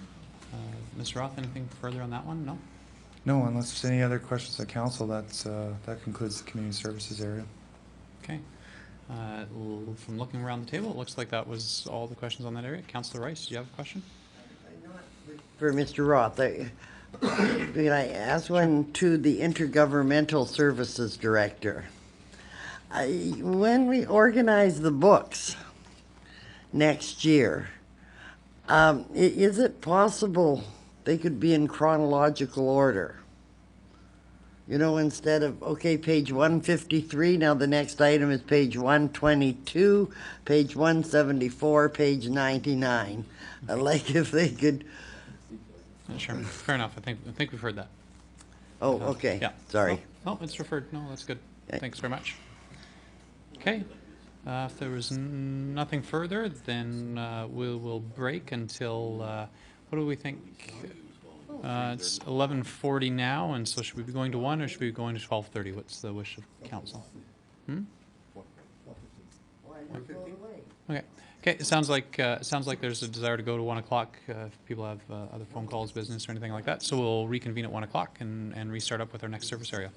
Mr. Roth, anything further on that one? No? No, unless there's any other questions at council, that concludes the community services area. Okay. From looking around the table, it looks like that was all the questions on that area. Councillor Rice, do you have a question? For Mr. Roth, can I ask one to the Intergovernmental Services Director? When we organize the books next year, is it possible they could be in chronological order? You know, instead of, okay, page 153, now the next item is page 122, page 174, page 99. Like if they could... Sure, fair enough. I think we've heard that. Oh, okay. Yeah. Sorry. Oh, it's referred. No, that's good. Okay. Thanks very much. Okay. If there was nothing further, then we'll break until, what do we think? It's 11:40 now, and so should we be going to 1 or should we be going to 12:30? What's the wish of council? Okay. Okay. It sounds like there's a desire to go to 1 o'clock. If people have other phone calls, business, or anything like that, so we'll reconvene at 1 o'clock and restart up with our next service area.